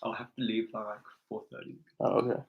I'll have to leave by like 4:30. Oh, okay.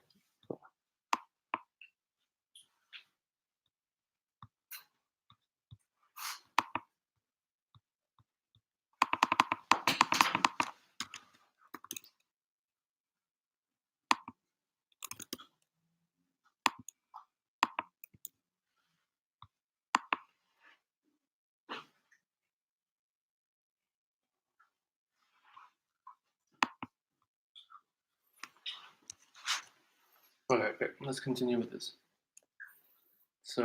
Okay, let's continue with this. So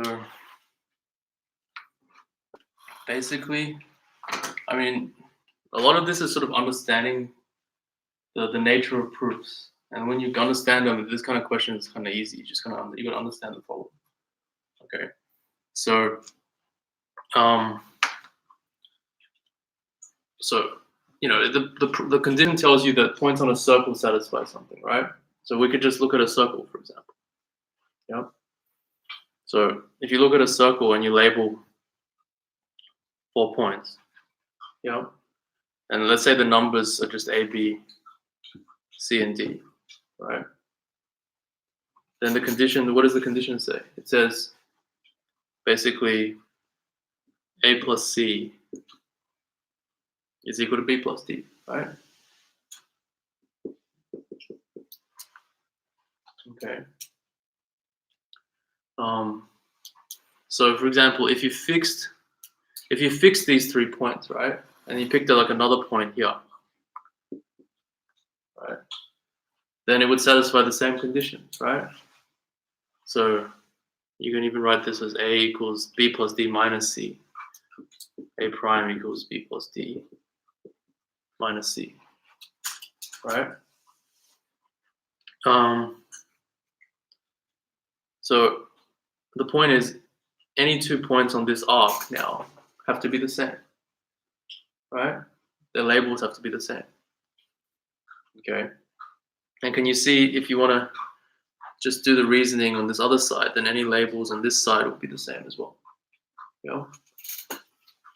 basically, I mean, a lot of this is sort of understanding the nature of proofs. And when you understand them, this kind of question is kind of easy. You just kind of you gotta understand the problem. Okay, so you know the condition tells you that points on a circle satisfy something, right? So we could just look at a circle, for example. Yeah. So if you look at a circle and you label 4 points, yeah, and let's say the numbers are just A, B, C, and D, right? Then the condition, what does the condition say? It says basically A plus C is equal to B plus D, right? Okay. So for example, if you fixed these 3 points, right, and you picked like another point here, right, then it would satisfy the same condition, right? So you can even write this as A equals B plus D minus C. A prime equals B plus D minus C, right? So the point is, any 2 points on this arc now have to be the same, right? Their labels have to be the same, okay? And can you see, if you want to just do the reasoning on this other side, then any labels on this side will be the same as well, you know?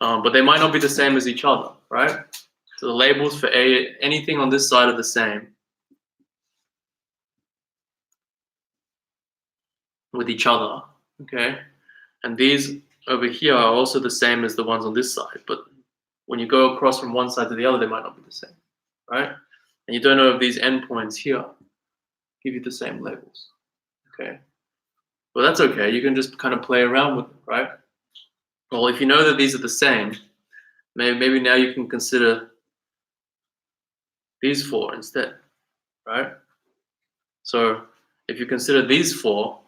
But they might not be the same as each other, right? So the labels for anything on this side are the same with each other, okay? And these over here are also the same as the ones on this side, but when you go across from one side to the other, they might not be the same, right? And you don't know if these endpoints here give you the same labels, okay? Well, that's okay. You can just kind of play around with them, right? Well, if you know that these are the same, maybe now you can consider these 4 instead, right? So if you consider these 4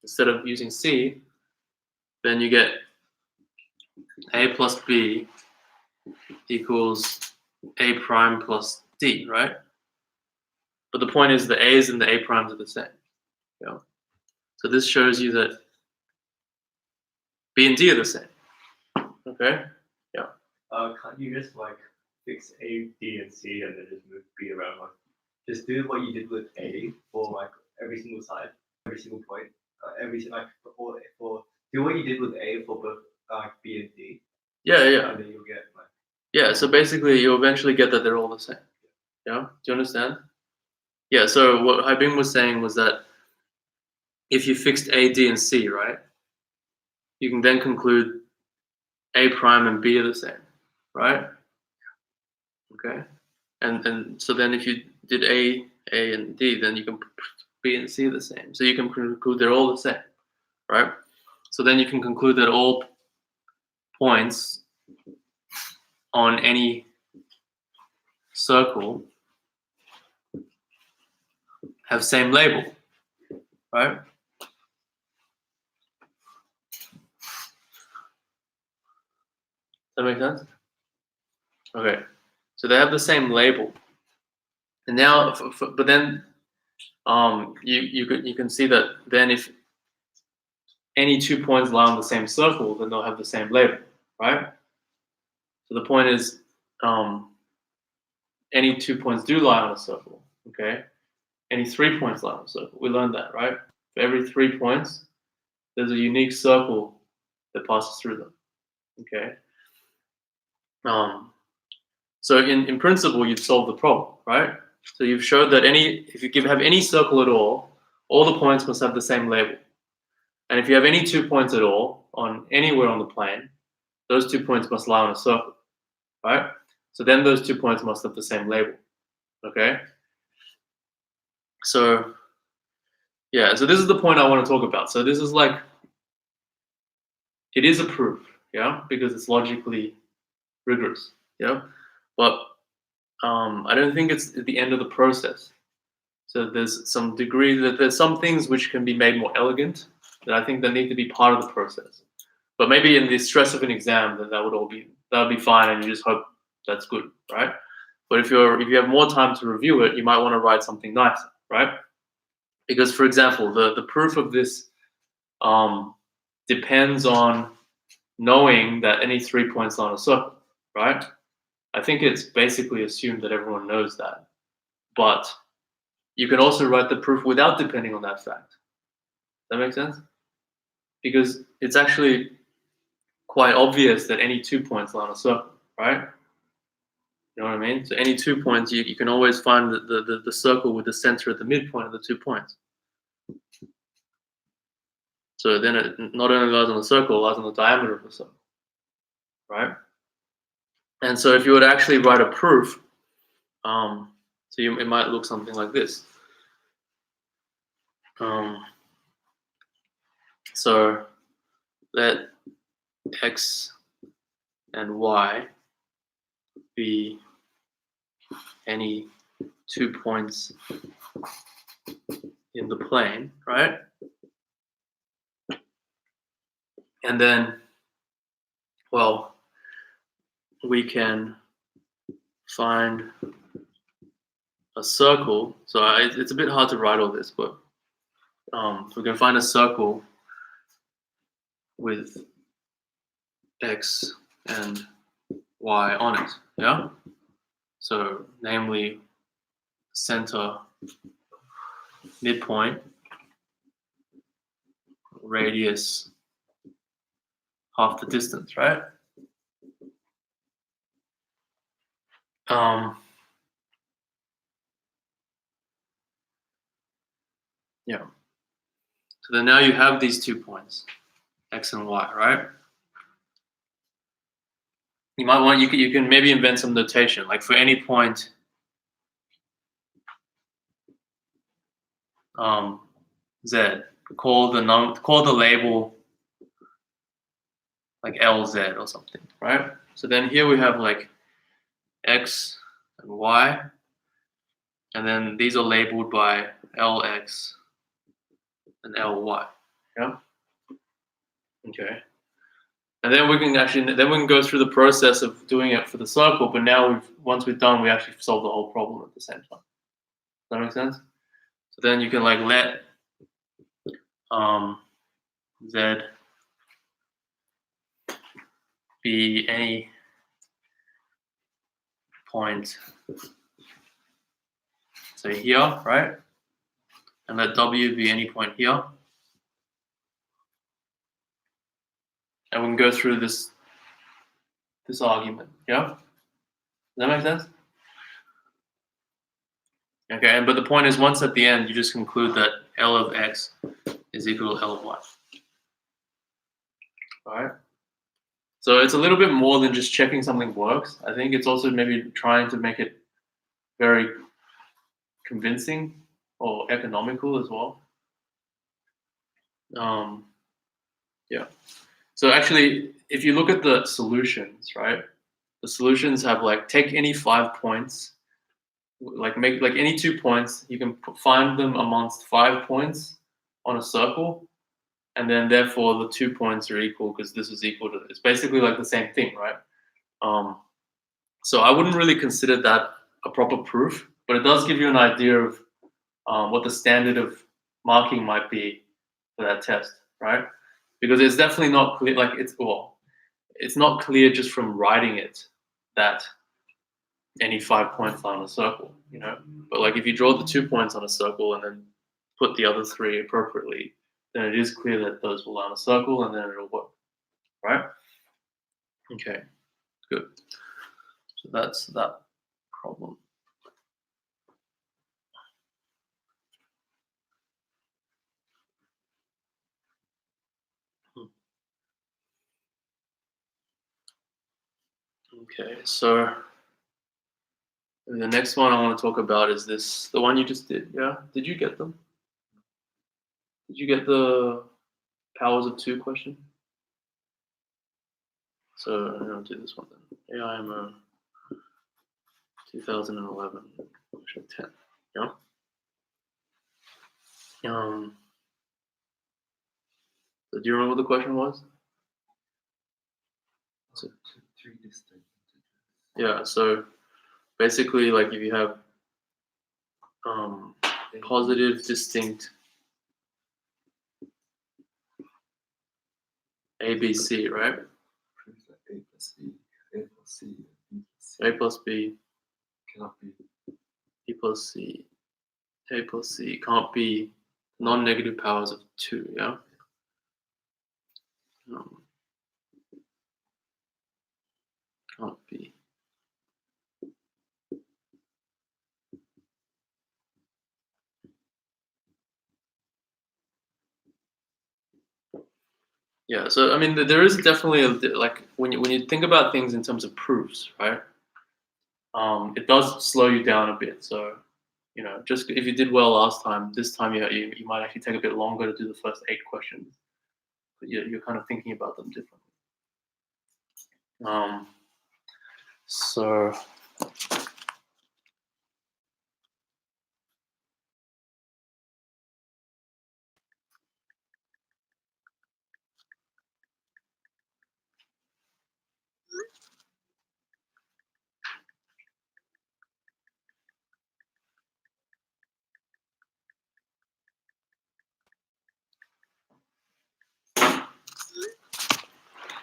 instead of using C, then you get A plus B equals A prime plus D, right? But the point is the A's and the A primes are the same. You know? So this shows you that B and D are the same. Okay? Yeah. Can't you just like fix A, D, and C and then just move B around? Like, just do what you did with A for like every single side, every single point, do what you did with A for both B and D. Yeah, yeah. And then you'll get like. Yeah. So basically, you'll eventually get that they're all the same. Yeah. Do you understand? Yeah. So what Haibing was saying was that if you fixed A, D, and C, right, you can then conclude A prime and B are the same, right? Okay. And so then if you did A, and D, then you can B and C are the same. So you can conclude they're all the same, right? So then you can conclude that all points on any circle have same label, right? Does that make sense? Okay, so they have the same label, and now, but then, you can see that then if any 2 points lie on the same circle, then they'll have the same label, right? So the point is, any 2 points do lie on a circle, okay? Any 3 points lie on a circle. We learned that, right? For every 3 points, there's a unique circle that passes through them, okay? So in principle, you'd solve the problem, right? So you've showed that if you have any circle at all the points must have the same label. And if you have any 2 points at all on anywhere on the plane, those 2 points must lie on a circle, right? So then those 2 points must have the same label, okay? So yeah, so this is the point I want to talk about. So this is like, it is a proof, yeah, because it's logically rigorous, yeah, but I don't think it's at the end of the process. So there's some degree that there's some things which can be made more elegant that I think that need to be part of the process. But maybe in the stress of an exam, then that would be fine, and you just hope that's good, right? But if you have more time to review it, you might want to write something nicer, right? Because, for example, the proof of this depends on knowing that any 3 points are on a circle, right? I think it's basically assumed that everyone knows that. But you can also write the proof without depending on that fact. Does that make sense? Because it's actually quite obvious that any 2 points lie on a circle, right? You know what I mean? So any 2 points, you can always find the circle with the center at the midpoint of the 2 points. So then it not only lies on the circle, it lies on the diameter of the circle, right? And so if you were to actually write a proof, it might look something like this. So let x and y be any 2 points in the plane, right? And then, well, we can find a circle. So it's a bit hard to write all this, but we can find a circle with x and y on it, yeah? So namely center, midpoint, radius, half the distance, right? Yeah. So then now you have these 2 points, x and y, right? You might want, you can maybe invent some notation, like for any point z, call the label like LZ or something, right? So then here we have like x and y, and then these are labeled by LX and LY, yeah? Okay. And then we can go through the process of doing it for the circle, but now once we've done, we actually solve the whole problem at the same time. Does that make sense? So then you can like let Z be any point, so here, right? And let W be any point here. And we can go through this argument, yeah? Does that make sense? Okay, but the point is, once at the end, you just conclude that L of x is equal to L of y. All right? So it's a little bit more than just checking something works. I think it's also maybe trying to make it very convincing or economical as well. Yeah. So actually, if you look at the solutions, right? The solutions have like, take any 5 points, like make like any 2 points, you can find them amongst 5 points on a circle, and then therefore the 2 points are equal because this is equal to, it's basically like the same thing, right? So I wouldn't really consider that a proper proof, but it does give you an idea of what the standard of marking might be for that test, right? Because it's definitely not clear, like it's not clear just from writing it that any 5 points lie on a circle, you know? But like if you draw the 2 points on a circle and then put the other 3 appropriately, then it is clear that those will lie on a circle and then it'll work, right? Okay, good. So that's that problem. Okay, so the next one I want to talk about is this, the one you just did, yeah? Did you get them? Did you get the powers of 2 question? So I'm going to do this one then. AIMO 2011, question 10, yeah? So do you remember what the question was? So, 3 distinct integers. yeah, so basically, like if you have positive distinct A, B, C, right? Proves that A plus B, A plus C, and B plus C A plus B, cannot be. B plus C, A plus C can't be non-negative powers of 2, yeah? Can't be. Yeah, so I mean, there is definitely like when you think about things in terms of proofs, right? It does slow you down a bit. So, you know, just if you did well last time, this time you might actually take a bit longer to do the first 8 questions. But you're kind of thinking about them differently. So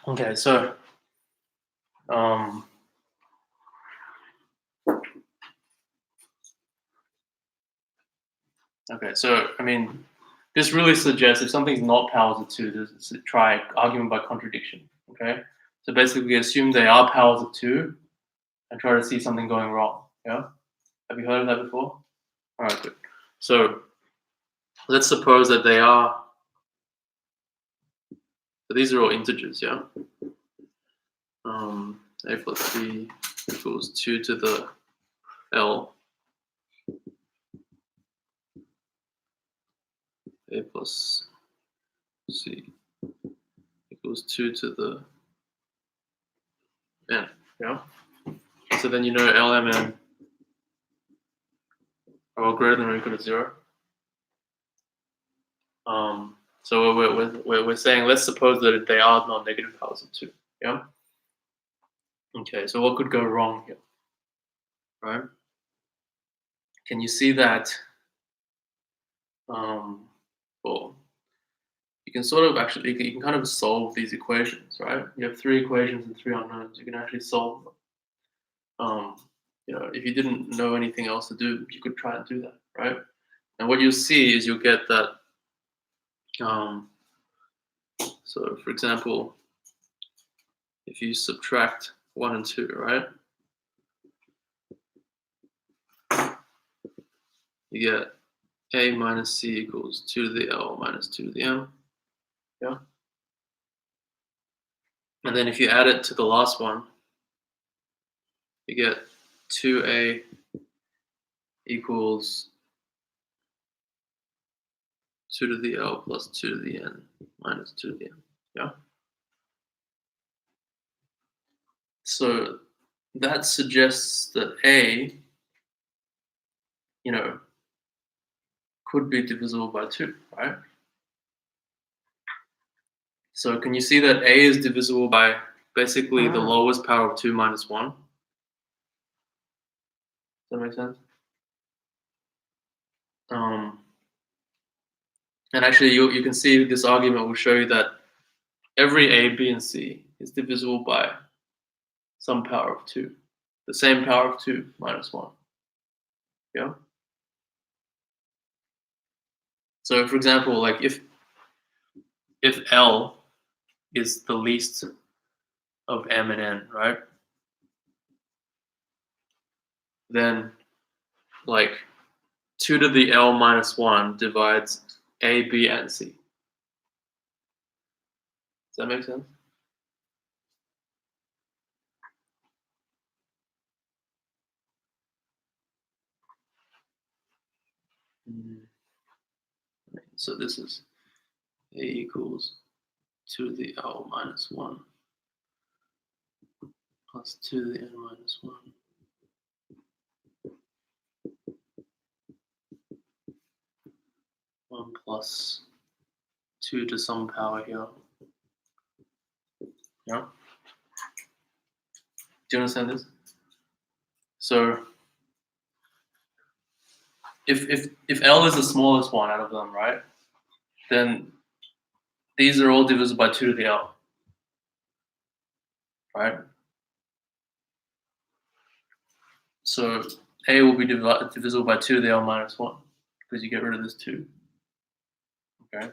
okay, so okay, so I mean, this really suggests if something's not powers of 2, try argument by contradiction. Okay, so basically assume they are powers of 2 and try to see something going wrong. Yeah, have you heard of that before? All right, good. So let's suppose that they are. So these are all integers, yeah. A plus B equals 2 to the L. A plus C equals 2 to the N, yeah? So then you know LMN are all greater than or equal to 0. So we're saying, let's suppose that they are non-negative powers of 2, yeah? Okay, so what could go wrong here, right? Can you see that, well, you can sort of actually, you can kind of solve these equations, right? You have 3 equations and 3 unknowns, you can actually solve them. You know, if you didn't know anything else to do, you could try and do that, right? And what you'll see is you'll get that, so for example, if you subtract 1 and 2, right? You get A minus C equals 2 to the L minus 2 to the M, yeah? And then if you add it to the last one, you get 2A equals 2 to the L plus 2 to the N minus 2 to the M, yeah? So that suggests that A, you know, could be divisible by 2, right? So can you see that A is divisible by basically the lowest power of 2 minus 1? Does that make sense? And actually, you can see this argument will show you that every A, B, and C is divisible by some power of 2. The same power of 2 minus 1. Yeah? So for example, like if L is the least of M and N, right? Then like 2 to the L minus 1 divides A, B, and C. Does that make sense? So this is A equals 2 to the L minus 1 plus 2 to the N minus 1. 1 plus 2 to some power here. Yeah? Do you understand this? So if L is the smallest one out of them, right? Then these are all divisible by 2 to the L. Right? So A will be divisible by 2 to the L minus 1 because you get rid of this 2. Okay.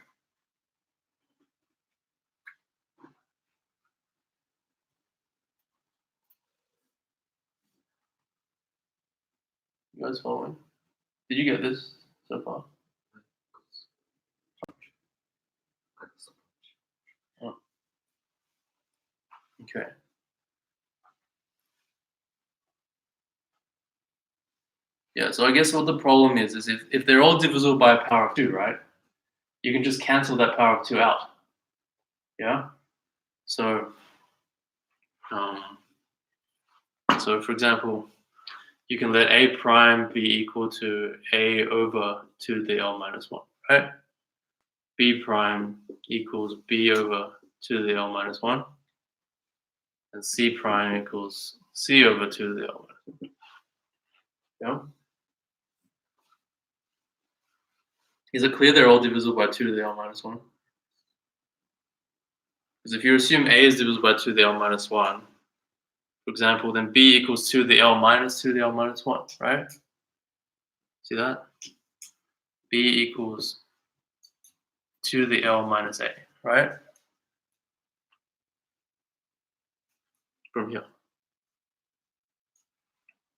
You guys following? Did you get this so far? Oh. Okay. Yeah, so I guess what the problem is if they're all divisible by a power of 2, right? You can just cancel that power of 2 out. Yeah? So for example, you can let A prime be equal to A over 2 to the L minus 1, right? B prime equals B over 2 to the L minus 1. And C prime equals C over 2 to the L minus 1. Yeah? Is it clear they're all divisible by 2 to the L minus 1? Because if you assume A is divisible by 2 to the L minus 1, for example, then B equals 2 to the L minus 2 to the L minus 1, right? See that? B equals 2 to the L minus A, right? From here.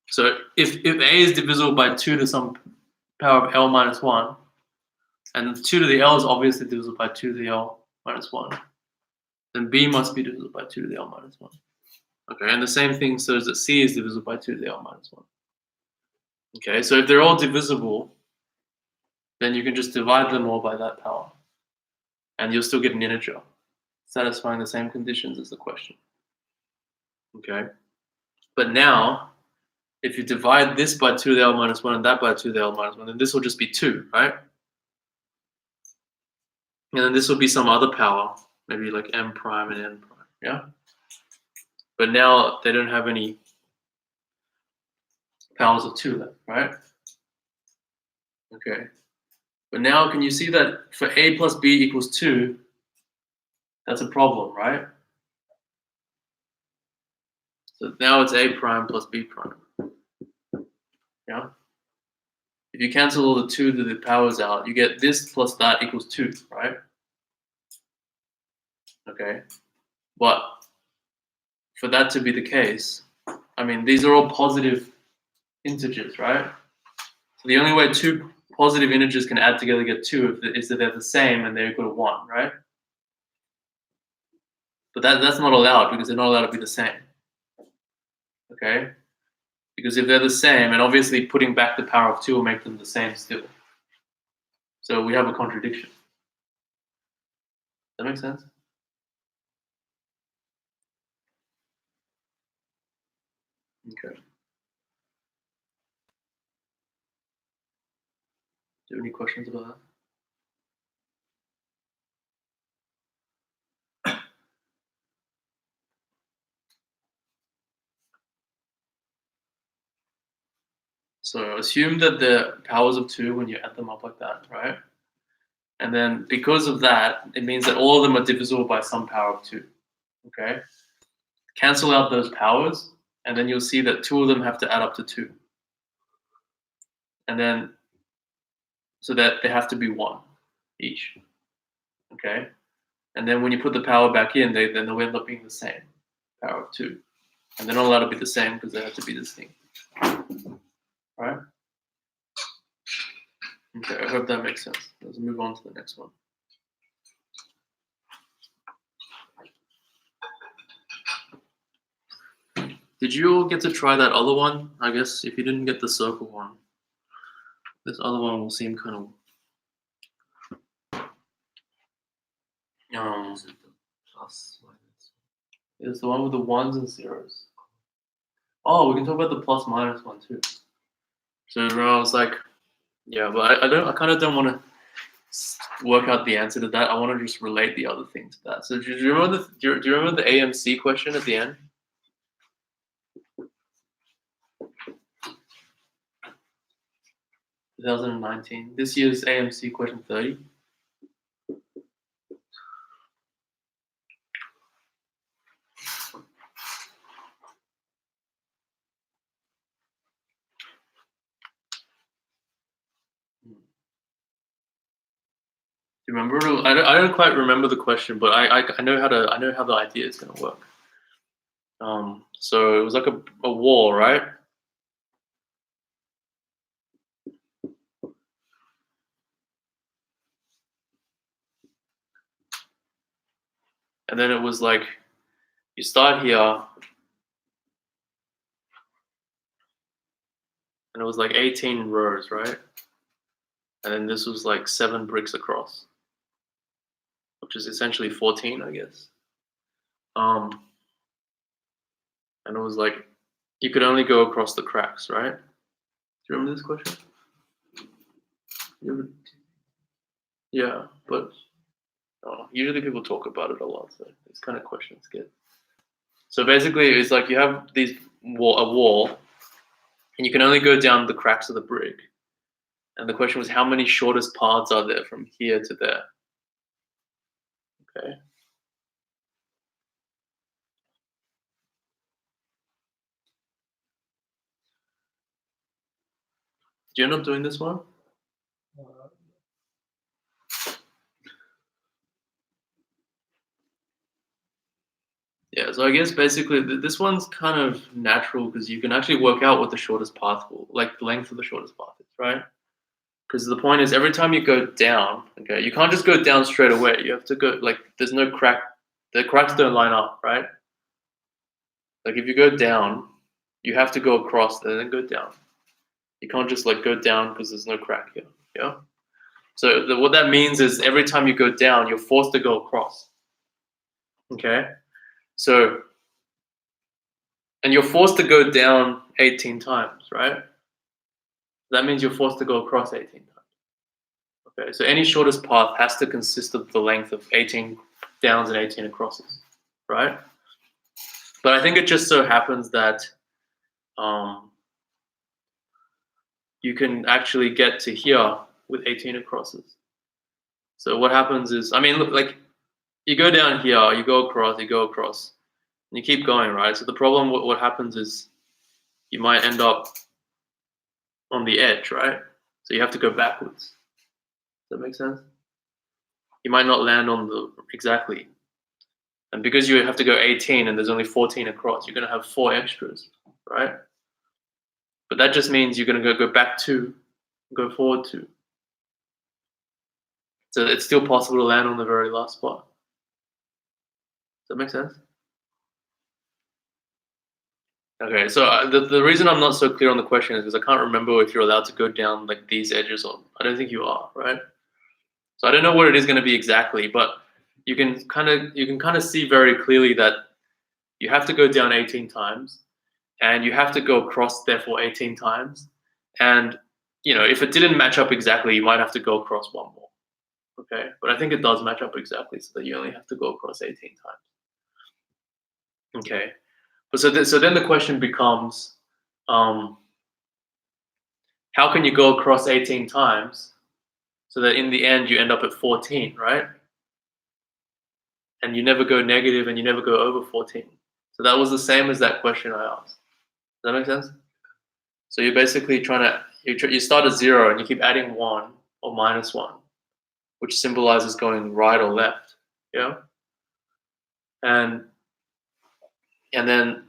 So if A is divisible by 2 to some power of L minus 1, and 2 to the L is obviously divisible by 2 to the L minus 1, then B must be divisible by 2 to the L minus 1. Okay, and the same thing shows that C is divisible by 2 to the L minus 1. Okay, so if they're all divisible, then you can just divide them all by that power. And you'll still get an integer, satisfying the same conditions as the question. Okay, but now, if you divide this by 2 to the L minus 1 and that by 2 to the L minus 1, then this will just be 2, right? And then this will be some other power, maybe like M prime and N prime, yeah? But now they don't have any powers of 2 left, right? Okay. But now can you see that for A plus B equals 2, that's a problem, right? So now it's A prime plus B prime. Yeah? If you cancel all the 2 to the powers out, you get this plus that equals 2, right? Okay. But for that to be the case, I mean, these are all positive integers, right? So the only way 2 positive integers can add together to get 2 is that they're the same and they're equal to 1, right? But that's not allowed because they're not allowed to be the same. Okay? Because if they're the same, and obviously putting back the power of 2 will make them the same still. So we have a contradiction. That makes sense? Okay. Do you have any questions about that? So assume that the powers of 2 when you add them up like that, right? And then because of that, it means that all of them are divisible by some power of 2. Okay? Cancel out those powers, and then you'll see that 2 of them have to add up to 2. And then, so that they have to be 1 each. Okay? And then when you put the power back in, then they'll end up being the same, power of 2. And they're not allowed to be the same because they have to be this thing. Right? Okay, I hope that makes sense. Let's move on to the next one. Did you all get to try that other one? I guess if you didn't get the circle one, this other one will seem kind of Is it the plus minus? it's the one with the ones and zeros. Oh, we can talk about the plus minus one too. So I was like, yeah, but I kind of don't want to work out the answer to that. I want to just relate the other thing to that. So do you remember do you remember the AMC question at the end? – 2019. This year's AMC question 30. Do you remember? I don't quite remember the question, but I know how the idea is going to work. So it was like a wall, right? And then it was like you start here, and it was like 18 rows, right? And then this was like 7 bricks across, which is essentially 14, I guess. And it was like you could only go across the cracks, right? Do you remember this question? Yeah, but usually people talk about it a lot, so these kind of questions get. So basically, it's like you have a wall, and you can only go down the cracks of the brick. And the question was, how many shortest paths are there from here to there? Okay. Did you end up doing this one? Yeah, so I guess basically this one's kind of natural because you can actually work out what the shortest path like the length of the shortest path is, right? Because the point is every time you go down, okay, you can't just go down straight away. You have to go, like, there's no crack. The cracks don't line up, right? Like if you go down, you have to go across and then go down. You can't just like go down because there's no crack here, yeah? So what that means is every time you go down, you're forced to go across, okay? So, and you're forced to go down 18 times, right? That means you're forced to go across 18 times. Okay, so any shortest path has to consist of the length of 18 downs and 18 acrosses, right? But I think it just so happens that you can actually get to here with 18 acrosses. So what happens is, I mean, look, like you go down here, you go across, and you keep going, right? So the problem, what happens is you might end up on the edge, right? So you have to go backwards. Does that make sense? You might not land on the exactly. And because you have to go 18 and there's only 14 across, you're going to have 4 extras, right? But that just means you're going to go back 2, go forward 2. So it's still possible to land on the very last spot. Does that make sense? Okay, so the reason I'm not so clear on the question is because I can't remember if you're allowed to go down like these edges or I don't think you are, right? So I don't know what it is going to be exactly, but you can kind of see very clearly that you have to go down 18 times and you have to go across therefore 18 times. And you know, if it didn't match up exactly, you might have to go across 1 more. Okay, but I think it does match up exactly so that you only have to go across 18 times. Okay. But so then the question becomes, how can you go across 18 times so that in the end you end up at 14, right? And you never go negative and you never go over 14. So that was the same as that question I asked. Does that make sense? So you're basically trying to, you start at 0 and you keep adding 1 or minus 1, which symbolizes going right or left, yeah? And then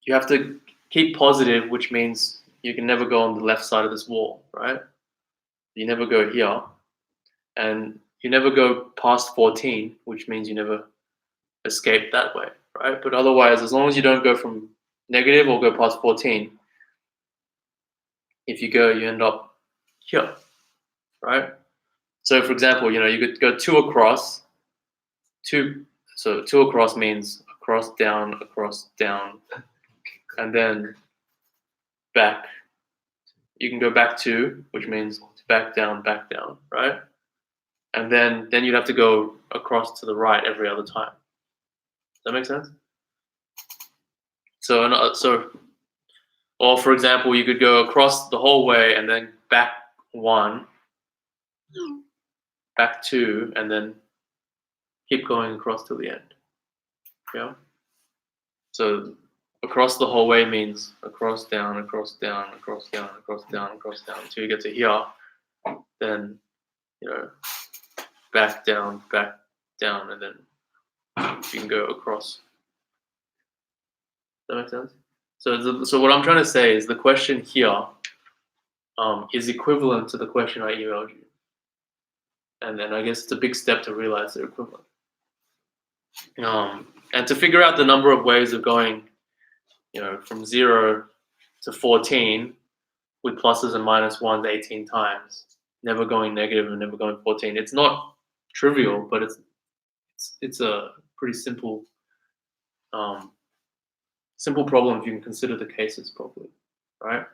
you have to keep positive, which means you can never go on the left side of this wall, right? You never go here. And you never go past 14, which means you never escape that way, right? But otherwise, as long as you don't go from negative or go past 14, if you go, you end up here, right? So for example, you could go 2 across, 2, so 2 across means across, down, and then back. You can go back 2, which means back, down, right? And then you'd have to go across to the right every other time. Does that make sense? So, or for example, you could go across the whole way and then back 1, back 2, and then keep going across to the end. Yeah. So across the whole way means across, down, until you get to here. Then back, down, and then you can go across. Does that make sense? So what I'm trying to say is the question here is equivalent to the question I emailed you. And then I guess it's a big step to realize they're equivalent. And to figure out the number of ways of going, from 0 to 14 with pluses and minus ones 18 times, never going negative and never going 14. It's not trivial, but it's a pretty simple problem if you can consider the cases properly, right?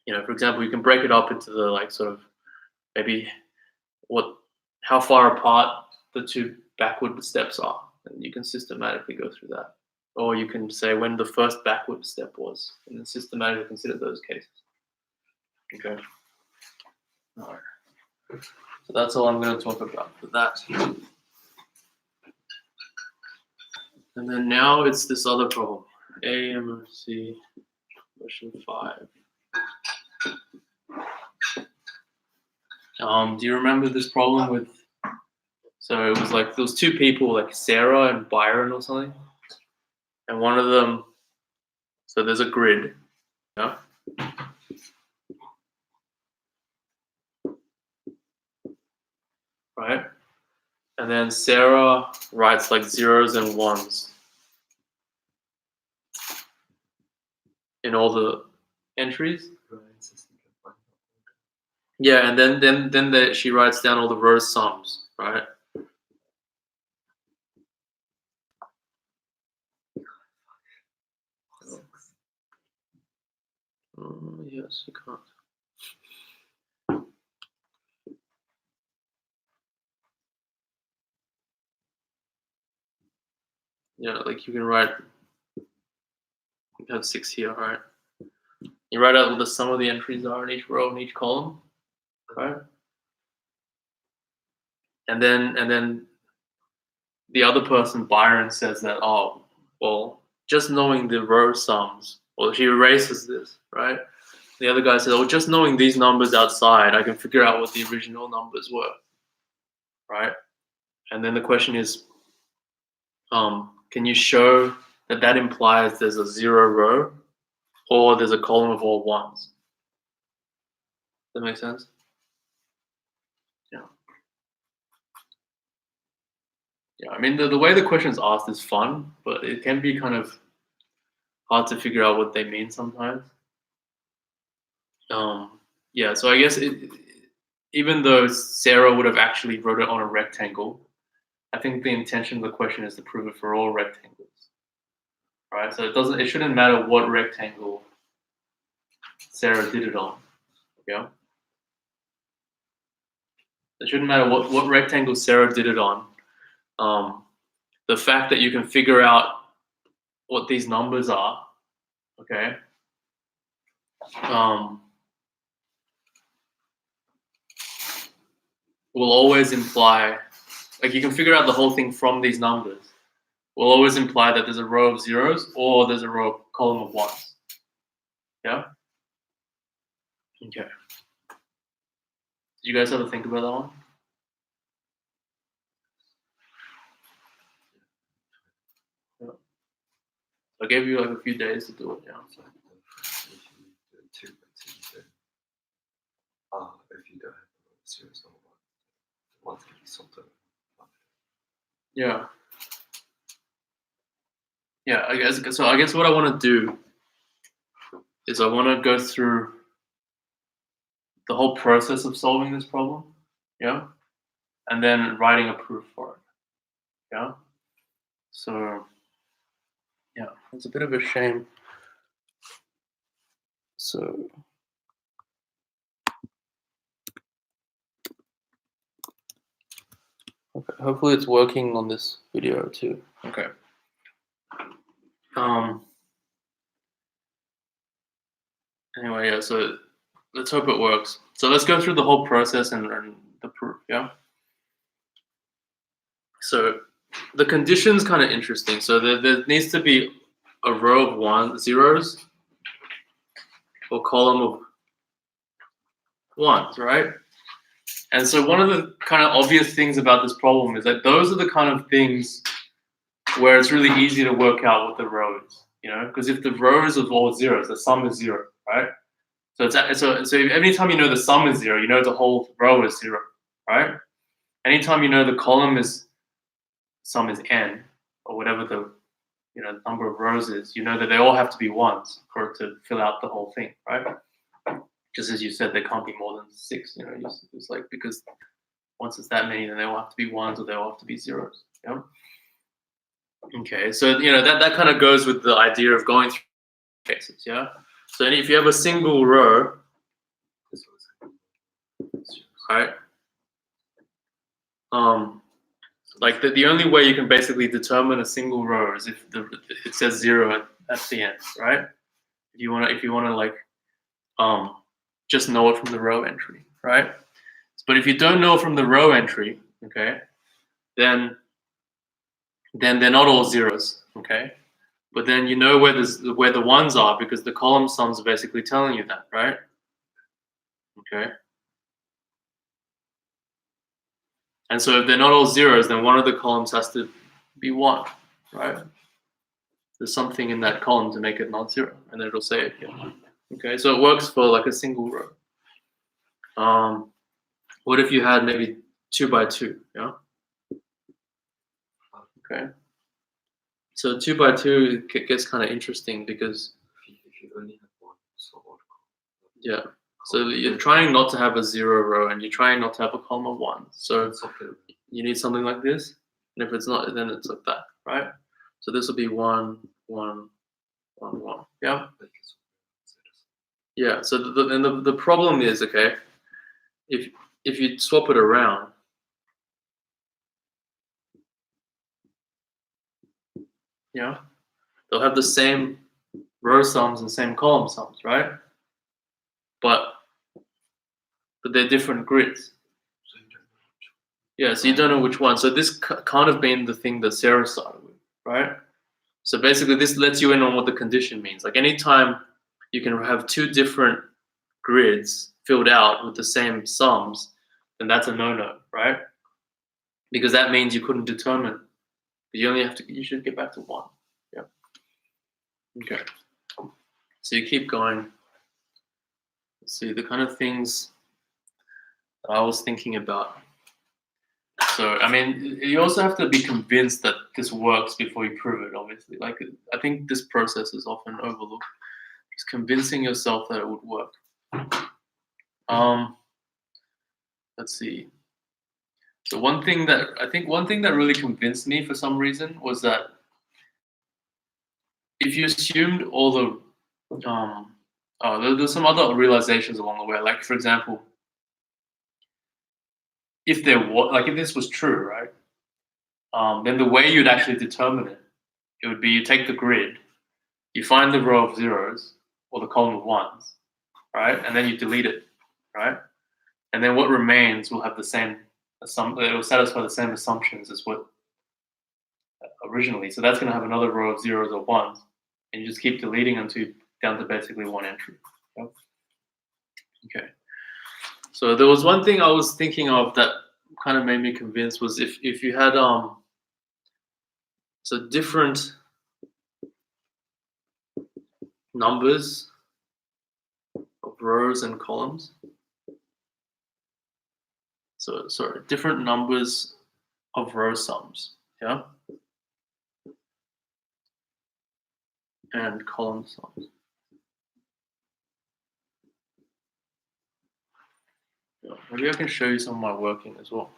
For example, you can break it up into the sort of maybe how far apart the 2 backward steps are, and you can systematically go through that. Or you can say when the first backward step was, and then systematically consider those cases. Okay. All right. So that's all I'm going to talk about for that. And then now it's this other problem, AMOC question 5. Do you remember this problem with? So it was like there was 2 people, like Sarah and Byron or something, and one of them. So there's a grid, yeah. Right, and then Sarah writes like 0s and 1s in all the entries. Yeah, and then she writes down all the row sums, right? Yes, you can't. Yeah, like you can write. You have 6 here, right? You write out what the sum of the entries are in each row and each column, right? And then the other person, Byron, says that, oh, well, just knowing the row sums, well, she erases this, right? The other guy says, oh, just knowing these numbers outside, I can figure out what the original numbers were, right? And then the question is, can you show that implies there's a 0 row or there's a column of all 1s? Does that make sense? Yeah. Yeah, I mean, the way the question is asked is fun, but it can be kind of hard to figure out what they mean sometimes. Yeah, so I guess even though Sarah would have actually wrote it on a rectangle, I think the intention of the question is to prove it for all rectangles, right? So it shouldn't matter what rectangle Sarah did it on, yeah? It shouldn't matter what rectangle Sarah did it on. The fact that you can figure out what these numbers are, okay? Will always imply, like you can figure out the whole thing from these numbers, will always imply that there's a row of 0s or there's a column of 1s. Yeah? Okay. Did you guys ever think about that one? Yeah. I gave you like a few days to do it, yeah. So. If you don't have 0s or 1s can be something. Yeah. Yeah, I guess what I want to do is I want to go through the whole process of solving this problem, yeah, and then writing a proof for it, yeah. So yeah, it's a bit of a shame. So okay, hopefully it's working on this video too. Okay. Anyway, yeah, so let's hope it works. So let's go through the whole process and the proof, yeah? So the condition's kind of interesting. So there needs to be a row of zeros or column of ones, right? And so one of the kind of obvious things about this problem is that those are the kind of things where it's really easy to work out what the row is, you know? Because if the row is of all zeros, the sum is 0, right? So so anytime you know the sum is 0, you know the whole row is 0, right? Anytime you know the column is sum is n, or whatever the number of rows is, you know that they all have to be ones for it to fill out the whole thing, right? Just as you said, there can't be more than 6. You know, it's like, because once it's that many, then they all have to be ones or they all have to be zeros. Yeah. Okay, so that kind of goes with the idea of going through cases. Yeah. So if you have a single row, right? Like the only way you can basically determine a single row is if it says 0 at the end, right? If you wanna like just know it from the row entry, right? But if you don't know from the row entry, okay, then they're not all zeros, okay? But then you know where the ones are because the column sums are basically telling you that, right? Okay. And so if they're not all zeros, then one of the columns has to be 1, right? There's something in that column to make it not 0, and then it'll say it here. Okay, so it works for like a single row. What if you had maybe 2 by 2? Yeah. Okay. So 2 by 2 gets kind of interesting because if you only have one, so what? yeah. So you're trying not to have a 0 row, and you're trying not to have a column of 1. So you need something like this, and if it's not, then it's like that, right? So this will be 1, 1, 1, 1. Yeah. Yeah. So the problem is, okay, if you swap it around, yeah, they'll have the same row sums and same column sums, right? But they're different grids. Yeah, so you don't know which one. So this can't have been the thing that Sarah started with, right? So basically this lets you in on what the condition means. Like anytime you can have 2 different grids filled out with the same sums, then that's a no-no, right? Because that means you couldn't determine. You should get back to 1. Yeah. Okay. So you keep going. Let's see the kind of things that I was thinking about. So, I mean, you also have to be convinced that this works before you prove it, obviously. Like, I think this process is often overlooked. Just convincing yourself that it would work. Let's see. So one thing that really convinced me for some reason was that if you assumed all the, there's some other realizations along the way. Like, for example, if this was true, right? Then the way you'd actually determine it would be you take the grid, you find the row of zeros or the column of ones, right? And then you delete it, right? And then what remains will have the same it will satisfy the same assumptions as what originally. So that's going to have another row of zeros or ones, and you just keep deleting until down to basically 1 entry. Yep. Okay. So there was one thing I was thinking of that kind of made me convinced was if you had so different numbers of rows and columns. So sorry, different numbers of row sums, yeah, and column sums. Maybe I can show you some of my working as well.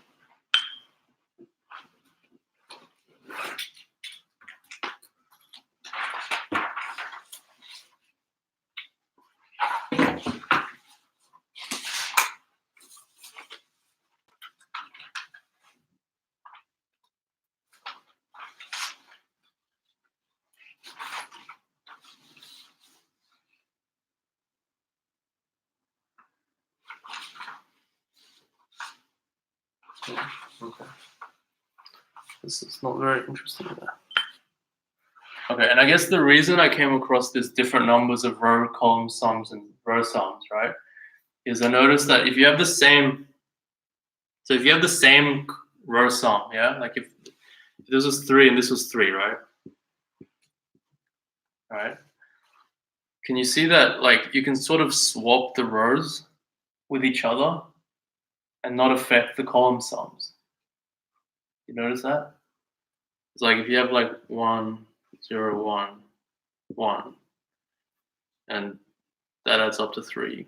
Okay. This is not very interesting there. Okay, and I guess the reason I came across these different numbers of row column sums and row sums, right, is I noticed that if you have the same, so if you have the same row sum, yeah, like if this was 3 and this was 3, right? Right? Can you see that, like, you can sort of swap the rows with each other and not affect the column sums? You notice that? It's like if you have like 1, 0, 1, 1, and that adds up to 3,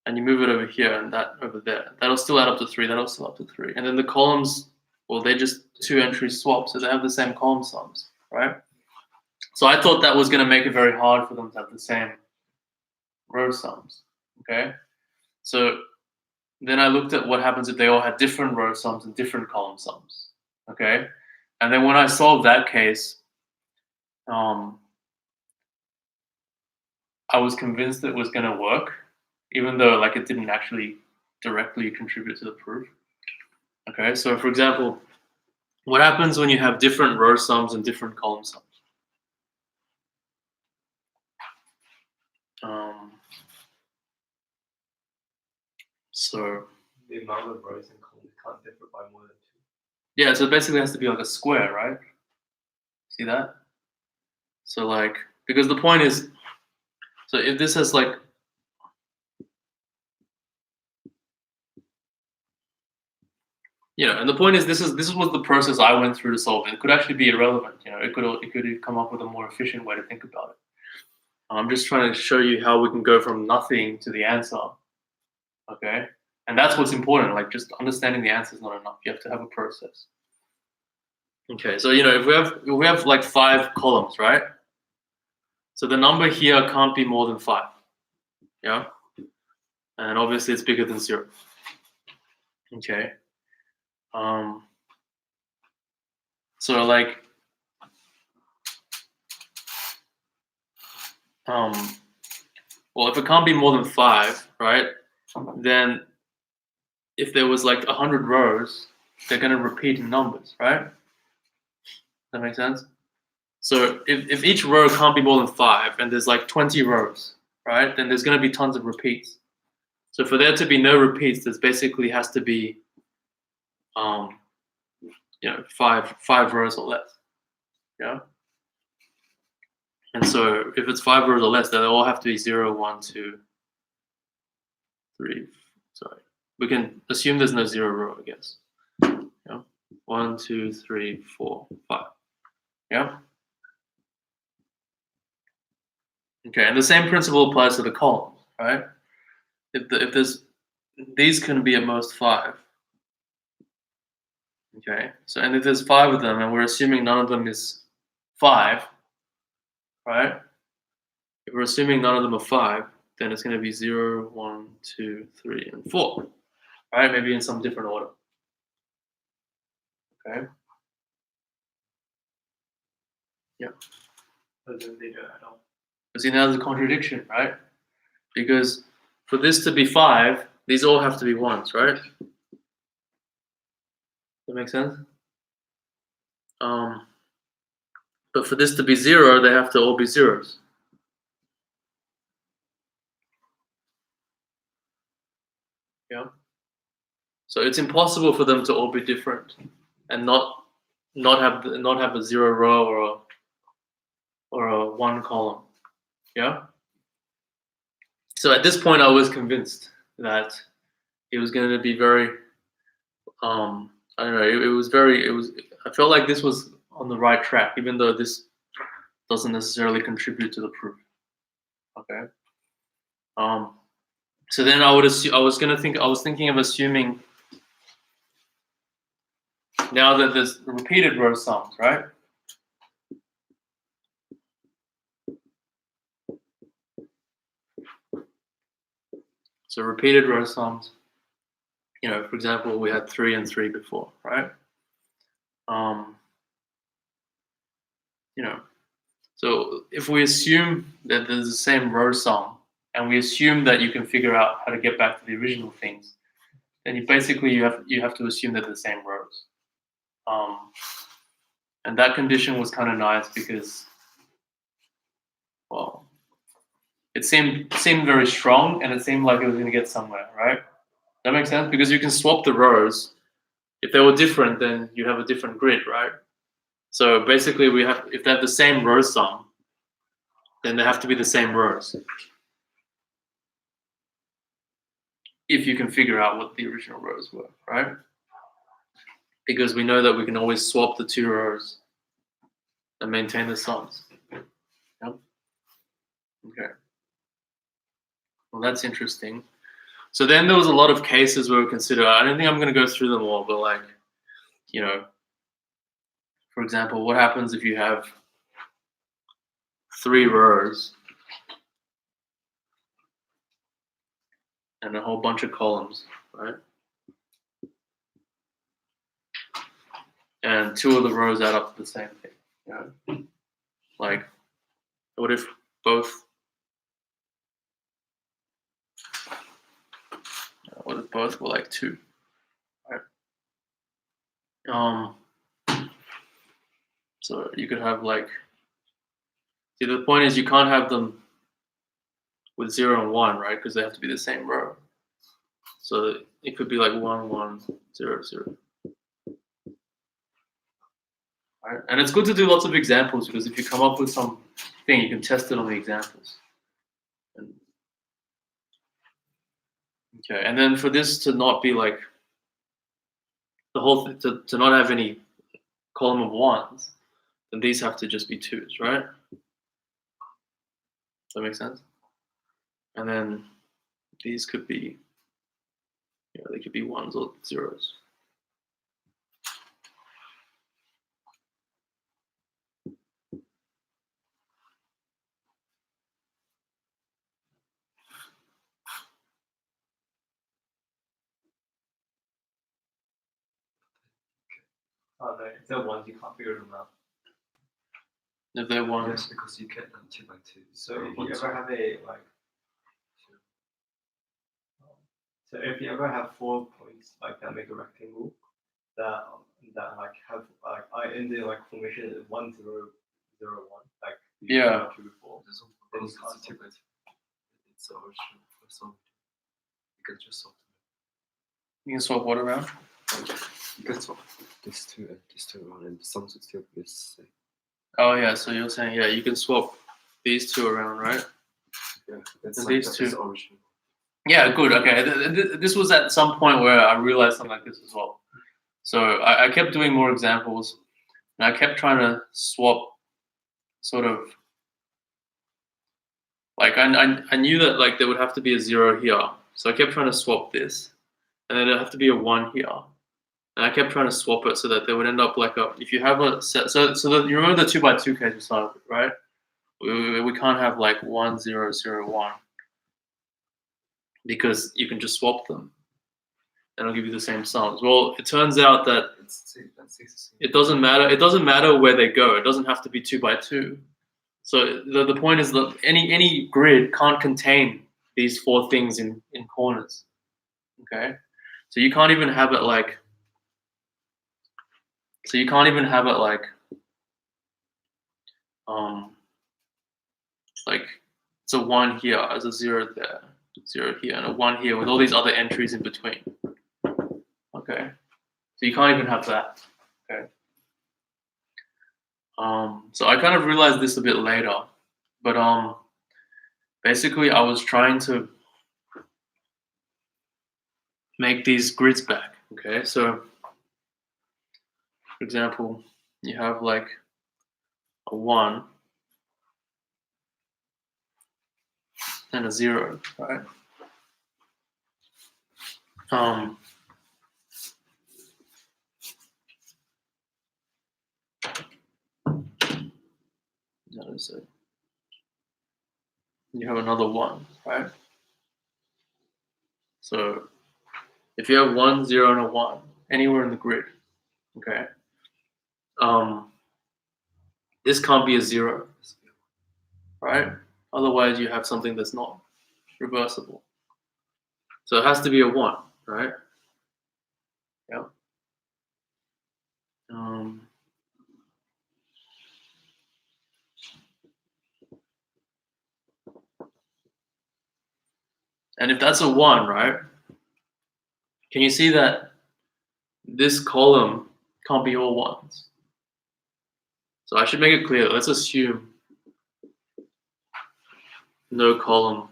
and you move it over here and that over there, that'll still add up to 3, that'll still add up to 3. And then the columns, well, they're just 2 entries swapped, so they have the same column sums, right? So I thought that was going to make it very hard for them to have the same row sums, okay? So then I looked at what happens if they all had different row sums and different column sums, okay? And then when I solved that case, I was convinced it was going to work, even though like it didn't actually directly contribute to the proof. Okay, so for example, what happens when you have different row sums and different column sums? So the amount of rows and columns can't differ by more than 2. Yeah, so it basically has to be like a square, right? See that? So like, because the point is, so if this has like, you know, and the point is, this is what the process I went through to solve it. It could actually be irrelevant, you know. It could come up with a more efficient way to think about it. I'm just trying to show you how we can go from nothing to the answer, okay? And that's what's important. Like just understanding the answer is not enough. You have to have a process. Okay, so you know, if we have like 5 columns, right? So the number here can't be more than 5, yeah. And obviously it's bigger than 0. Okay. So like, well, if it can't be more than 5, right? Then if there was like 100 rows, they're going to repeat in numbers, right? That makes sense? So if each row can't be more than 5 and there's like 20 rows, right? Then there's going to be tons of repeats. So for there to be no repeats, there's basically has to be, you know, five rows or less, yeah? And so if it's 5 rows or less, then they all have to be 0, 1, 2, 3. Sorry, we can assume there's no 0 row, I guess. Yeah, 1, 2, 3, 4, 5. Yeah. Okay, and the same principle applies to the columns, right? If there's, these can be at most 5. Okay, so and if there's 5 of them, and we're assuming none of them is 5, right? If we're assuming none of them are 5, then it's going to be 0, 1, 2, 3, and 4, right? Maybe in some different order. Okay. Yeah. But then they don't add up. See, now there's a contradiction, right? Because for this to be 5, these all have to be 1s, right? That makes sense? But for this to be 0, they have to all be 0s. Yeah. So it's impossible for them to all be different and not have a 0 row or a 1 column. Yeah. So at this point, I was convinced that it was going to be very, I don't know. I felt like this was on the right track, even though this doesn't necessarily contribute to the proof. Okay. So then I was thinking of assuming now that there's repeated row sums, right? So repeated row sums, you know, for example, we had 3 and 3 before, right? You know, so if we assume that there's the same row sum, and we assume that you can figure out how to get back to the original things, then you have to assume that they're the same rows. And that condition was kind of nice because, well, it seemed very strong, and it seemed like it was going to get somewhere, right? That makes sense, because you can swap the rows. If they were different, then you have a different grid, right? So basically, if they have the same row sum, then they have to be the same rows. If you can figure out what the original rows were, right? Because we know that we can always swap the 2 rows and maintain the sums. Yep. Okay. Well, that's interesting. So then there was a lot of cases where we consider, I don't think I'm going to go through them all, but like, you know, for example, what happens if you have 3 rows and a whole bunch of columns, right? And 2 of the rows add up to the same thing, you know? Like, what if both were like 2, right? So you could have like, see, the point is you can't have them with 0 and 1, right? Because they have to be the same row. So it could be like 1, 1, 0, 0. Right? And it's good to do lots of examples, because if you come up with something, you can test it on the examples. Okay, and then for this to not be like the whole thing, to not have any column of 1s, then these have to just be 2s, right? Does that make sense? And then these could be, you know, they could be 1s or 0s. Oh, no, if they're 1s, you can't figure them out. If they're 1s. Yes, because you get them 2 by 2. So if you ever have a like, so if you ever have 4 points like that make a rectangle, that like have like in the like formation 1, 0, 0, 1, like Yeah. 2 before. There's also because it's 2 by 2. It's the original, so you can just swap them. You can swap what around? You can swap this 2 and this 2 around, and the sums would still be the same. Oh yeah, so you're saying, yeah, you can swap these 2 around, right? Yeah, that's And like these that 2. is original. Yeah, good. Okay, this was at some point where I realized something like this as well. So I kept doing more examples, and I kept trying to swap, sort of. Like I knew that like there would have to be a 0 here, so I kept trying to swap this, and then there'd have to be a 1 here, and I kept trying to swap it so that they would end up like a. If you have a set, so that you remember the 2 by 2 case we started with, right? We can't have like 1, 0, 0, 1. Because you can just swap them, and it'll give you the same sums. Well, it turns out that it doesn't matter. It doesn't matter where they go. It doesn't have to be 2 by 2. So the point is that any grid can't contain these 4 things in corners. Okay, so you can't even have it like. So you can't even have it like. Like it's a 1 here, as a 0 there. 0 here and a 1 here with all these other entries in between. Okay, so you can't even have that. Okay. So I kind of realized this a bit later, but basically I was trying to make these grids back. Okay, so for example, you have like a 1 and a 0, right? Notice it. You have another 1, right? So if you have 1, 0, and a 1 anywhere in the grid, okay, this can't be a 0, right? Otherwise, you have something that's not reversible. So it has to be a 1, right? Yeah. And if that's a 1, right? Can you see that this column can't be all 1s? So I should make it clear. Let's assume no column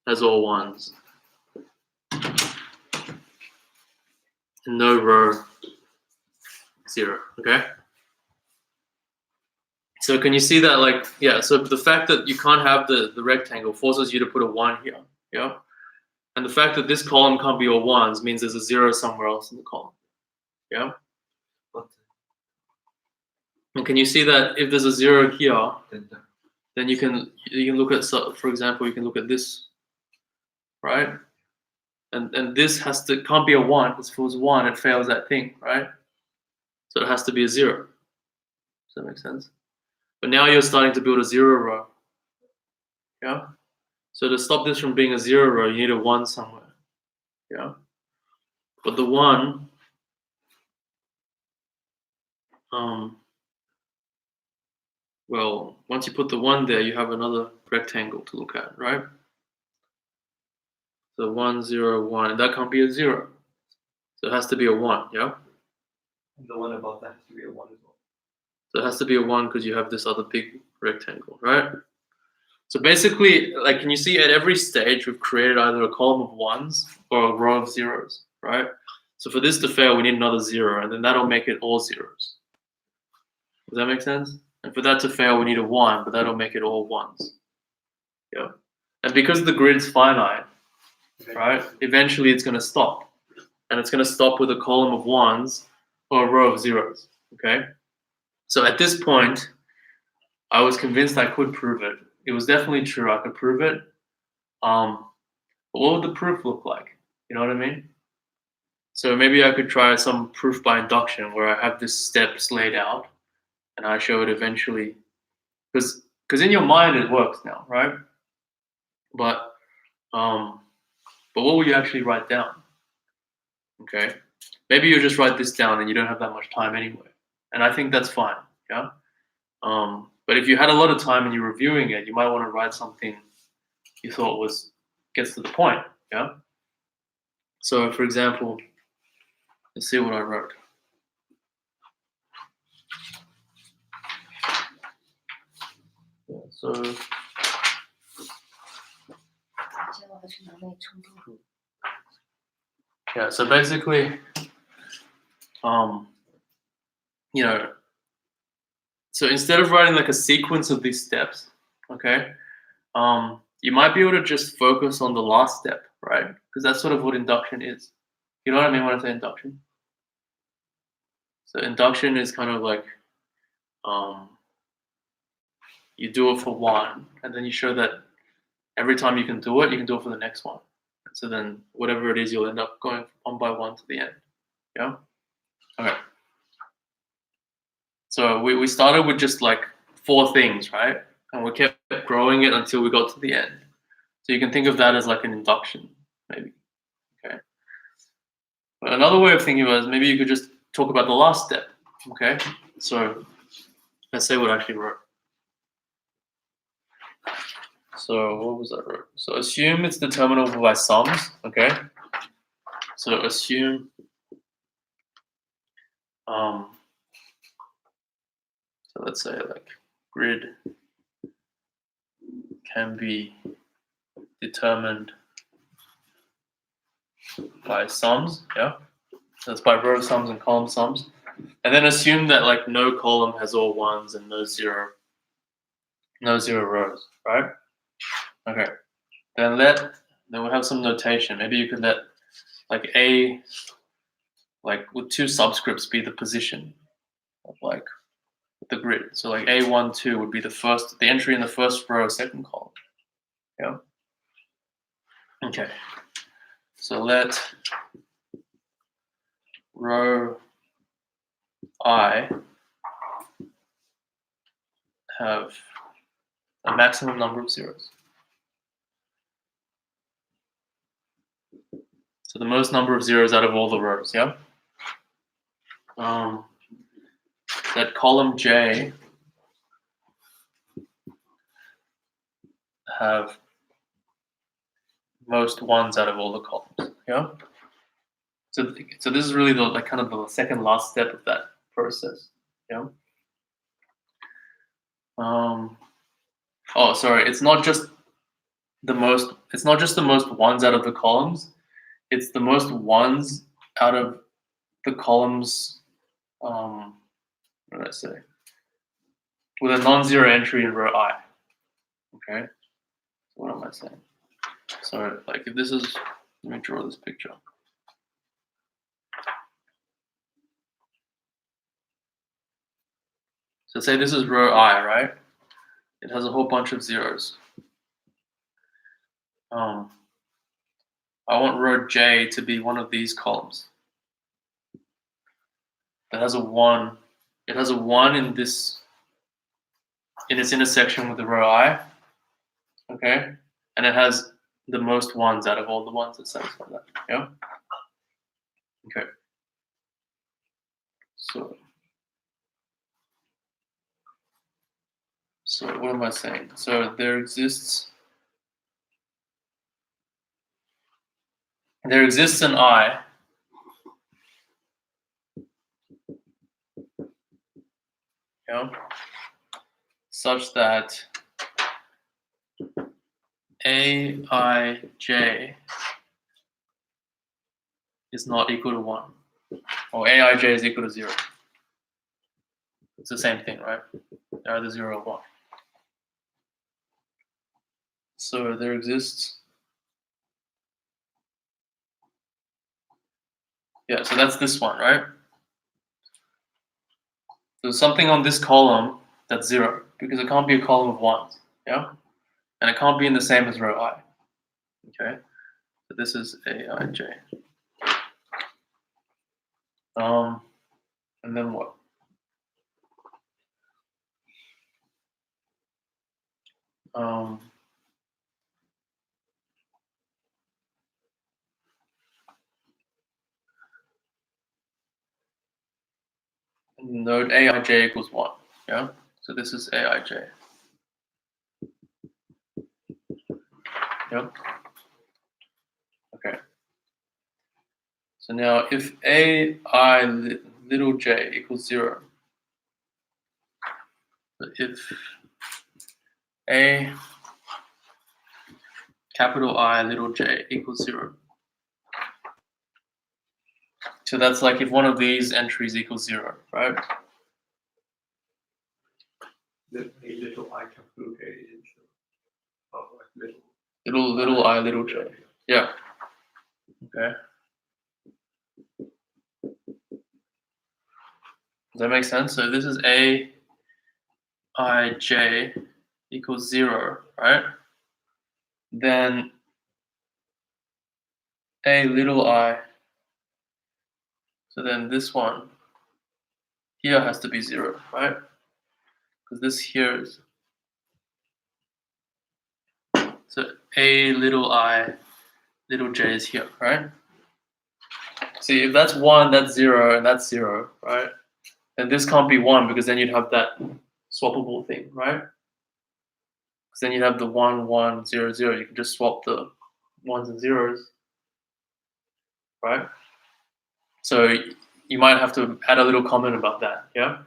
has all 1s. And no row 0, okay? So can you see that, like, yeah, so the fact that you can't have the rectangle forces you to put a 1 here, yeah? And the fact that this column can't be all 1s means there's a 0 somewhere else in the column, yeah? And can you see that if there's a 0 here, then you can look at, for example, you can look at this, right? And this can't be a 1, because if it was 1, it fails that thing, right? So it has to be a 0. Does that make sense? But now you're starting to build a 0 row, yeah? So to stop this from being a 0 row, you need a 1 somewhere, yeah? But the 1, well, once you put the 1 there, you have another rectangle to look at, right? So 1, 0, 1, and that can't be a 0. So it has to be a 1, yeah? And the one above that has to be a 1 as well. So it has to be a 1 because you have this other big rectangle, right? So basically, like, can you see at every stage we've created either a column of 1s or a row of 0s, right? So for this to fail, we need another 0, and then that'll make it all 0s. Does that make sense? And for that to fail, we need a 1, but that'll make it all 1s. Yeah. And because the grid's finite, right, eventually it's going to stop. And it's going to stop with a column of 1s or a row of 0s, okay? So at this point, I was convinced I could prove it. It was definitely true, I could prove it. But what would the proof look like? You know what I mean? So maybe I could try some proof by induction where I have this steps laid out and I show it eventually. Because in your mind it works now, right? But what will you actually write down? Okay, maybe you just write this down and you don't have that much time anyway, and I think that's fine. Yeah. But if you had a lot of time and you're reviewing it, you might want to write something you thought gets to the point. Yeah. So for example, let's see what I wrote. Yeah, so yeah, so basically, you know, so instead of writing like a sequence of these steps, okay, you might be able to just focus on the last step, right? Because that's sort of what induction is. You know what I mean when I say induction? So induction is kind of like, you do it for one, and then you show that every time you can do it for the next one. And so then whatever it is, you'll end up going one by one to the end. Yeah? Okay. So we started with just like 4 things, right? And we kept growing it until we got to the end. So you can think of that as like an induction, maybe. Okay. But another way of thinking about it is maybe you could just talk about the last step. Okay. So let's say what I actually wrote. So what was that wrote? So assume it's determinable by sums. Okay. So assume so let's say like grid can be determined by sums, yeah? That's by row sums and column sums. And then assume that like no column has all ones and no zero rows, right? Okay. Then let then we'll have some notation. Maybe you could let like A, like with 2 subscripts, be the position of like the grid. So like A1, 2 would be the entry in the first row, second column. Yeah. Okay. So let row I have a maximum number of zeros. So the most number of zeros out of all the rows, yeah? That column J have most ones out of all the columns, yeah? So this is really the kind of the second last step of that process, yeah? Oh, sorry, it's not just the most ones out of the columns, it's the most ones out of the columns, what did I say? With a non-zero entry in row I. Okay, so what am I saying? So like if this is, let me draw this picture. So say this is row I, right? It has a whole bunch of zeros. I want row J to be one of these columns. That has a 1. It has a 1 in its intersection with the row I. Okay, and it has the most ones out of all the ones that satisfy that. Yeah. Okay. So what am I saying? So there exists an I such that Aij is not equal to 1, or Aij is equal to 0. It's the same thing, right? They're either 0 or 1. So there exists, yeah, so that's this one, right? So something on this column that's 0, because it can't be a column of 1s, yeah? And it can't be in the same as row I, okay? So this is Aij. And then what? Node Aij equals 1, yeah? So this is Aij. Yep. Okay. So now if Ai little j equals 0, if A capital I little j equals 0, so that's like if one of these entries equals 0, right? The little I capital J is like Little I little j. Yeah. Okay. Does that make sense? So this is Aij equals 0, right? Then A little I, so then this one here has to be 0, right? Because this here is, so A little I little j is here, right? See, if that's 1, that's 0, and that's 0, right? And this can't be 1 because then you'd have that swappable thing, right? Because then you'd have the 1, 1, 0, 0. You can just swap the 1s and 0s, right? So you might have to add a little comment about that, yeah?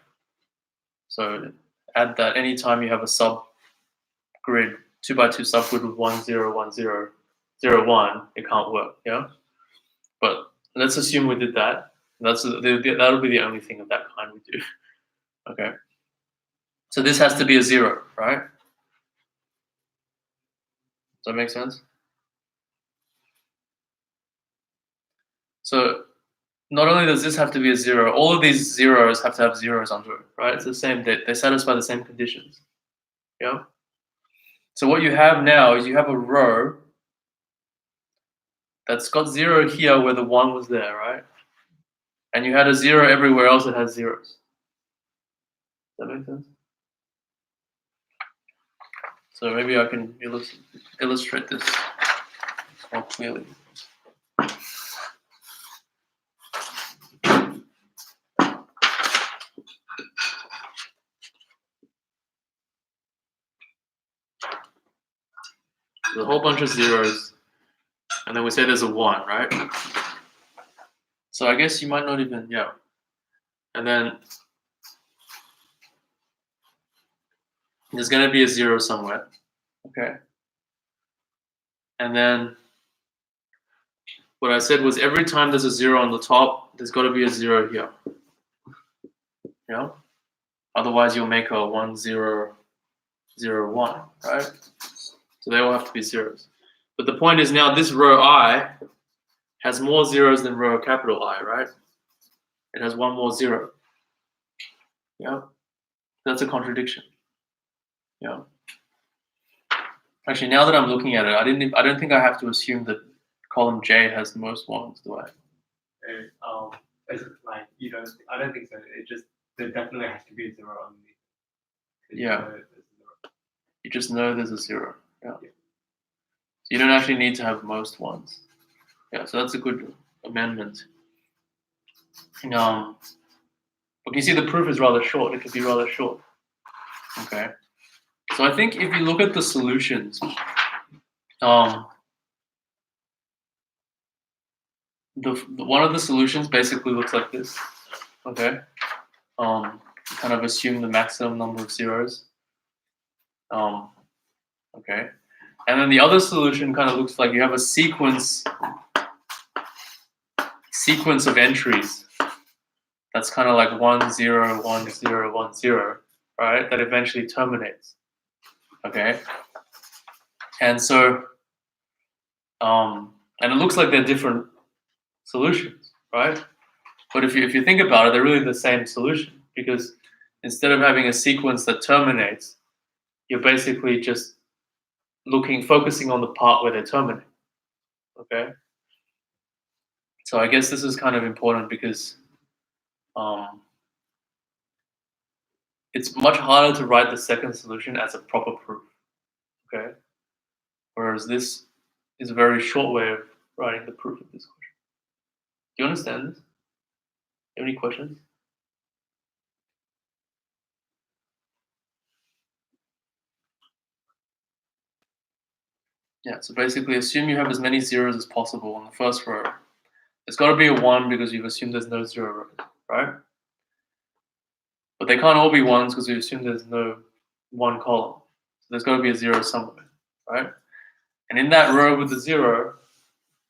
So add that anytime you have a subgrid, 2x2 subgrid with 1, 0, 1, 0, 0, 1, it can't work, yeah? But let's assume we did that. That'll be the only thing of that kind we do. Okay. So this has to be a 0, right? Does that make sense? So not only does this have to be a 0, all of these zeros have to have zeros under it, right? It's the same, they satisfy the same conditions. Yeah. So what you have now is you have a row that's got 0 here where the 1 was there, right? And you had a 0 everywhere else that has zeros. Does that make sense? So maybe I can illustrate this more clearly. There's a whole bunch of zeros, and then we say there's a 1, right? So I guess you might not even, yeah. And then there's going to be a 0 somewhere, okay? And then what I said was every time there's a 0 on the top, there's got to be a 0 here. Yeah? Otherwise, you'll make a 1, 0, 0, 1, right? So they all have to be zeros. But the point is now this row I has more zeros than row capital I, right? It has 1 more 0. Yeah? That's a contradiction. Yeah. Actually, now that I'm looking at it, I don't think I have to assume that column J has the most 1s, do I? It's like you don't. I don't think so. It just there definitely has to be a 0 underneath. Yeah. You just know there's a 0. Yeah. So you don't actually need to have most 1s. Yeah. So that's a good amendment. But you see, the proof is rather short. It could be rather short. Okay. So I think if you look at the solutions, one of the solutions basically looks like this. Okay. Kind of assume the maximum number of zeros. Okay. And then the other solution kind of looks like you have a sequence of entries. That's kind of like 1, 0, 1, 0, 1, 0, right? That eventually terminates. Okay. And so, and it looks like they're different solutions, right? But if you think about it, they're really the same solution, because instead of having a sequence that terminates, you're basically just focusing on the part where they terminate. Okay. So I guess this is kind of important because it's much harder to write the second solution as a proper proof. Okay. Whereas this is a very short way of writing the proof of this question. Do you understand this? You have any questions? Yeah, so basically assume you have as many zeros as possible in the first row. It's got to be a 1 because you've assumed there's no 0 rows, right? But they can't all be 1s because we assume there's no 1 column. So there's got to be a 0 somewhere, right? And in that row with the 0,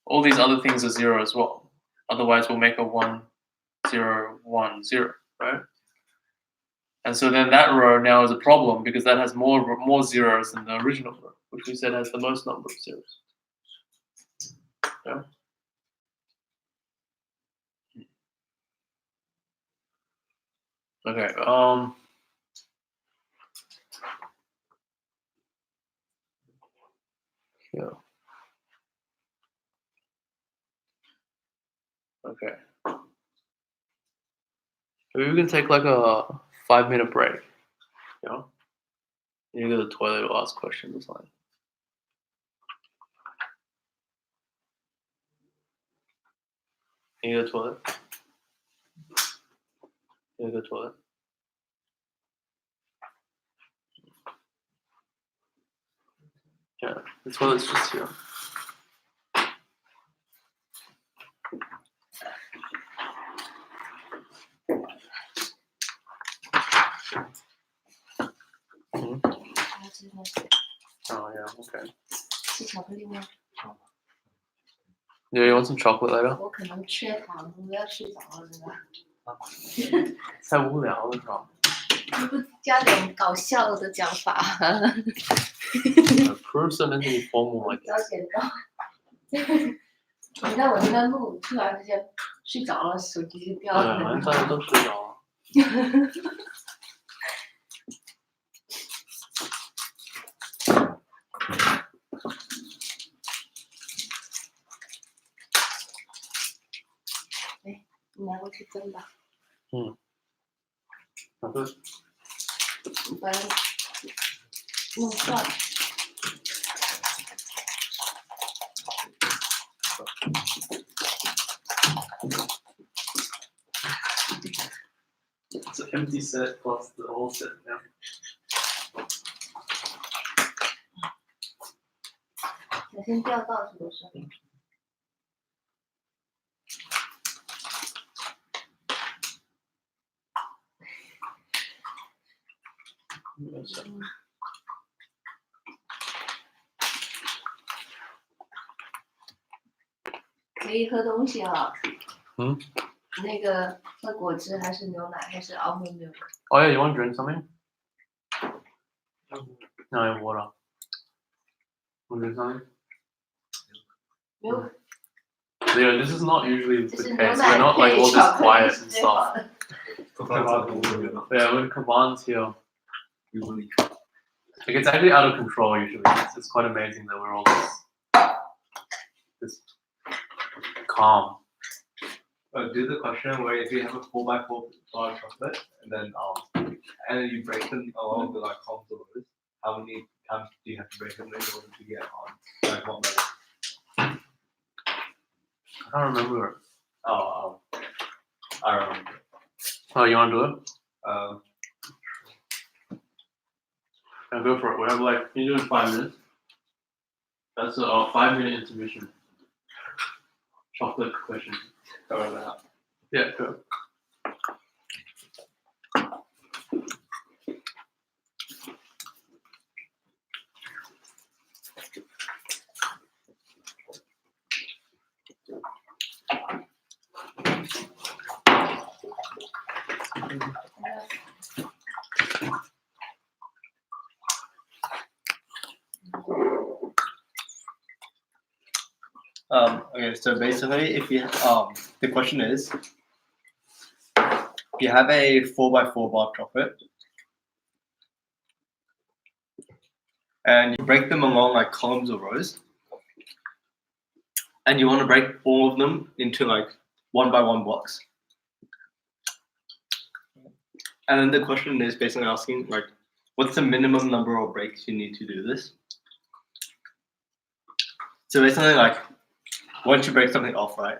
all these other things are 0 as well. Otherwise, we'll make a 1, 0, 1, 0, right? And so then that row now is a problem because that has more zeros than the original row, which we said has the most number of zeros. Yeah. Okay. Yeah. Okay. Maybe we can take like a 5-minute break. You know? You can go to the toilet or ask questions or something. Can you go to the toilet? Can you go to the toilet? Yeah, the toilet's just here. Oh yeah, okay. 吃巧克力吗？ Yeah, you want some chocolate later? 我可能缺糖，我要睡着了，真的。太无聊了是吧？你不加点搞笑的讲法？ Proofs are meant to be formal like 早点到。你看我这边录，突然之间睡着了，手机就掉对，了。反正大家都睡着了。你拿过去蒸吧，好的。把它弄断。It's an empty set plus the whole set now. 小心掉到处都是。可以喝东西啊。那个喝果汁还是牛奶还是 almond milk？ Oh yeah, you want to drink something? No, I have water. Want to drink something? Milk。 Yeah, this is not usually 就 the 是 case. 牛奶 We're not like 配 all 巧 this 克 quiet 力是 and 最好 stuff. 的。 Yeah, when Kaban's here, Usually. like it's actually out of control usually. It's quite amazing that we're all this calm. Do the question where if you have a 4x4 bar of chocolate and you break them along the like columns of rows, how many times do you have to break them in order to get on like what level? I can't remember. I remember. Oh, you want to do it? Yeah, go for it. We have like, you do it in 5 minutes. That's a 5-minute intermission. Chocolate question. Go that. Yeah, go. Okay, so basically, if you the question is, if you have a 4x4 bar of chocolate and you break them along like columns or rows, and you want to break all of them into like 1x1 blocks, and then the question is basically asking like, what's the minimum number of breaks you need to do this? So basically, like, once you break something off, right?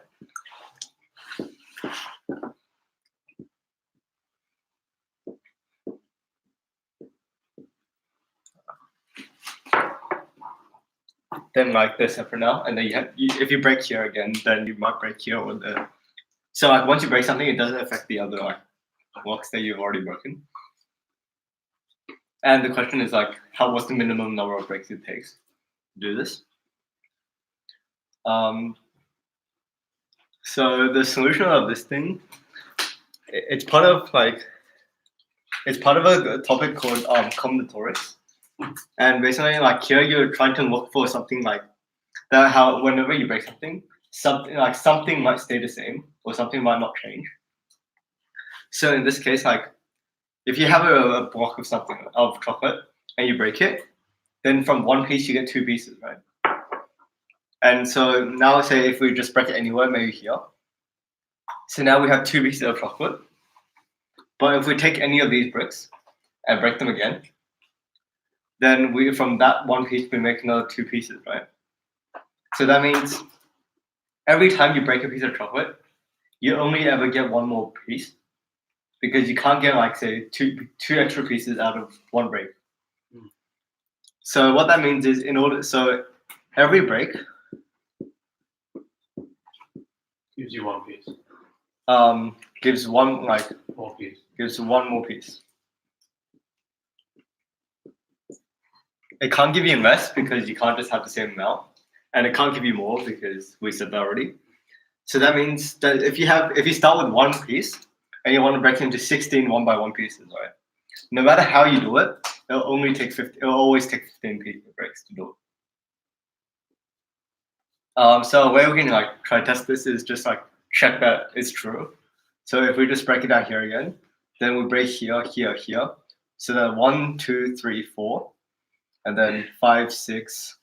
Then like they're separate now, and then if you break here again, then you might break here or there. So like once you break something, it doesn't affect the other like blocks that you've already broken. And the question is like, what's the minimum number of breaks it takes to do this? So the solution of this thing, it's part of a topic called combinatorics. And basically, like here, you're trying to look for something like that. How whenever you break something might stay the same or something might not change. So in this case, like if you have a block of something of chocolate and you break it, then from one piece you get 2 pieces, right? And so now, say if we just break it anywhere, maybe here. So now we have 2 pieces of chocolate. But if we take any of these bricks and break them again, then from that one piece we make another 2 pieces, right? So that means every time you break a piece of chocolate, you only ever get 1 more piece, because you can't get like say two extra pieces out of 1 break. So what that means is so every break Gives you 1 piece. Gives 1 more piece. Gives 1 more piece. It can't give you less because you can't just have the same amount, and it can't give you more because we said that already. So that means that if you start with 1 piece and you want to break it into 16 1x1 pieces, right? No matter how you do it, it'll always take 15 breaks to do So a way we can like try to test this is just like check that it's true. So if we just break it down here again, then we break here, here, here. So then 1, 2, 3, 4, and then 5, 6,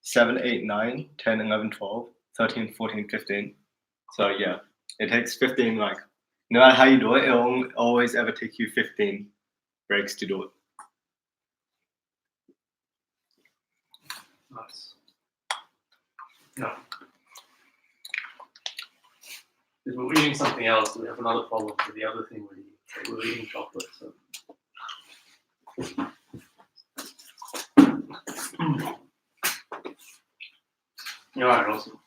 7, 8, 9, 10, 11, 12, 13, 14, 15. So yeah, it takes 15, like, no matter how you do it, it'll always ever take you 15 breaks to do it. Nice. No. If we're eating something else, we have another problem with the other thing we eat. We're eating chocolate, so. Alright, awesome.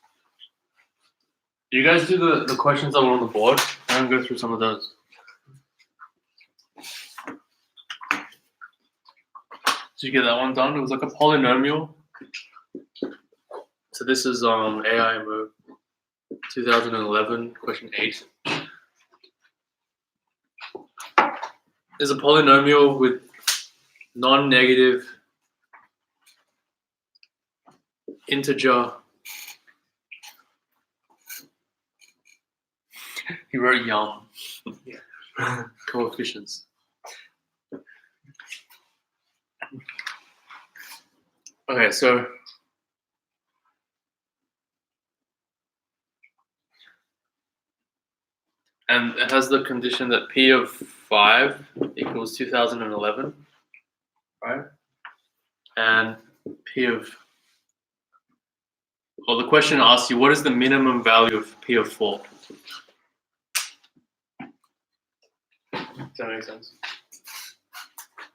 Do you guys do the questions that were on the board? I'm gonna go through some of those. Did you get that one done? It was like a polynomial. So this is AIMO 2011, question 8. There's a polynomial with non-negative integer. He wrote yum. Coefficients. Okay, so and it has the condition that P of 5 equals 2011, right? And P of, well, the question asks you, what is the minimum value of P of 4? Does that make sense?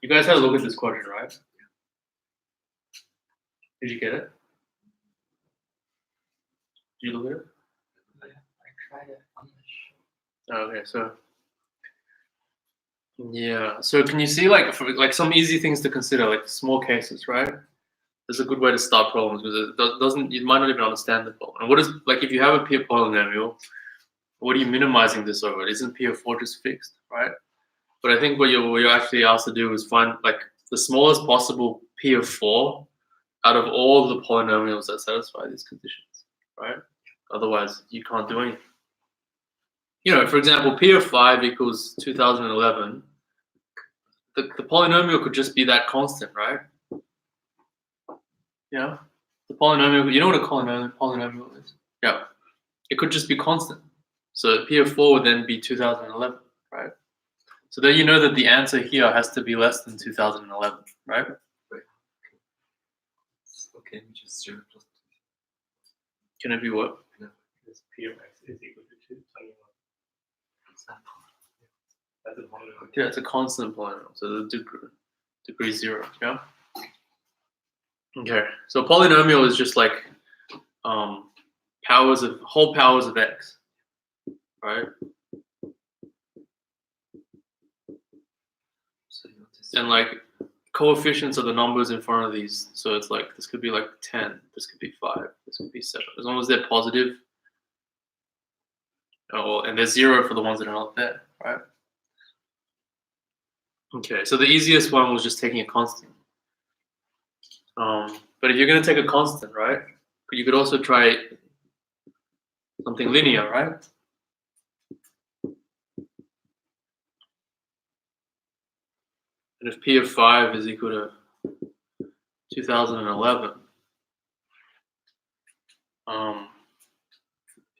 You guys had a look at this question, right? Did you get it? Did you look at it? I tried it on the Okay, so yeah, so can you see like some easy things to consider, like small cases, right? There's a good way to start problems because it doesn't, you might not even understand the problem. And what is, like, if you have a P of polynomial, what are you minimizing this over? Isn't P of 4 just fixed, right? But I think what you're actually asked to do is find like the smallest possible P of 4 out of all the polynomials that satisfy these conditions, right? Otherwise, you can't do anything. You know, for example, P of 5 equals 2011. The polynomial could just be that constant, right? Yeah. The polynomial, you know what a polynomial is? Yeah. It could just be constant. So P of 4 would then be 2011, right? So then you know that the answer here has to be less than 2011, right? Okay, which is 0 plus 2. Can it be what? No. This P of x is equal to 221. That's a polynomial. Yeah, it's a constant polynomial, so the degree 0, yeah? Okay, so polynomial is just like whole powers of x, right? So you notice And like coefficients are the numbers in front of these, so it's like this could be like 10, this could be 5, this could be 7, as long as they're positive. Oh, and there's 0 for the ones that are not there, right? Okay, so the easiest one was just taking a constant. But if you're going to take a constant, right, you could also try something linear, right? And if P of 5 is equal to 2011,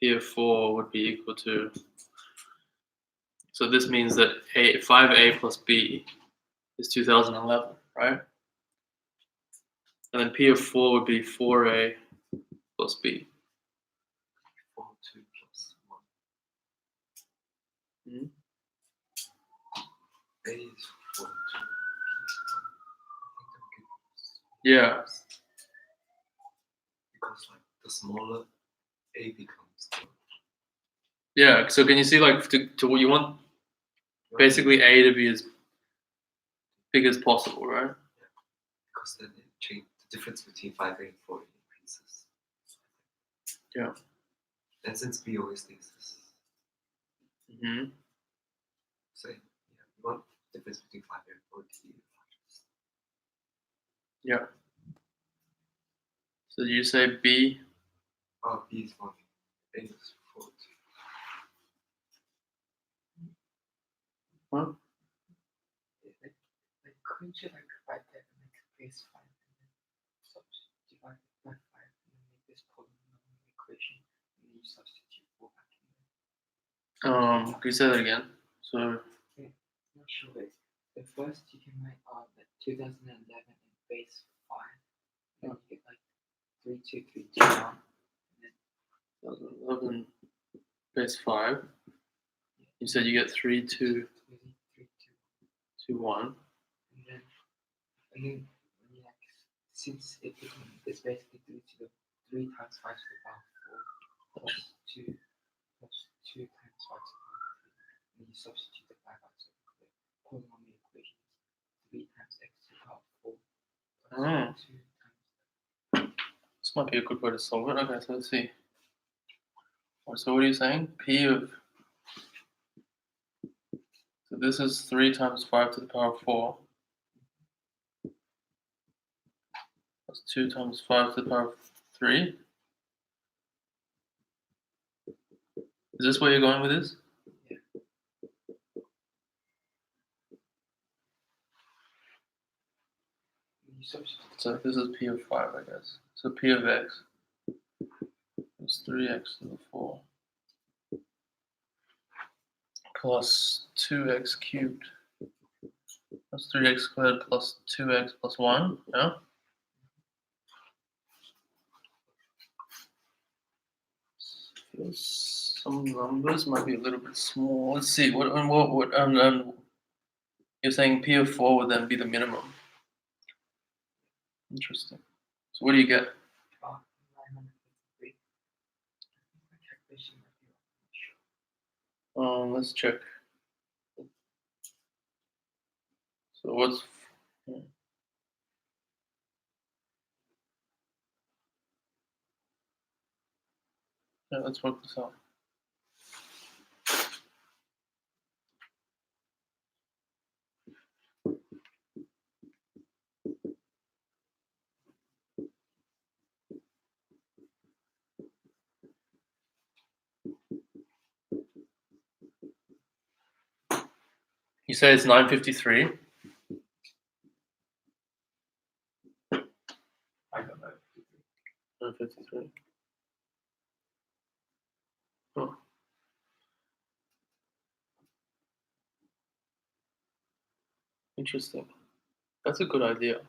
P of 4 would be equal to, so this means that 5a plus b is 2011, right? And then P of 4 would be 4a plus b. 4, 2 plus 1. Mhm. A is 4, 2. Yeah. Because like the smaller A becomes the Yeah, so can you see, like, to what you want basically A to be as big as possible, right? because then it change the difference between 5A and 4A increases. Yeah. And since B always stays this, Mm-hmm. say you want the difference between 5A and 4A to be the largest. Yeah. So you say B? Oh, B is 1. A is 4. Huh? Like, couldn't you like write that and make base 5 and then divide it by 5 and then make this polynomial equation and then you substitute 4 back in there? Can you say that again? So Not sure. The first you can write that 2011 in base 5 and then you get like 3, 2, 3, 2, 1 and then 11 base 5. You said you get 3, 2, 3, 2, 2, 1. and then when you like, since it's basically 3 to the 3 times 5 to the power 4 plus 2 times 5 to the power 3, and you substitute the 5 out, so the polynomial equation is 3 times x to the power 4 plus 2 times. This might be a good way to solve it. Okay, so let's see. So what are you saying? P of, so this is 3 times 5 to the power of 4 plus 2 times 5 to the power of 3. Is this where you're going with this? Yeah. You substitute. So this is P of 5, I guess. So P of x is 3x to the 4 plus 2x cubed plus 3x squared plus 2x plus 1, yeah? Some numbers might be a little bit small. Let's see, you're saying P of 4 would then be the minimum. Interesting. So what do you get? 953. My calculation might be wrong. Let's check. So what's yeah, let's work this out. You say it's 953. I got 953. 953. Huh. Interesting. That's a good idea.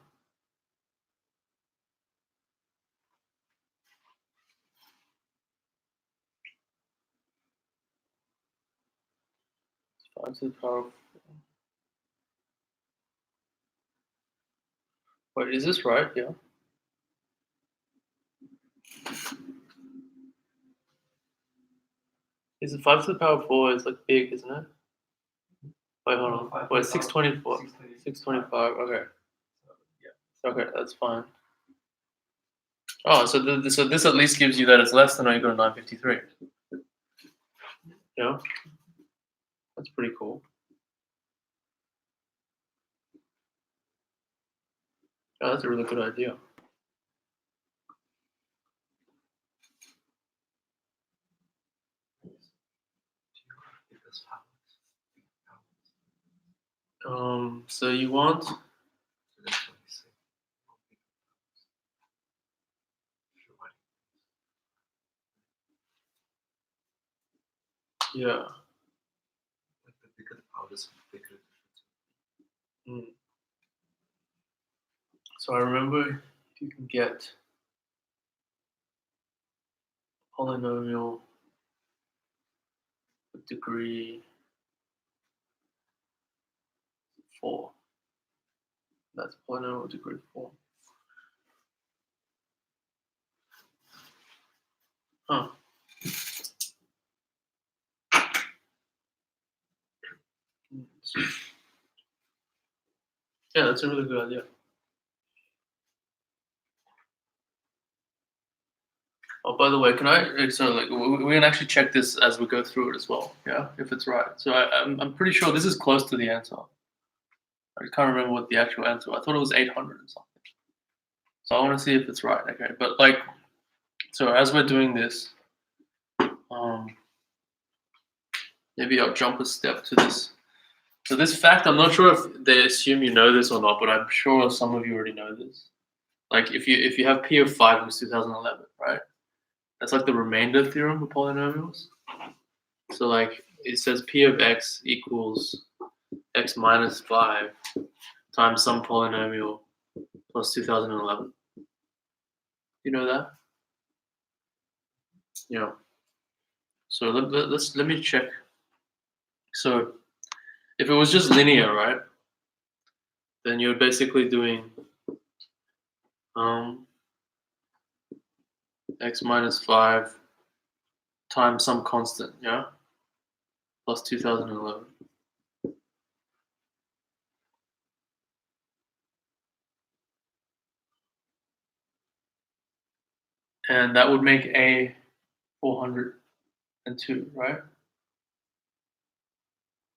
It's 5 to the power of 4. Wait, is this right? Yeah. Is it 5 to the power of 4? It's like big, isn't it? Wait, hold on. Wait, 624. 625. Okay. Yeah. Okay, that's fine. Oh, so this at least gives you that it's less than or equal to 953. Yeah. That's pretty cool. Yeah, that's a really good idea. Because So you want so that's what we say. If you're writing yeah. like the bigger the powers, the bigger the difference. So I remember you can get polynomial with degree 4. That's polynomial with degree 4. Huh. Yeah, that's a really good idea. Oh, by the way, can I? So like, we can actually check this as we go through it as well. Yeah, if it's right. So I'm pretty sure this is close to the answer. I can't remember what the actual answer was. I thought it was 800 or something. So I want to see if it's right. Okay, but like, So as we're doing this, maybe I'll jump a step to this. So this fact, I'm not sure if they assume you know this or not, but I'm sure some of you already know this. Like if you have P of 5 in 2011, right? That's like the remainder theorem of polynomials. So like it says P of x equals x minus 5 times some polynomial plus 2011. You know that? Yeah. So let me check. So if it was just linear, right? Then you're basically doing x minus 5 times some constant, yeah? Plus 2011. And that would make A 402, right?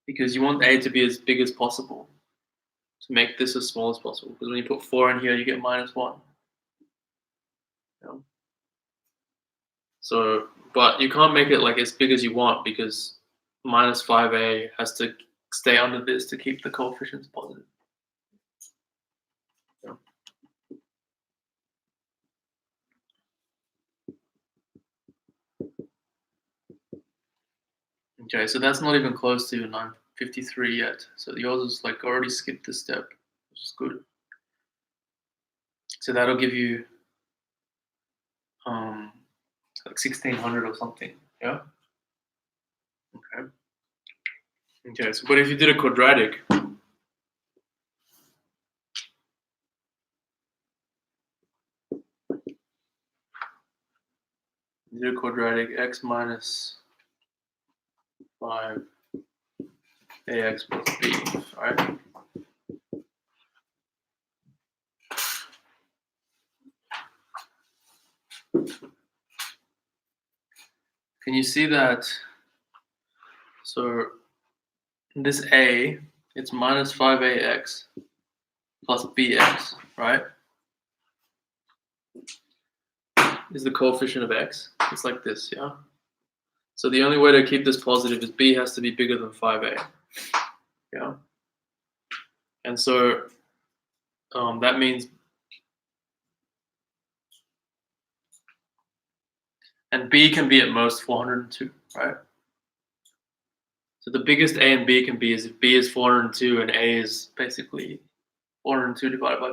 Because you want A to be as big as possible to make this as small as possible. Because when you put 4 in here, you get minus 1. Yeah. So, but you can't make it like as big as you want because minus 5A has to stay under this to keep the coefficients positive. Yeah. Okay, so that's not even close to 953 yet. So yours is like already skipped this step, which is good. So that'll give you like 1600 or something. Yeah. Okay. Okay. So, but if you did a quadratic, x minus 5 ax plus b, right? Can you see that? So this a, it's minus 5ax plus bx, right? Is the coefficient of x. It's like this, yeah? So the only way to keep this positive is b has to be bigger than 5a, yeah? And so that means, and b can be at most 402, right? So the biggest a and b can be is if b is 402 and a is basically 402 divided by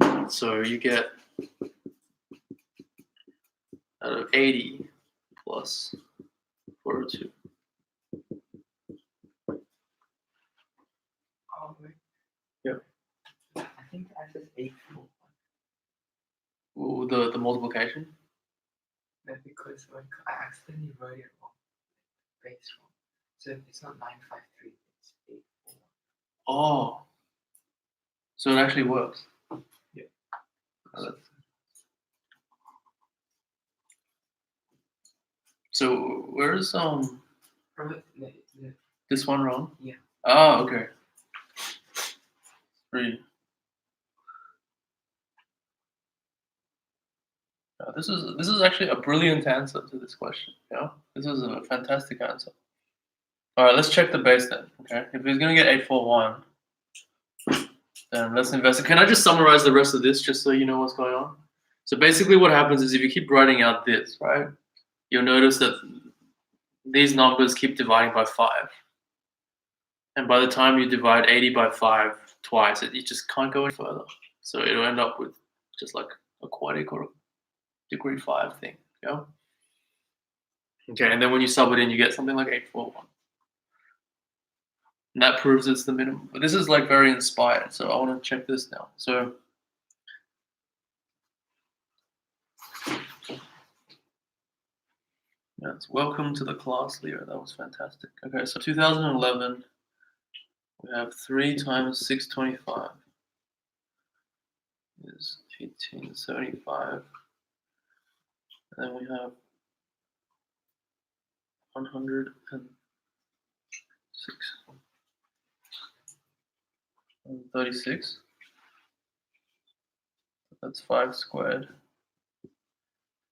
5. So you get out of 80 plus 402. Oh, wait. Yeah. I think the answer is 841. Ooh, the multiplication? No, because like, I accidentally wrote it wrong. Base wrong. So it's not 953, it's 841. Oh. So it actually works. Yeah. Oh, so where's Probably, no, this one wrong? Yeah. Oh, okay. 3. This is actually a brilliant answer to this question. Yeah, this is a fantastic answer. All right, let's check the base then. Okay, if he's gonna get 841, then let's invest. Can I just summarize the rest of this just so you know what's going on? So basically, what happens is if you keep writing out this, right, you'll notice that these numbers keep dividing by 5, and by the time you divide 80 by 5 twice, you just can't go any further. So it'll end up with just like a quadratic or degree 5 thing. Yeah. Okay, and then when you sub it in, you get something like 841. And that proves it's the minimum. But this is like very inspired, so I want to check this now. So yes, welcome to the class, Leo. That was fantastic. Okay, so 2011, we have 3 times 625 is 1875. And then we have 106. 36. that's 5 squared.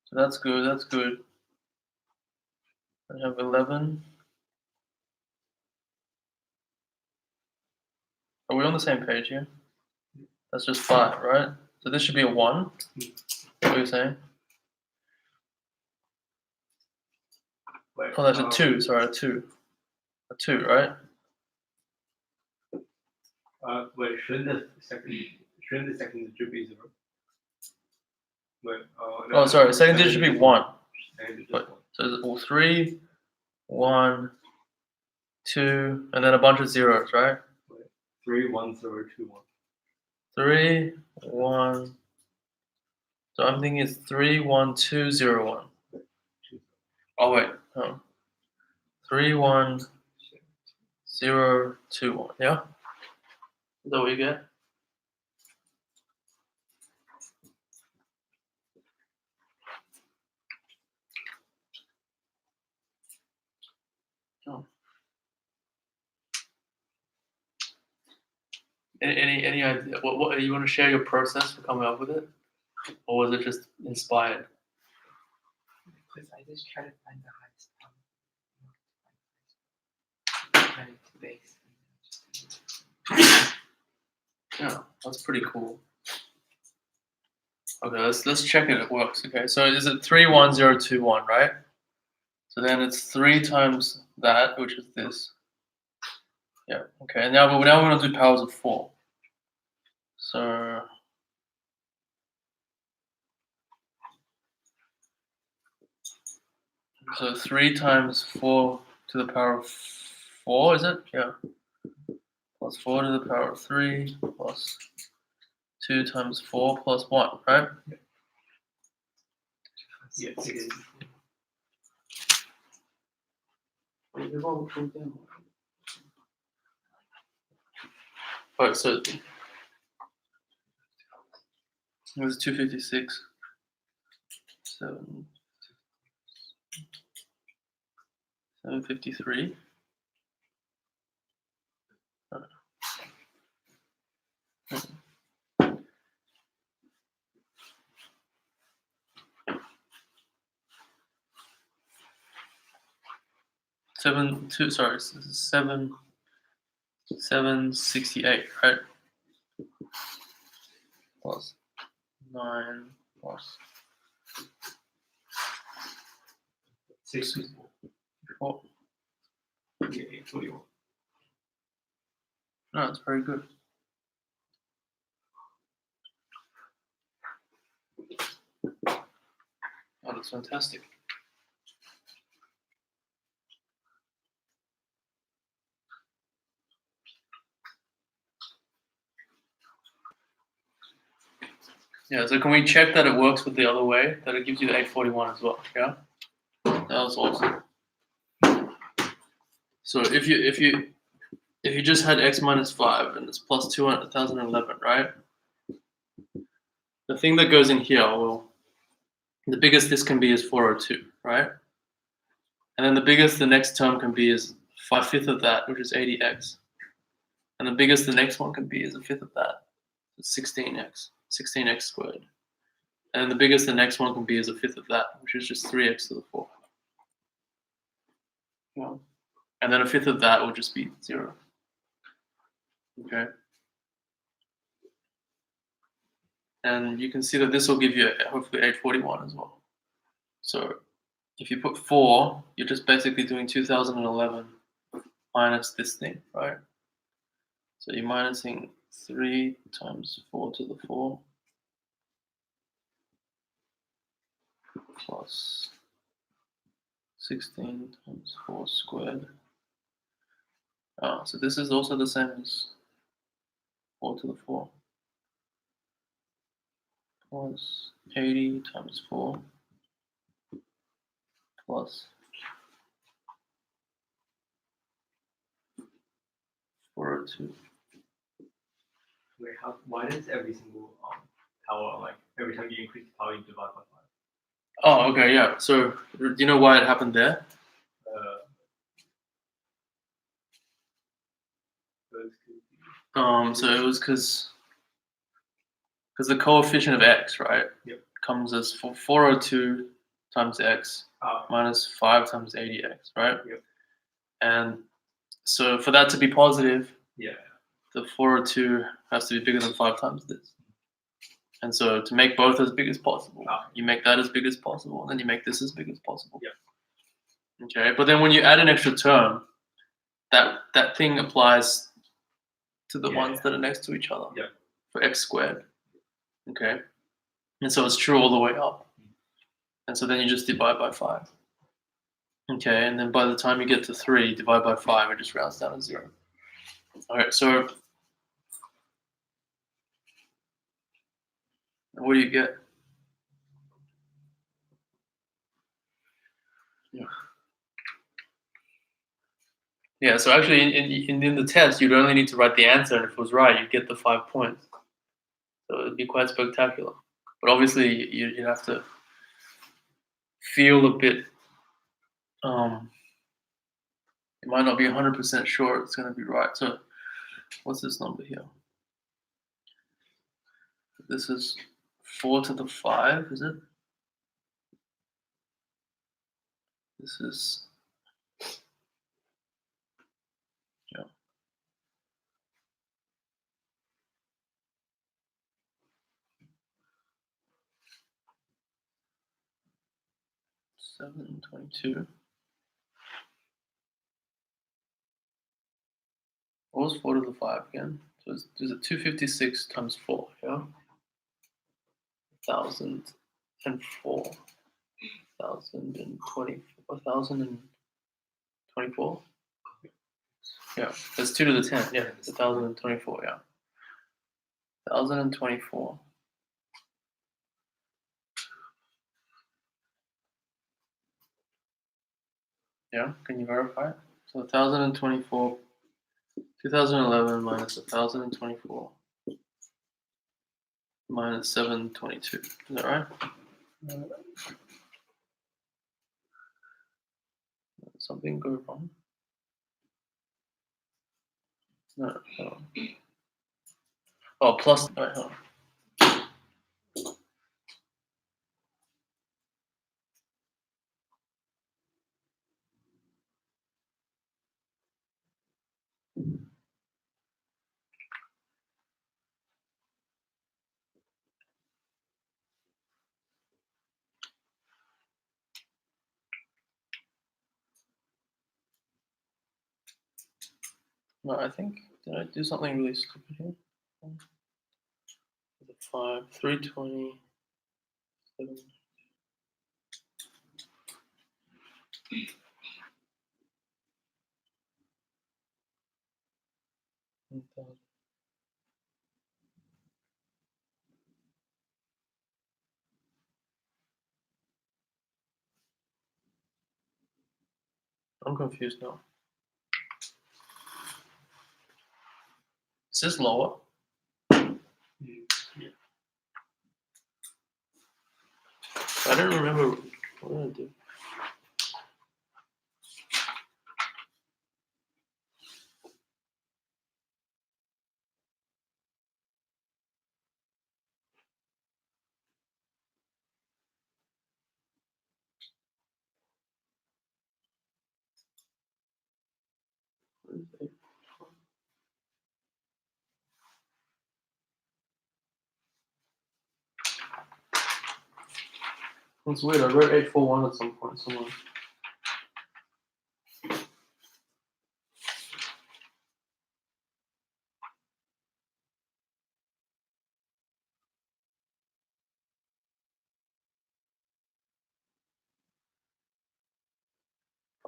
So that's good, that's good. I have 11. Are we on the same page here? That's just 5, right? So this should be a 1. What are you saying? Wait, Oh, that's a 2. Sorry, a 2. A 2, right? wait, shouldn't the second digit be 0? Wait, Oh, sorry. Second digit should be 1. Second digit is But- 1. So it's all 3, 1, 2, and then a bunch of zeros, right? 3, 1, 0, 2, 1. 3, 1. So I'm thinking it's 3, 1, 2, 0, 1. Oh wait, no. 3, 1, 0, 2, 1. Yeah? Is that what you get? No. Any idea? What you want to share your process for coming up with it? Or was it just inspired? Because I just try to find the highest power. Try to base. Yeah, that's pretty cool. Okay, let's check it works. Okay, so is it 3, 1, 0, 2, 1, right? So then it's 3 times that, which is this. Yeah, okay, and now we're going to do powers of 4. So 3 times 4 to the power of 4, is it? Yeah. Plus 4 to the power of 3 plus 2 times 4 plus 1, right? Yes, it is. Alright, so it was 256. 753. Seven 768, right? Plus 9 plus 4. Yeah, 841. No, it's very good. Oh, that's fantastic. Yeah, so can we check that it works with the other way? That it gives you the 841 as well, yeah? That was awesome. So if you just had x minus 5 and it's plus 2011, right? The thing that goes in here, well, the biggest this can be is 402, right? And then the biggest the next term can be is 5/5 of that, which is 80x. And the biggest the next one can be is 1/5 of that, it's 16x squared. And then the biggest the next one can be is 1/5 of that, which is just 3x to the 4. Yeah. And then 1/5 of that will just be 0. Okay. And you can see that this will give you hopefully 841 as well. So if you put 4, you're just basically doing 2011 minus this thing, right? So you're minusing 3 times 4 to the 4 plus 16 times 4 squared. So this is also the same as 4 to the 4 plus 80 times 4 plus 402. Wait, why does every single power, like every time you increase the power, you divide by 5? Oh, okay, yeah. So do you know why it happened there? So it was because because the coefficient of x, right, Yep. comes as 402 times x minus 5 times 80x, right? Yep. And so for that to be positive, Yeah. the 402 has to be bigger than 5 times this. And so to make both as big as possible, you make that as big as possible, and then you make this as big as possible. Yep. Okay, but then when you add an extra term, that thing applies to the ones that are next to each other. Yep. For x squared. Okay, and so it's true all the way up. And so then you just divide by 5. Okay, and then by the time you get to 3, divide by 5, it just rounds down to 0. Alright, so what do you get? Yeah, so actually in the test, you'd only need to write the answer, and if it was right, you'd get the 5 points. So it'd be quite spectacular. But obviously, you'd have to feel a bit, it might not be 100% sure it's going to be right. So what's this number here? This is 4 to the 5, is it? This is, yeah. Seven 22. What was 4 to the 5 again? So it's 256 times 4, yeah? 1,004. 1,020. 1,024? Yeah, that's 2 to the 10. Yeah, it's 1,024, yeah. 1,024. Yeah, can you verify it? So 1,024, 2011 minus 1,024 minus 722. Is that right? Something go wrong? No. Oh, plus. Right, hold on. No, I think, did I do something really stupid here? 5, 320, 7. I'm confused now. Is this lower? Yeah. I don't remember. What did I do? That's weird. I wrote 841 at some point somewhere.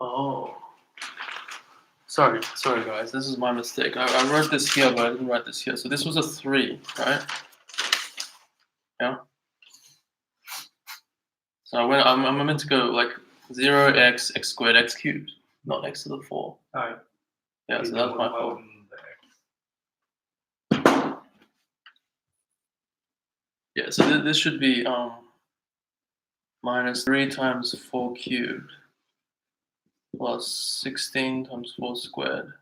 Oh. Sorry guys. This is my mistake. I wrote this here, but I didn't write this here. So this was a 3, right? Yeah. So I'm meant to go like 0x x squared x cubed, not x to the 4. Alright. Yeah, so that's my fault. Yeah, so this should be minus 3 times 4 cubed plus 16 times 4 squared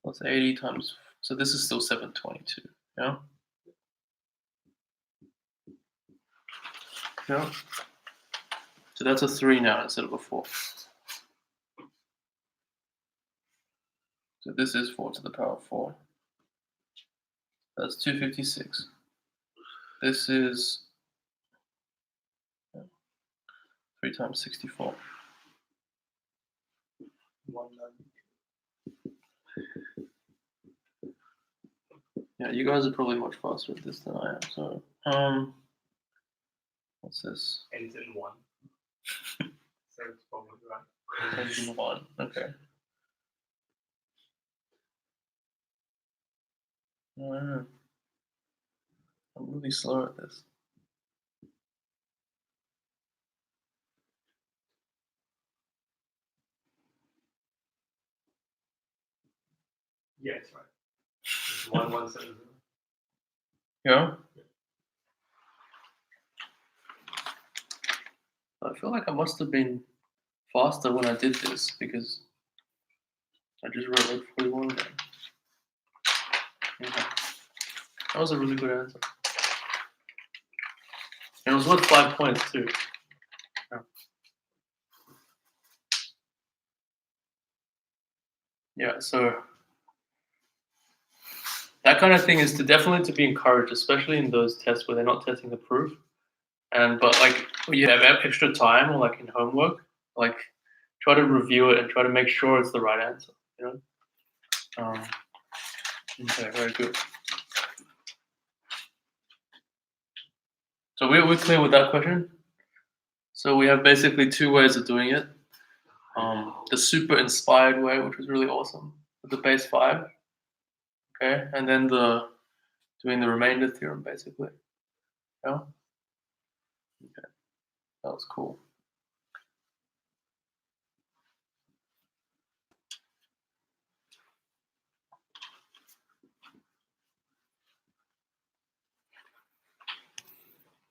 plus 80 times. So this is still 722. Yeah. Yeah. So that's a 3 now instead of a 4. So this is 4 to the power of 4. That's 256. This is 3 times 64. 190. Yeah, you guys are probably much faster at this than I am. So, what's this? Ends in 1. So it's probably right. 10 to 1. Okay. I don't know. I'm really slow at this. Yeah, it's right. It's 1170. Yeah. I feel like I must have been faster when I did this because I just wrote like 41 again. Okay. That was a really good answer. And it was worth 5 points too. Yeah. Yeah, so that kind of thing is definitely to be encouraged, especially in those tests where they're not testing the proof. But like when you have extra time or like in homework, like try to review it and try to make sure it's the right answer. You know. Okay, very good. So we're clear with that question. So we have basically 2 ways of doing it. The super inspired way, which was really awesome, with the base 5. Okay, and then doing the remainder theorem basically. Yeah. Okay, that was cool.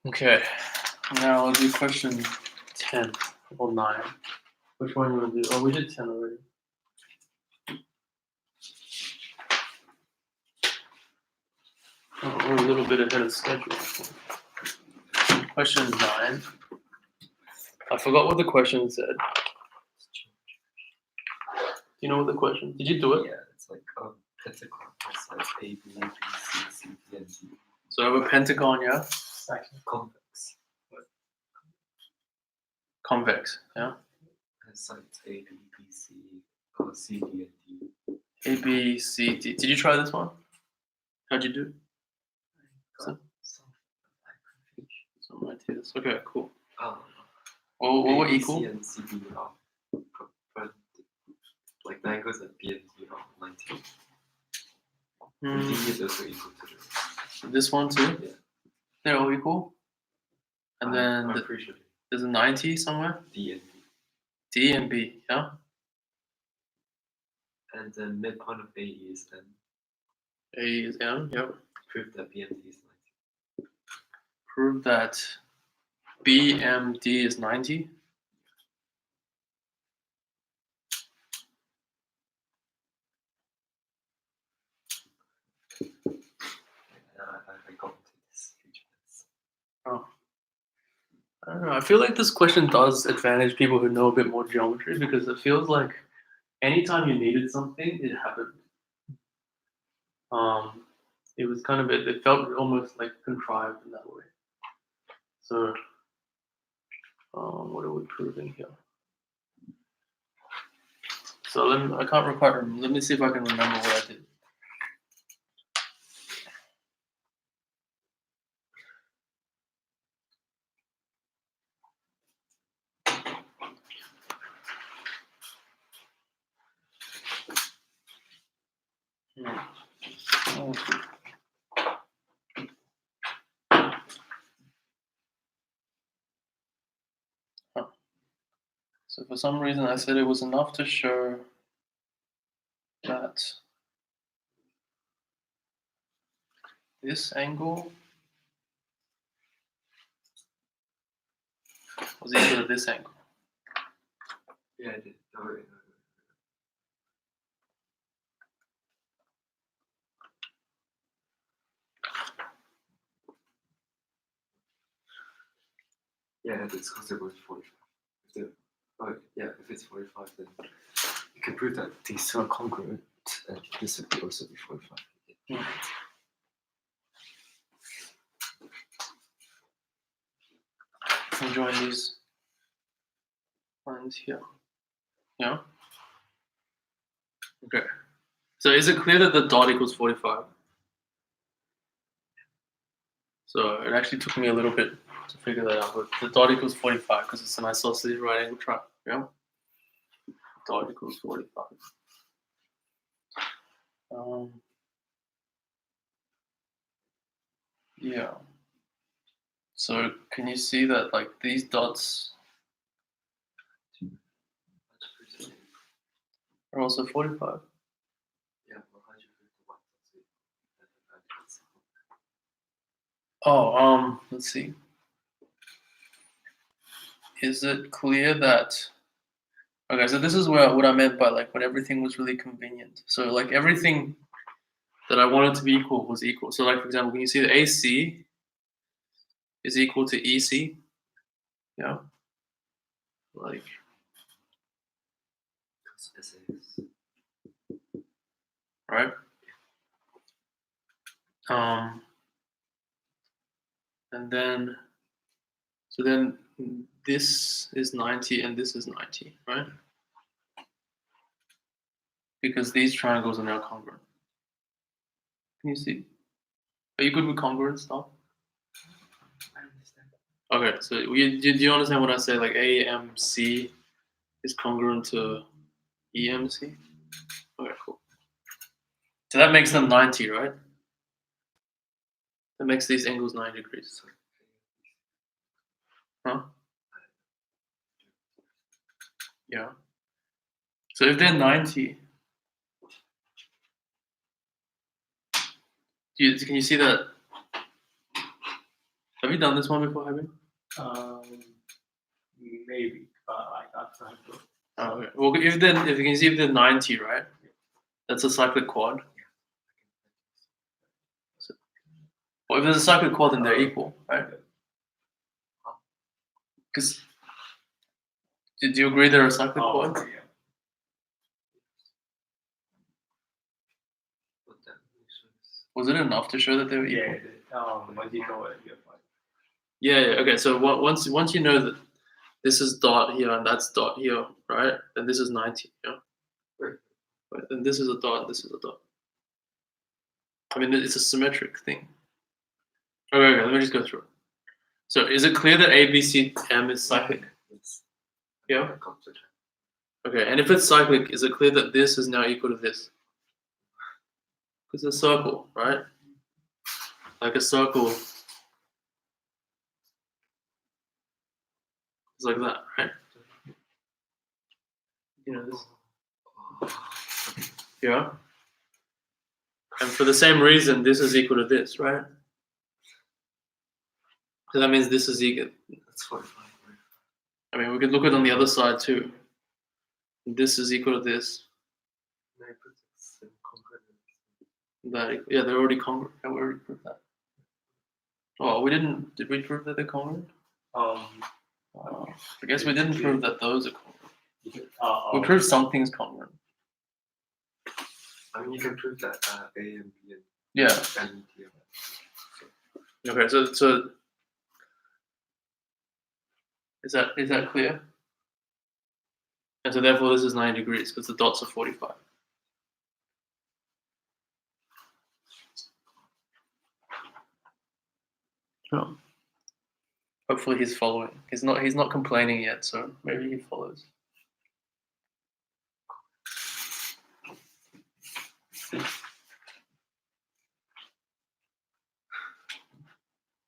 Okay, now I'll do question 10 or 9. Which one you want to do? Oh, we did 10 already. Oh, we're a little bit ahead of schedule. Question 9. I forgot what the question said. Do you know what the question? Did you do it? Yeah, it's like a pentagon has sides A, B, B, C, C, D, and D. So I have a pentagon, yeah? Convex Convex, yeah? has sides A, B, B, C, C, D, and D. A, B, C, D. Did you try this one? How'd you do? Got some confusion. Some ideas. Okay, cool. Well, What were A, B, equal? C, and C, D are like 9 goes at B and D are 19. And D is also equal to This one too? Yeah. They're all equal? And then I'm pretty sure there's a 90 somewhere? D and B. D and B, yeah? And the midpoint of A is M. A is M, yep. Prove that B and D is 19. Prove that BMD is 90. I got into this future tense. Oh. I don't know. I feel like this question does advantage people who know a bit more geometry because it feels like anytime you needed something, it happened. It was kind of it felt almost like contrived in that way. So, what are we proving here? So I can't quite remember. Let me see if I can remember what I did. Oh. So for some reason I said it was enough to show that this angle was equal to this angle. Yeah, I did. Oh, wait, no. Yeah, it's considered with 45. If it's 45, then you can prove that these two are congruent, and this would also be 45. Hmm. And join these lines here. Yeah. Okay. So is it clear that the dot equals 45? So it actually took me a little bit to figure that out, but the dot equals 45 because it's an isosceles right angle triangle. Yeah. Dot equals 45. Yeah. So can you see that like these dots are also 45? Yeah, well, how do you prove the white dots equal? Oh, let's see. Is it clear that? Okay, so this is what I meant by like when everything was really convenient. So like everything that I wanted to be equal was equal. So like for example, can you see that AC is equal to EC? Yeah. Like Because SAS. right. And then so then this is 90 and this is 90, right? Because these triangles are now congruent. Can you see? Are you good with congruent stuff? I understand. Okay, so do you understand when I say like AMC is congruent to EMC? Okay, cool. So that makes them 90, right? That makes these angles 90 degrees. Huh? Yeah. So if they're 90, can you see that? Have you done this one before, Habib? Maybe, but like that's not good. Oh, okay. Well, if you can see if they're 90, right? That's a cyclic quad. Well, if there's a cyclic quad, then they're equal, right? Because do you agree they're a cyclic quad? Yeah. But that shows. Was it enough to show that they were equal? When you go you're fine. Yeah. Okay. So once you know that this is dot here and that's dot here, right? Then this is 90. Yeah. Right. Then this is a dot. And this is a dot. I mean, it's a symmetric thing. Okay. Let me just go through it. So is it clear that ABCM is cyclic? Yes. Yeah. Composite. Okay. And if it's cyclic, is it clear that this is now equal to this? Because it's a circle, right? Like a circle is like that, right? You know this. Yeah. And for the same reason, this is equal to this, right? So that means this is equal. That's 45. I mean, we could look at it on the other side too. This is equal to this. No, but it's congruent. That yeah, they're already congruent. Yeah, we already proved that. Oh, we didn't. Did we prove that they're congruent? I guess we didn't prove that those are congruent. We proved something's congruent. I mean, you can prove that A and B and Yeah. and D are. Okay. So is that clear? And so therefore this is 90 degrees because the dots are 45. Oh. Hopefully he's following. He's not complaining yet, so maybe he follows.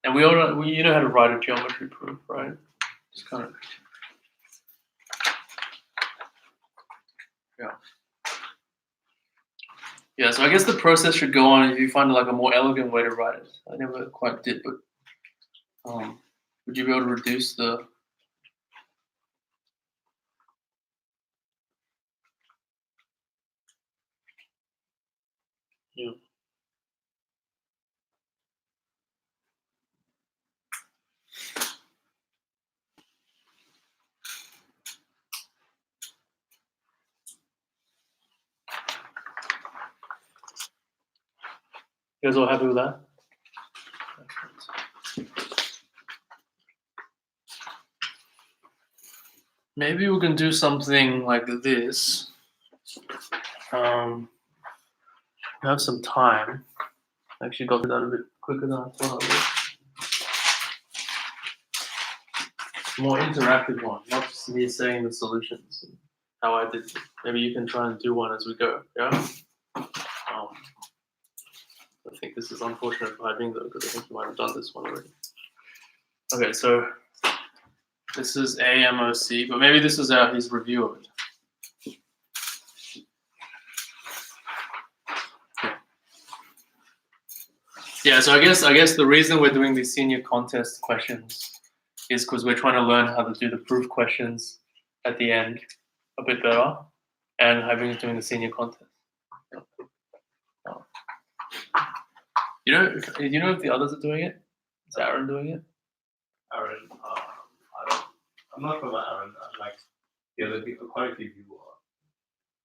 And we you know how to write a geometry proof, right? Just kind of. Yeah. Yeah, so I guess the process should go on if you find like a more elegant way to write it. I never quite did, but would you be able to reduce the yeah. You guys all happy with that? Maybe we can do something like this. We have some time. Actually got that a bit quicker than I thought I would. More interactive one, not just me saying the solutions and how I did it. Maybe you can try and do one as we go, yeah? I think this is unfortunate for Haibing though, because I think you might have done this one already. Okay, so this is AMOC, but maybe this is his review of it. Yeah, so I guess the reason we're doing these senior contest questions is because we're trying to learn how to do the proof questions at the end a bit better, and Haibing is doing the senior contest. You know if the others are doing it? Is Aaron doing it? Aaron, I'm not sure about Aaron. Like the other people, quite a few people are.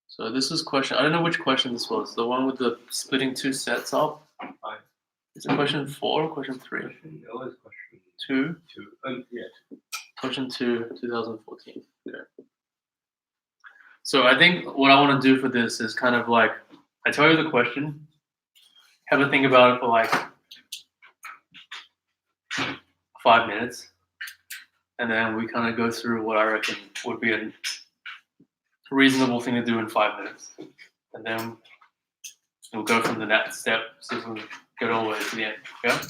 So this is question. I don't know which question this was. The one with the splitting two sets up. Fine. Is it question 4 or question 3? Question, it was question 2. 2. Yeah. Question 2, 2014. Okay. So I think what I want to do for this is kind of like, I tell you the question, have a think about it for like 5 minutes, and then we kind of go through what I reckon would be a reasonable thing to do in 5 minutes, and then we'll go from the next step so we can get all the way to the end. Yeah.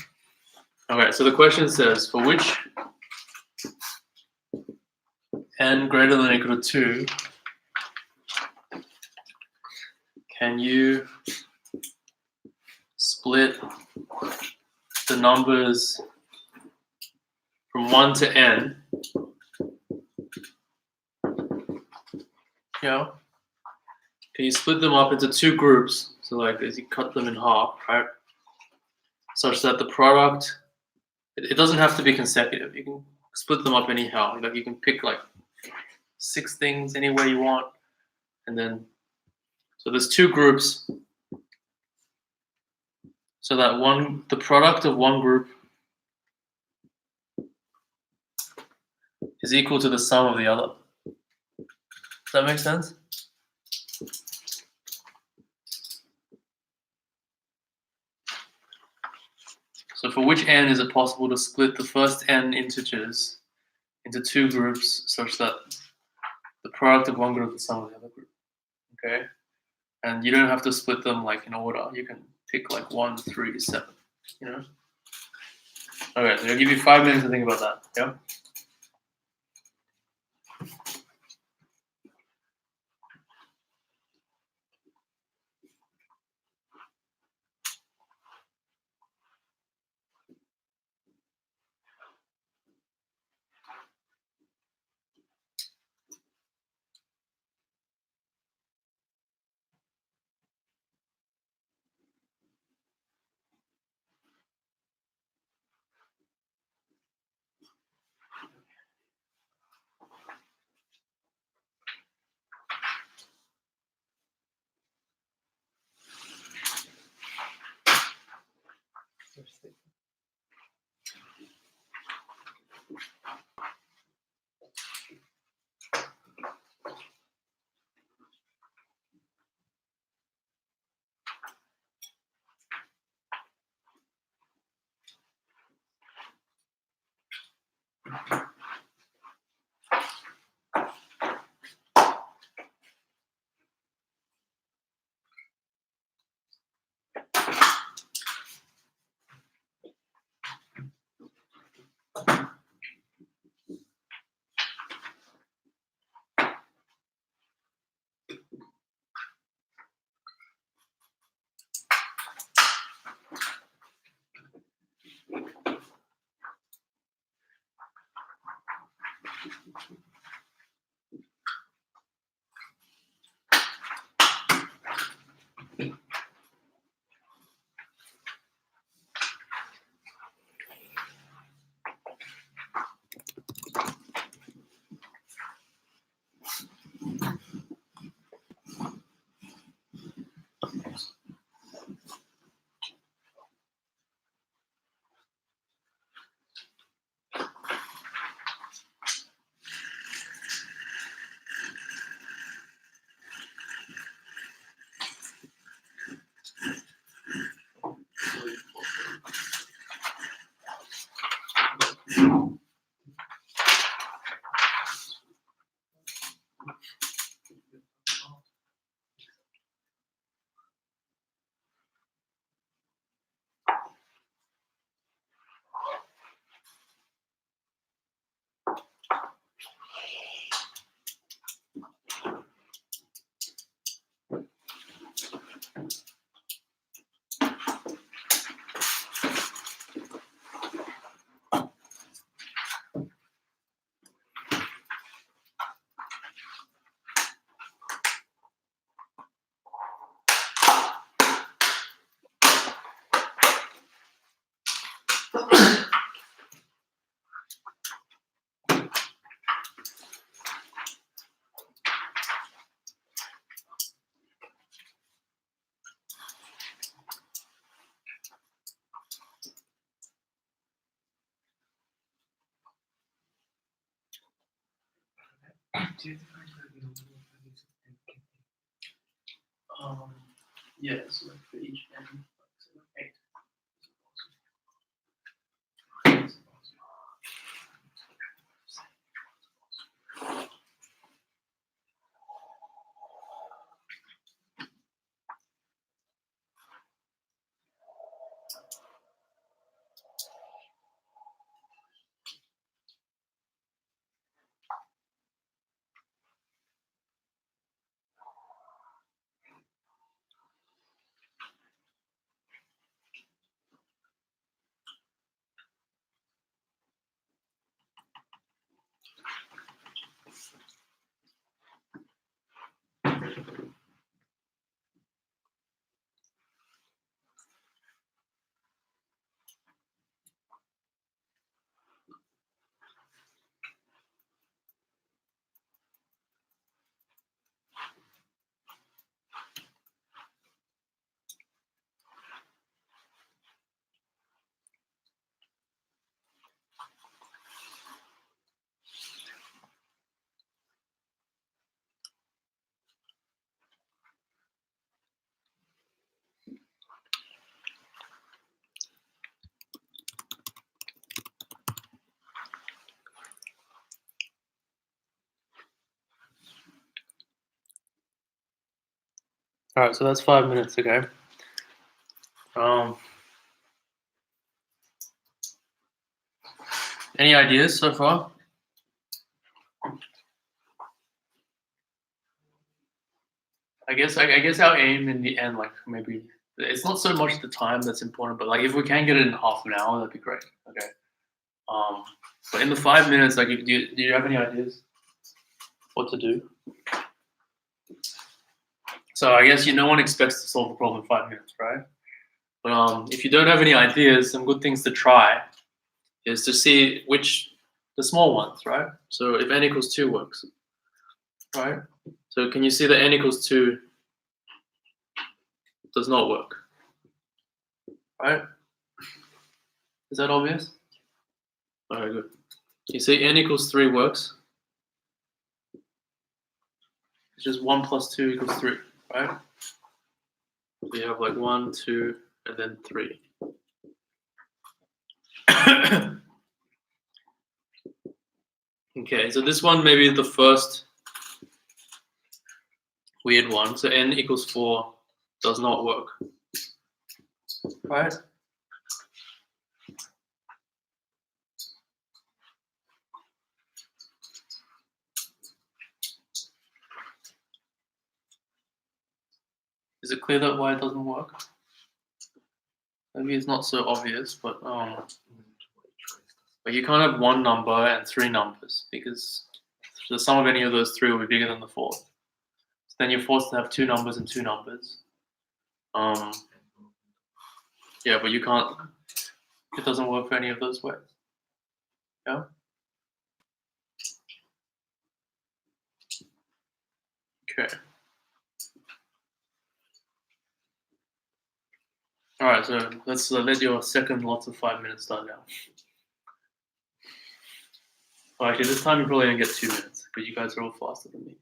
Okay. So the question says, for which n greater than or equal to 2, can you split the numbers from 1 to n? You know, can you split them up into 2 groups? So like as you cut them in half, right? Such that the product, it doesn't have to be consecutive. You can split them up anyhow. Like you can pick like 6 things any way you want, and then so there's 2 groups. So that the product of one group is equal to the sum of the other. Does that make sense? So for which n is it possible to split the first n integers into 2 groups such that the product of one group is the sum of the other group? Okay, and you don't have to split them like in order. You can pick like 1, 3, 7. You know. Okay, so I'll give you 5 minutes to think about that. Yeah. Do you have to find the normal values and can Yeah, so like for each n, so like 8. All right, so that's 5 minutes ago. Any ideas so far? I guess our aim in the end, like maybe it's not so much the time that's important, but like if we can get it in half an hour, that'd be great. Okay. But in the 5 minutes, like, do you have any ideas what to do? So I guess no one expects to solve the problem in 5 minutes, right? But if you don't have any ideas, some good things to try is to see which the small ones, right? So if n equals 2 works, right? So can you see that n equals 2 does not work, right? Is that obvious? Okay, good. You see n equals 3 works. It's just 1 plus 2 equals 3, right? So you have like 1, 2, and then 3. Okay, so this one may be the first weird one. So n equals 4 does not work, right? Is it clear that why it doesn't work? Maybe it's not so obvious, but you can't have one number and 3 numbers because the sum of any of those 3 will be bigger than the fourth. So then you're forced to have 2 numbers and 2 numbers. Yeah, but you can't. It doesn't work for any of those ways. Yeah. Okay. All right, so let's let your second lots of 5 minutes start now. Well, actually, this time you're probably gonna get 2 minutes because you guys are all faster than me.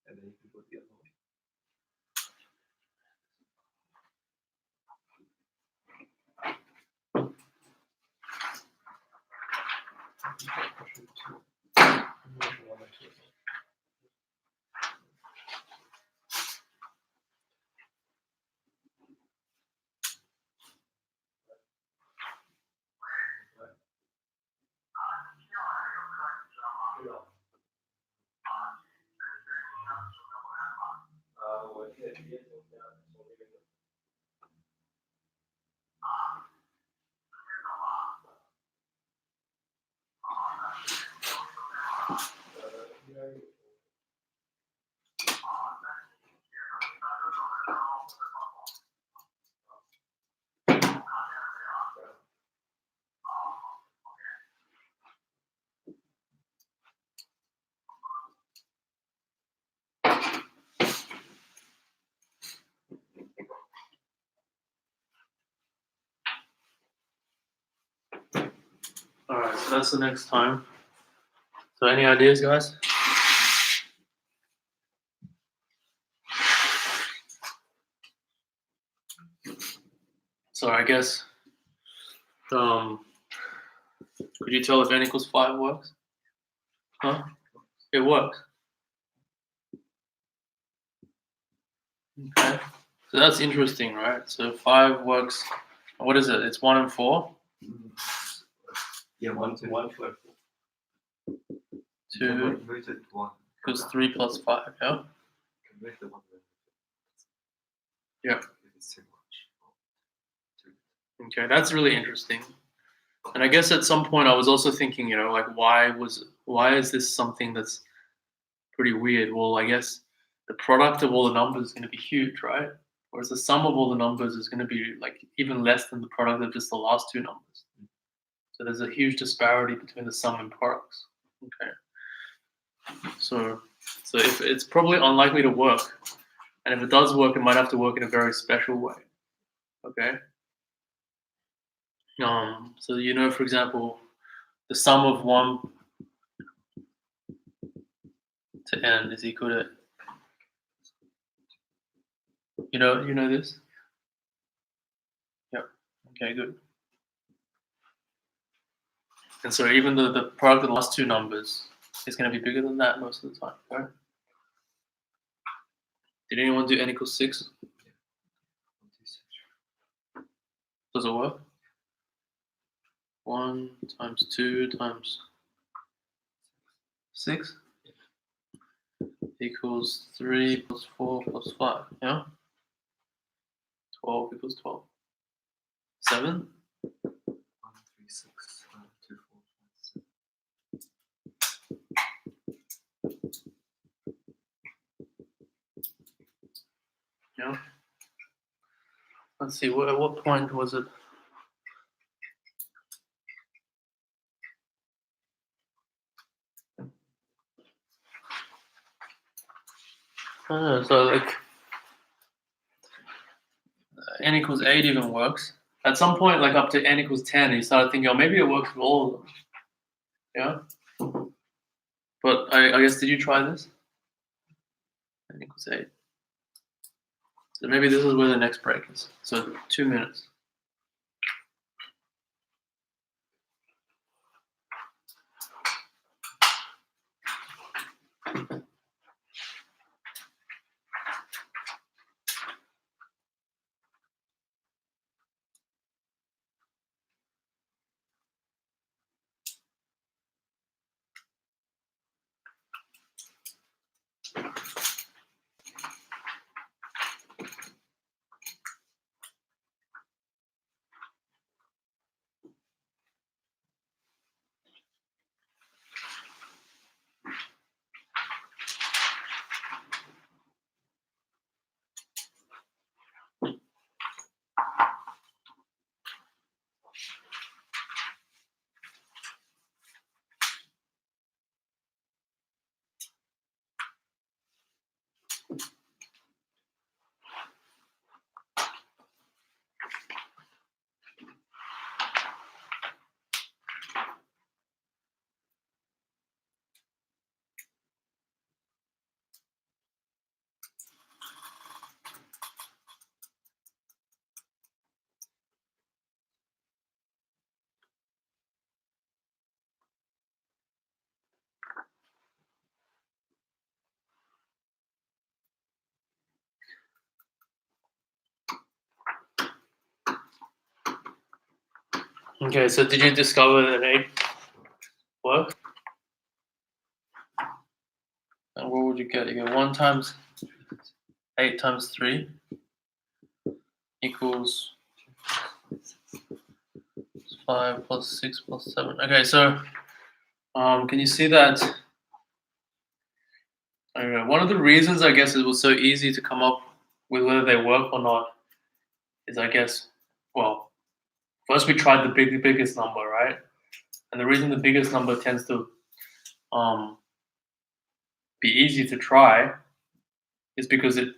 And then you can go the other way. All right, so that's the next time. So any ideas, guys? So I guess, could you tell if n equals 5 works? Huh? It works. Okay. So that's interesting, right? So 5 works. What is it? It's 1 and 4. Yeah, 1, 2, 1, 2, 2 Convert it 1. equals 3 plus 5. Yeah. Convert the 1. Yeah. If it's too much. Okay, that's really interesting. And I guess at some point I was also thinking, you know, like why is this something that's pretty weird? Well, I guess the product of all the numbers is going to be huge, right? Whereas the sum of all the numbers is going to be like even less than the product of just the last two numbers. So there's a huge disparity between the sum and products. Okay. So if it's probably unlikely to work, and if it does work, it might have to work in a very special way. Okay. So you know, for example, the sum of 1 to n is equal to, you know this? Yep. Okay, good. And so even the product of the last two numbers is going to be bigger than that most of the time, right? Did anyone do n equals 6? Does it work? 1 times 2 times 6 equals 3 plus 4 plus 5, yeah? 12 equals 12. 7? 1, 3, 6, 2, 4, 5, 7. Yeah. Let's see, at what point was it? So like n equals 8 even works. At some point, like up to n equals 10, you started thinking, oh, maybe it works with all of them. Yeah. But I guess, did you try this? N equals 8. So maybe this is where the next break is. So 2 minutes. Okay, so did you discover that 8 worked? And what would you get? You get 1 times 8 times 3 equals 5 plus 6 plus 7. Okay, so can you see that? I don't know. One of the reasons I guess it was so easy to come up with whether they work or not is, I guess, well, first we tried the biggest number, right? And the reason the biggest number tends to be easy to try is because it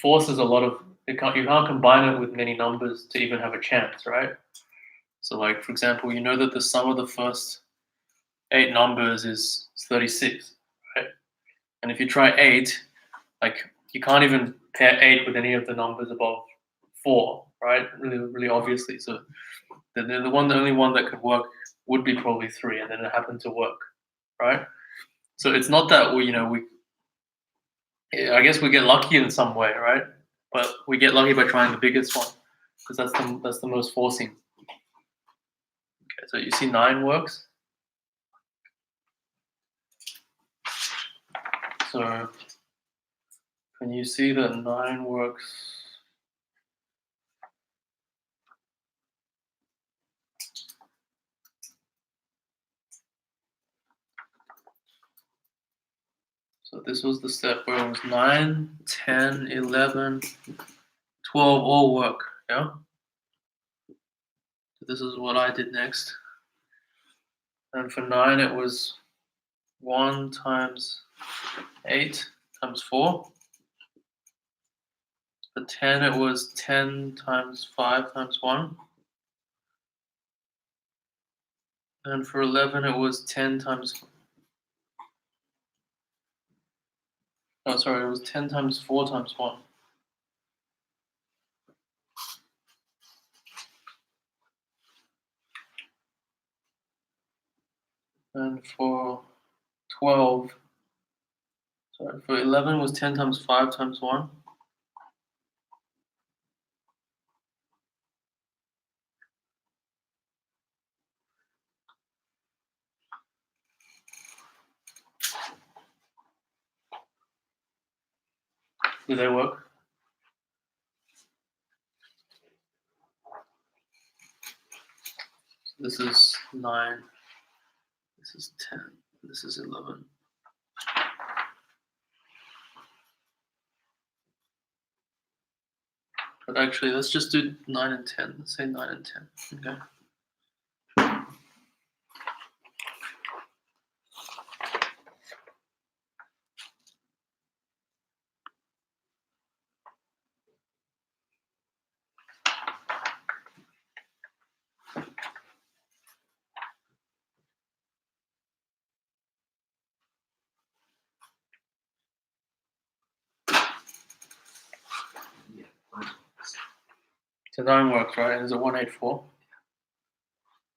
forces a lot of you can't combine it with many numbers to even have a chance, right? So, like for example, you know that the sum of the first 8 numbers is 36, right? And if you try 8, like you can't even pair 8 with any of the numbers above 4, right? Really obviously. So the only one that could work would be probably 3, and then it happened to work, right? So it's not that I guess we get lucky in some way, right? But we get lucky by trying the biggest one because that's the most forcing. Okay, so you see 9 works. So can you see that 9 works? So this was the step where it was 9, 10, 11, 12 all work, yeah? So this is what I did next. And for 9 it was 1 times 8 times 4. For 10 it was 10 times 5 times 1. And for 11 it was 10 times it was 10 times 4 times 1. And for 12, for 11 was 10 times 5 times 1. Do they work? This is 9, this is 10, this is 11. But actually, let's just do 9 and 10. Let's say 9 and 10, okay? Yeah, 9 works. So 9 works, right? And is it 184?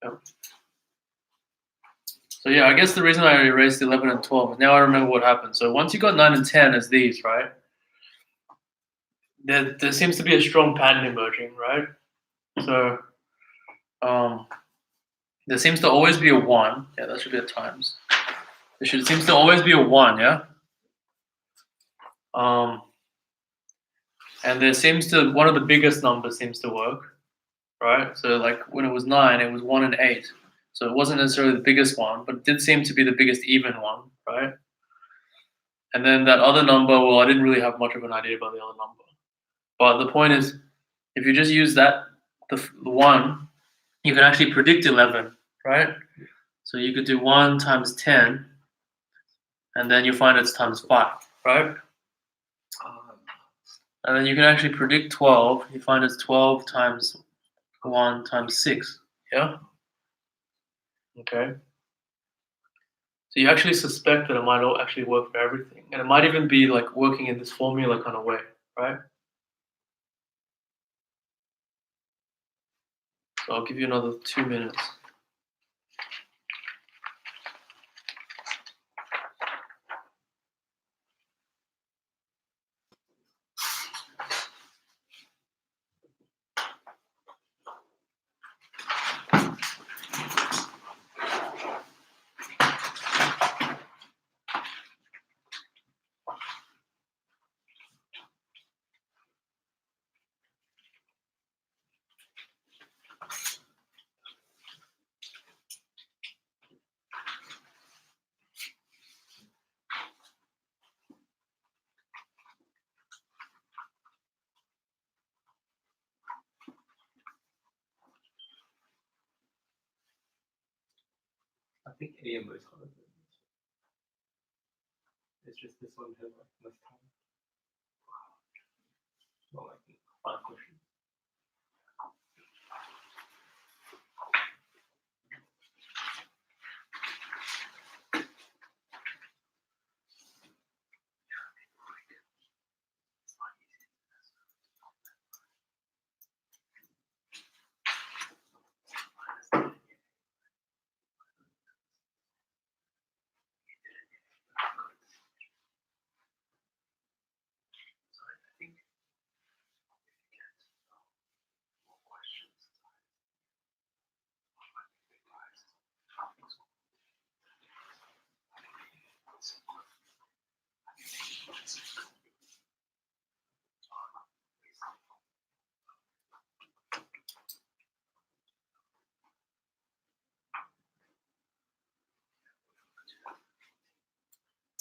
Yep. So yeah, I guess the reason I erased 11 and 12 is now I remember what happened. So once you got 9 and 10 as these, right? There seems to be a strong pattern emerging, right? So there seems to always be a 1. Yeah, that should be a times. Seems to always be a 1, yeah? And there seems to, one of the biggest numbers seems to work, right? So like when it was 9, it was 1 and 8. So it wasn't necessarily the biggest one, but it did seem to be the biggest even one, right? And then that other number, well, I didn't really have much of an idea about the other number. But the point is, if you just use that, the 1, you can actually predict 11, right? So you could do 1 times 10, and then you find it's times 5, right? And then you can actually predict 12. You find it's 12 times 1 times 6, yeah? Okay. So you actually suspect that it might all actually work for everything. And it might even be like working in this formula kind of way, right? So I'll give you another 2 minutes. think AMO is harder than this. It's just this one has like less time. Not like 5 questions.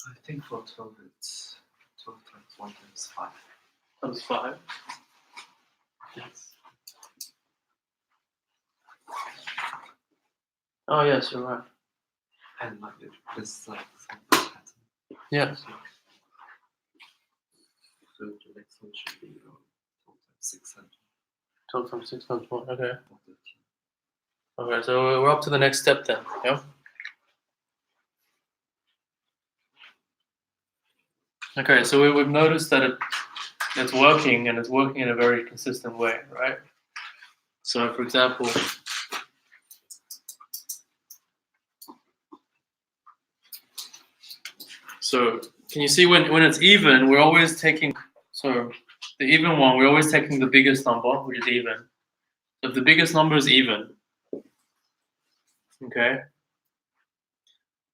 I think for 12 it's 12 times 1 times 5. Times 5. Yes. Oh yes, you're right. And like this like some pattern. Yeah. So the next one should be 12 times 6 and 12 times 6 times 1. Okay. 13. Okay, so we're up to the next step then. Yeah. Okay, so we've noticed that it's working, and it's working in a very consistent way, right? So, for example, so can you see when it's even, we're always taking, so the even one, we're always taking the biggest number, which is even. So if the biggest number is even, okay,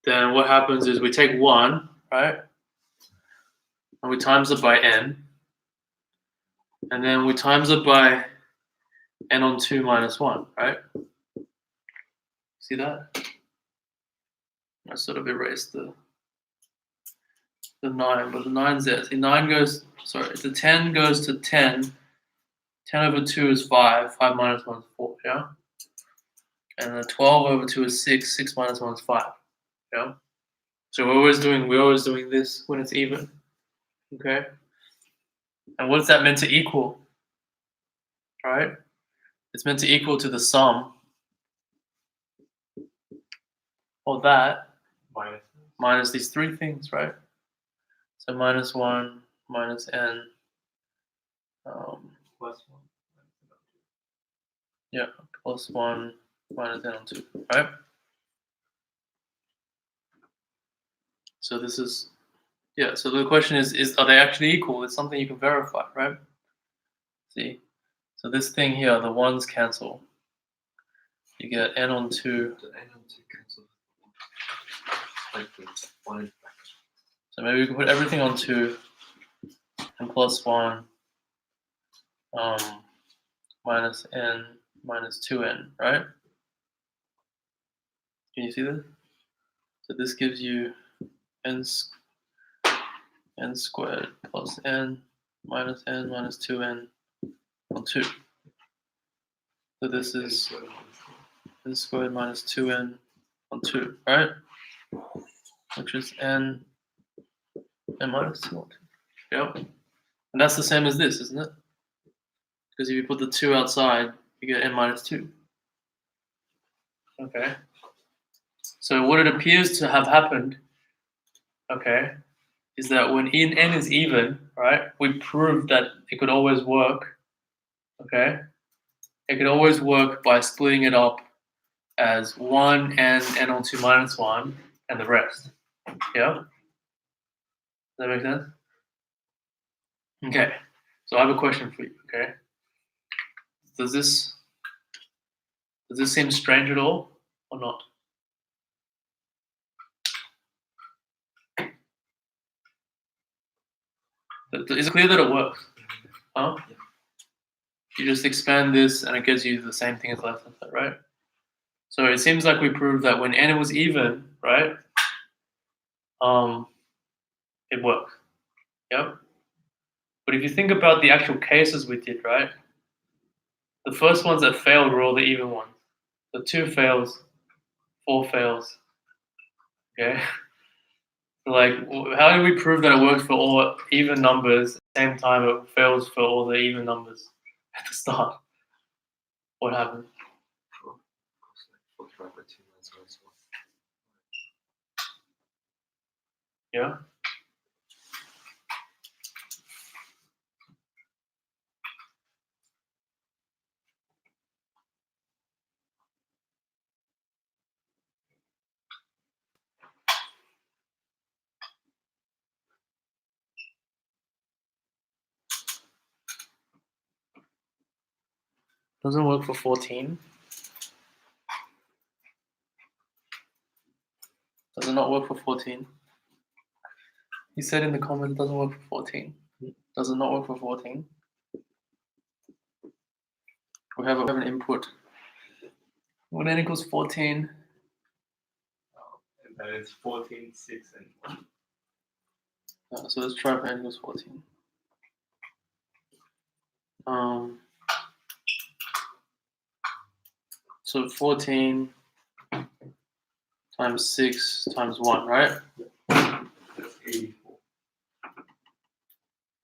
then what happens is we take 1, right? And we times it by n. And then we times it by n on 2 minus 1, right? See that? I sort of erased the 9, but the 9's there. See, 9 goes, sorry, the 10 goes to 10. 10 over 2 is 5. 5 minus 1 is 4, yeah? And the 12 over 2 is 6. 6 minus 1 is 5, yeah? So we're always doing this when it's even, okay? And what is that meant to equal? Right? It's meant to equal to the sum of that minus these 3 things, right? So minus 1, minus n, Plus 1. yeah, plus 1 minus n on 2, right? So this is, yeah, so the question is are they actually equal? It's something you can verify, right? See? So this thing here, the 1's cancel. You get n on 2. The n on 2 cancel. Like the 1 in bracket. So maybe we can put everything on 2 and plus 1 minus n minus 2n, right? Can you see this? So this gives you n squared plus n minus 2n on 2. So this is n squared minus 2n on 2, right? Which is n minus 2 on 2. Yep. And that's the same as this, isn't it? Because if you put the 2 outside, you get n minus 2. Okay. So what it appears to have happened, okay, is that when n is even, right, we proved that it could always work, okay? It could always work by splitting it up as 1 and n on 2 minus 1 and the rest. Yeah? Does that make sense? Okay. So I have a question for you, okay? Does this seem strange at all or not? Is it clear that it works? Huh? You just expand this and it gives you the same thing as left hand side, right? So it seems like we proved that when n was even, right? It worked. Yep. But if you think about the actual cases we did, right? The first ones that failed were all the even ones. The 2 fails, 4 fails, Okay. So like, how do we prove that it works for all even numbers at the same time it fails for all the even numbers at the start? What happened? Cos like 45 by 2 minus 1 is 1. Yeah. Doesn't work for 14. Does it not work for 14? He said in the comment it doesn't work for 14. Does it not work for 14? We have an input. When n equals 14, And then it's 14, 6, and 1. so let's try for n equals 14. So 14 times 6 times 1, right? That's 84.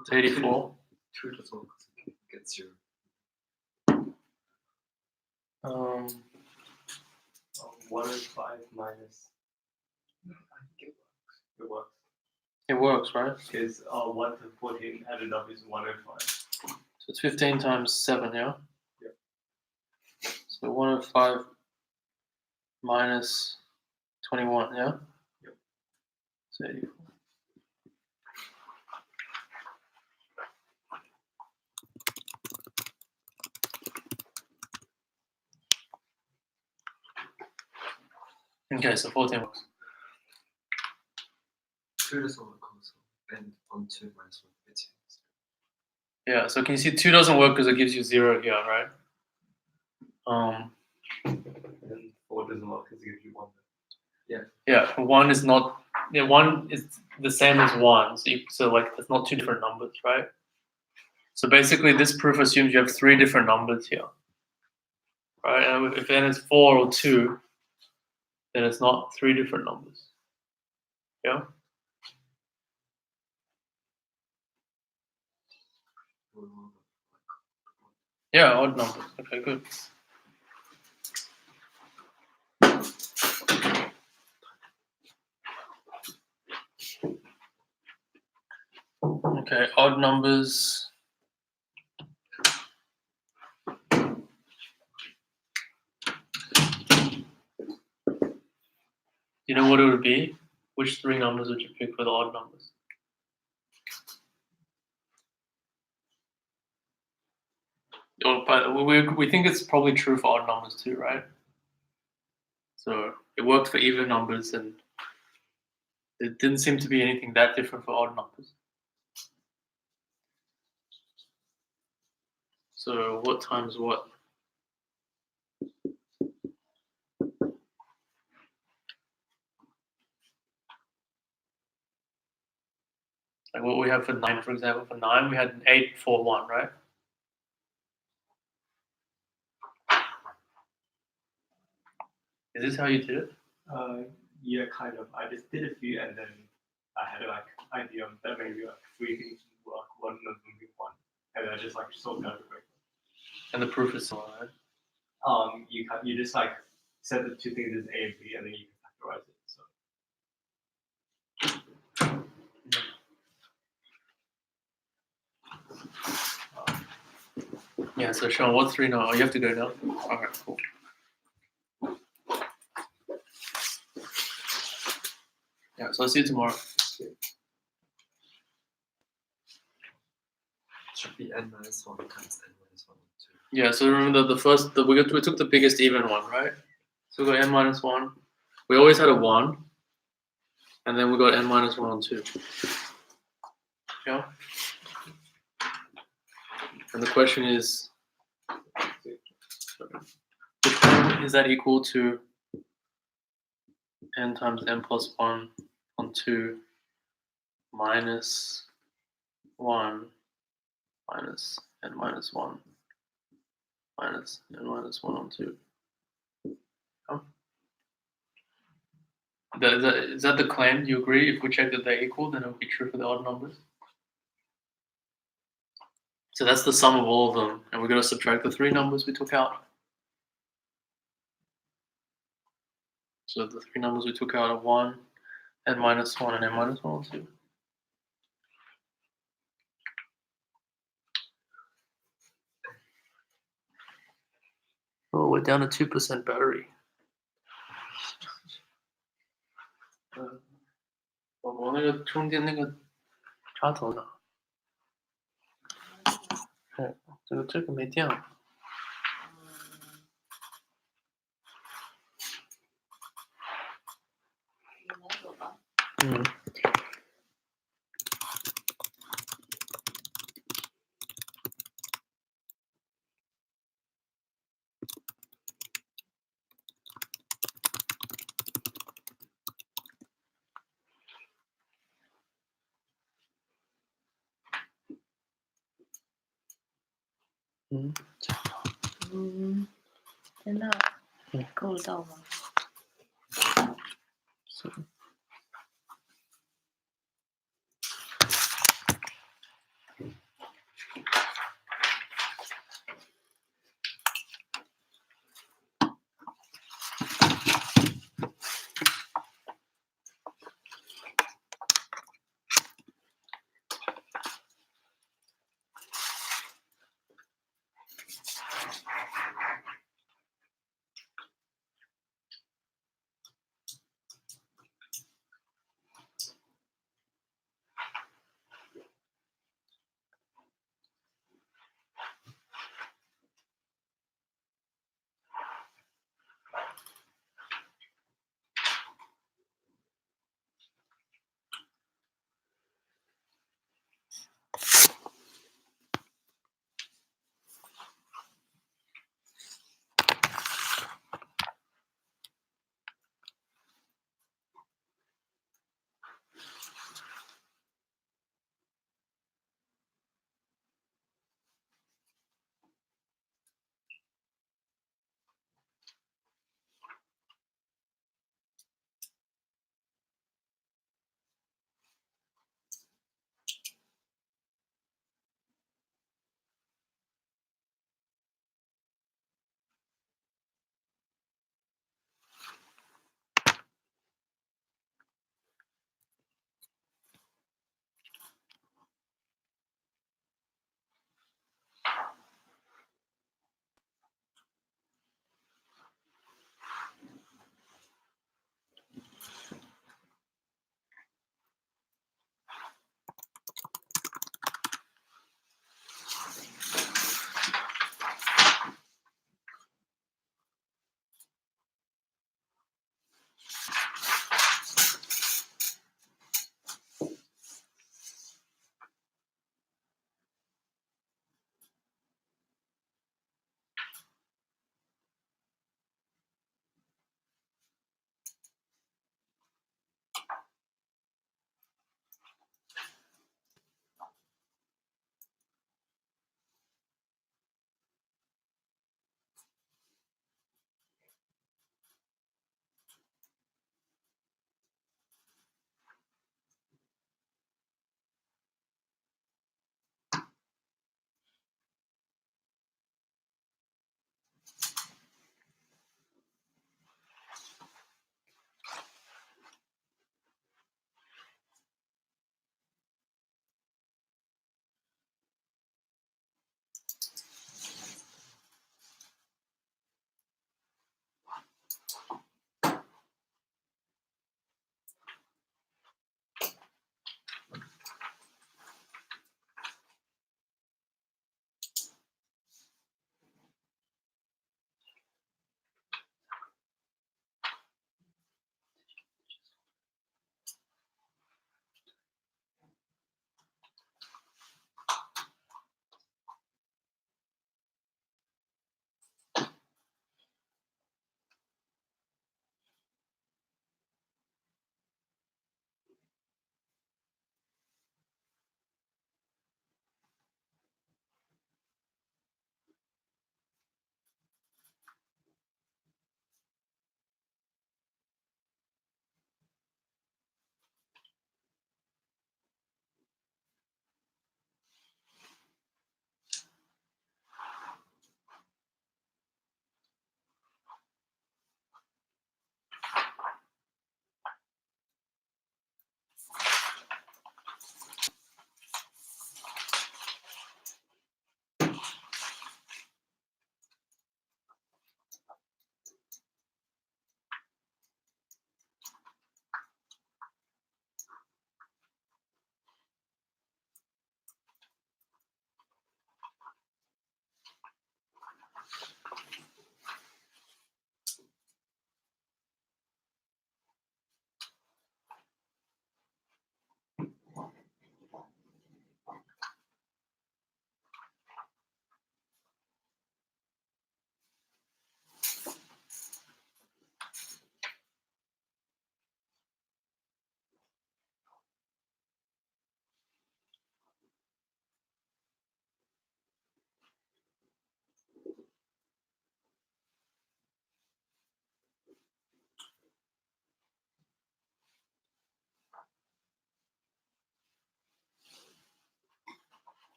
It's 84. 2 doesn't work because it gets 0. Um, 105 minus. I think it works. it works, right? Because 1 to 14 added up is 105. So it's 15 times 7, yeah? Yep. So 105 minus 21, yeah? Yep. So 84. Okay, so 14 works. 2 doesn't work also. And on 2 minus 1 gets 0. Yeah, so can you see 2 doesn't work because it gives you 0 here, right? And 4 doesn't work because it gives you 1. Yeah, 1 is not, 1 is the same as 1, so like it's not 2 different numbers, right? So basically this proof assumes you have 3 different numbers here, right? And if n is 4 or 2, then it's not 3 different numbers, yeah? Yeah, odd numbers, okay, good. Okay, odd numbers. You know what it would be? Which 3 numbers would you pick for the odd numbers? But we think it's probably true for odd numbers too, right? So it worked for even numbers, and it didn't seem to be anything that different for odd numbers. So what times what? Like what we have for 9, for example. For 9, we had an 8, 4, 1, right? Is this how you did it? Yeah, kind of. I just did a few and then I had like idea that maybe like 3 things would work, one of them would be 1. And I just like sorted out the break. And the proof is similar, right? You just like set the 2 things as A and B and then you can factorize it. So Yeah, so Sean, what 3 now? Oh, you have to go now? Alright, cool. Yeah, so I'll see you tomorrow. Should be n minus 1 times n minus 1 and 2. Yeah, so remember we took the biggest even one, right? So we got n minus 1. We always had a 1. And then we got n minus 1 and 2. Yeah? And the question is, which one is that equal to n times n plus 1 on 2 minus 1 minus n minus 1 minus n minus 1 on 2? Yeah? Is that the claim? Do you agree? If we check that they're equal, then it would be true for the odd numbers. So that's the sum of all of them, and we're going to subtract the 3 numbers we took out. So the 3 numbers we took out are 1, n minus 1, and n minus 1, 2. Oh, we're down to 2% battery. 我那个充电那个插头呢？哦，这个没电了。你拿走吧。嗯。嗯，嗯，在那够得到吗？是。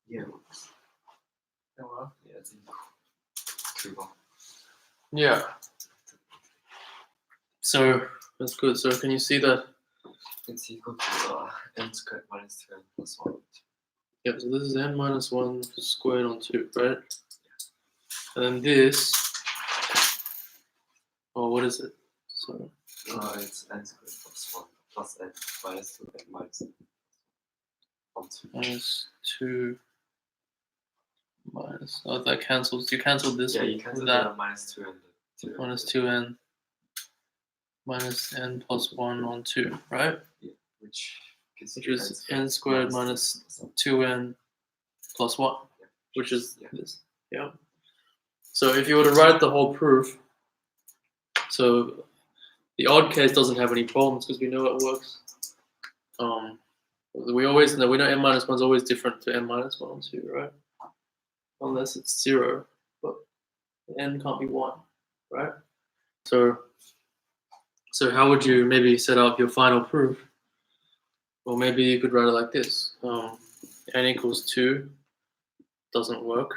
Yeah. Oh, well. Yeah, it's equal to 1. Yeah. So that's good. So can you see that? It's equal to n squared minus 2n plus 1. Yeah, so this is n minus 1 squared on 2, right? And then this, oh, what is it? So It's n squared plus 1 plus n minus 2n minus 1 2. minus 2 minus, oh, that cancels. You cancelled this Yeah, with, you cancel with that. the minus 2 and the 2. Minus 2n minus n plus 1 on 2, right? Yeah, which gives Which you is n squared minus 2n plus 1, yeah, which is yeah. this. Yeah. So if you were to write the whole proof, so the odd case doesn't have any problems because we know it works. We always know, we know n minus 1 is always different to n minus 1 on 2, right? Unless it's 0, but n can't be 1, right? So how would you maybe set up your final proof? Well, maybe you could write it like this. N equals 2 doesn't work.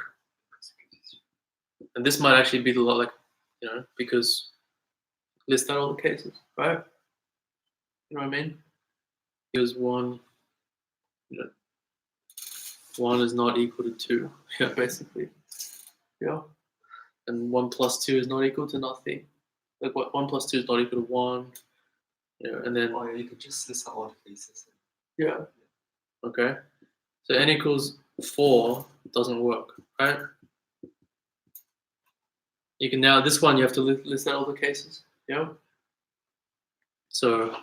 And this might actually be the like, because list out all the cases, right? You know what I mean? Because 1 is not equal to 2, yeah, basically. Yeah. And 1 plus 2 is not equal to nothing. Like what 1 plus 2 is not equal to 1. And then Oh, yeah, you could just list out all the cases. yeah. Okay. So n equals 4 doesn't work, right? You can now, this one you have to list out all the cases, yeah? So,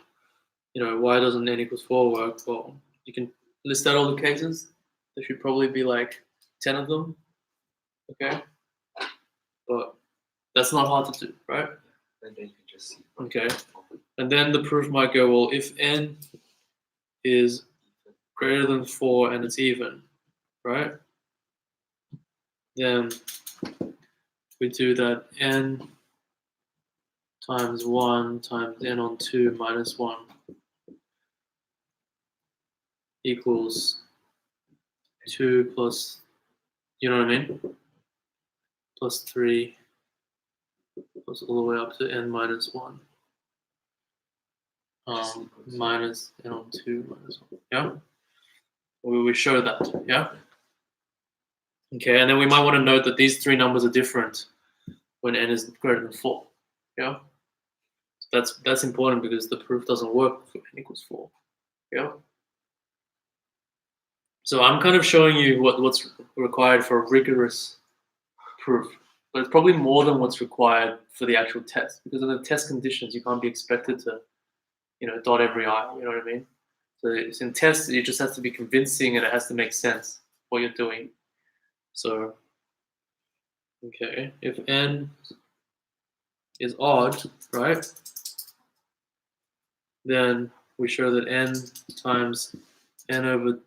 why doesn't n equals 4 work? Well, you can list out all the cases. There should probably be like 10 of them, okay? But that's not hard to do, right? And then you can just see. Okay. And then the proof might go, well, if n is greater than 4 and it's even, right? Then we do that n times 1 times n on 2 minus 1 equals 2 plus, you know what I mean? Plus 3 plus all the way up to n minus 1. Minus n on 2 minus 1. Yeah? We show that, yeah? Okay, and then we might want to note that these three numbers are different when n is greater than 4. Yeah? That's important because the proof doesn't work if n equals 4. Yeah? So I'm kind of showing you what's required for a rigorous proof. But it's probably more than what's required for the actual test. Because in the test conditions, you can't be expected to, dot every I, you know what I mean? So it's in tests, it just has to be convincing and it has to make sense what you're doing. So, okay, if n is odd, right? Then we show that n times n over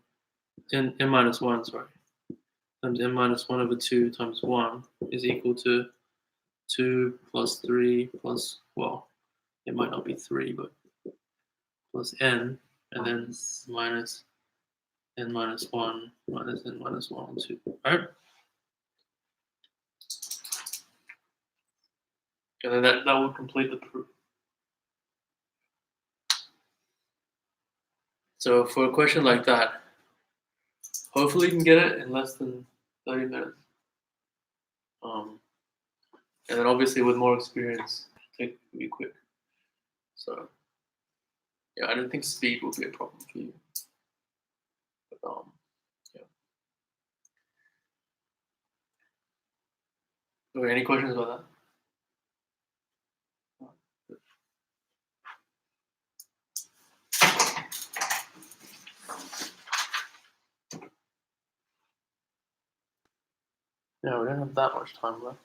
n minus 1, sorry, times n minus 1 over 2 times 1 is equal to 2 plus 3 plus, well, it might not be 3, but plus n, and then minus n minus 1 minus n minus 1 on 2, right? And then that will complete the proof. So for a question like that, hopefully you can get it in less than 30 minutes. And then obviously with more experience, it will be quick. So yeah, I don't think speed will be a problem for you. But, yeah. Okay, any questions about that? Yeah, we don't have that much time left.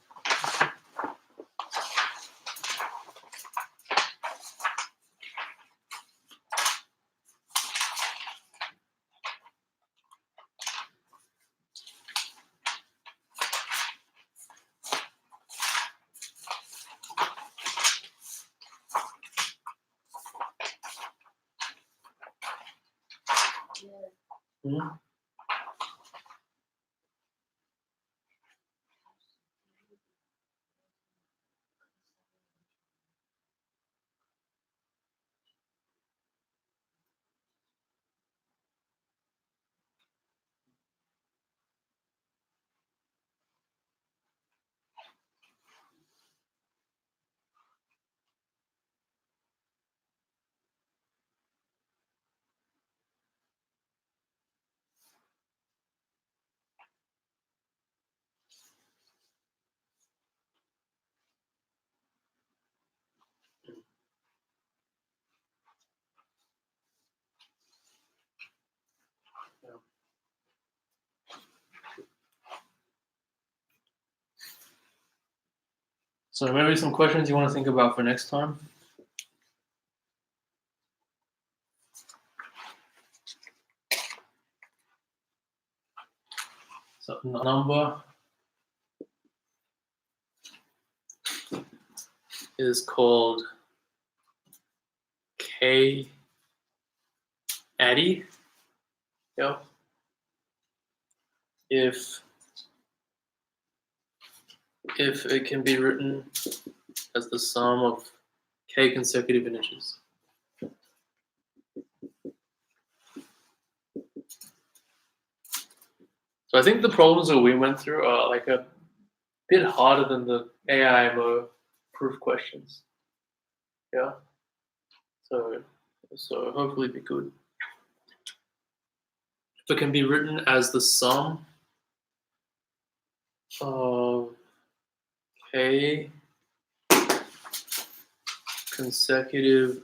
So maybe some questions you want to think about for next time. So number is called K addy. Yeah. If it can be written as the sum of k consecutive integers. So I think the problems that we went through are like a bit harder than the AIMO proof questions. Yeah. So hopefully be good. If it can be written as the sum of k consecutive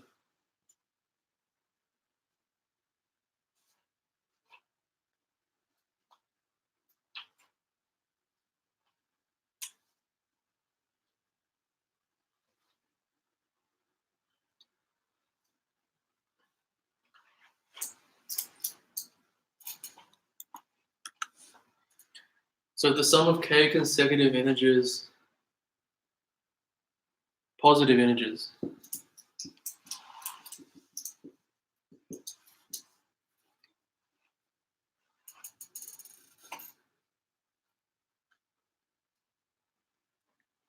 so the sum of k consecutive integers, positive integers,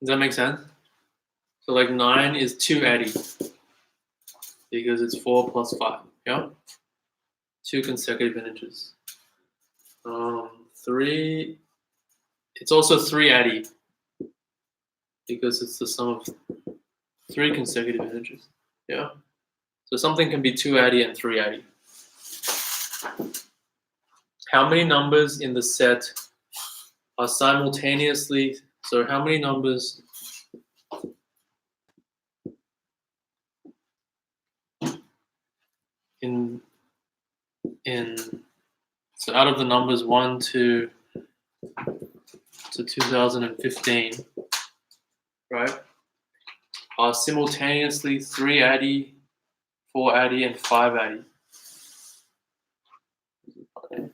does that make sense? So like 9 is 2 addy because it's 4 plus 5, yeah? 2 consecutive integers. 3, it's also 3 addy because it's the sum of 3 consecutive integers, yeah? So something can be 2 addy and 3 addy. How many numbers in the set are simultaneously, so how many numbers in so out of the numbers 1 to 2015, right, are simultaneously 3 addy, 4 addy, and 5 addy. Okay.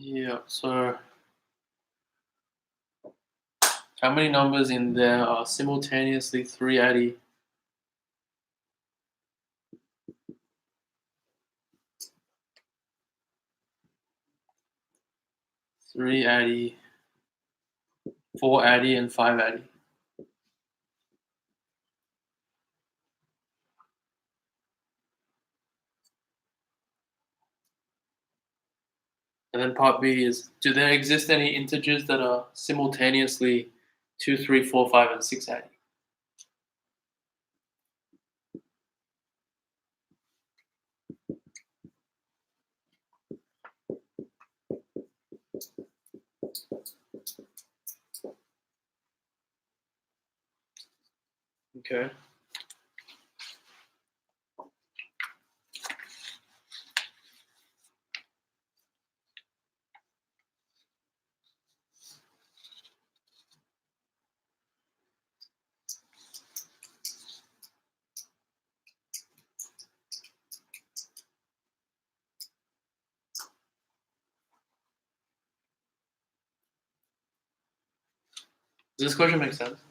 Yeah, so how many numbers in there are simultaneously 3 addy, 3 addy, 4 addy, and 5 addy? And then part B is, do there exist any integers that are simultaneously 2, 3, 4, 5, and 6 addy? Okay. Does this question make sense?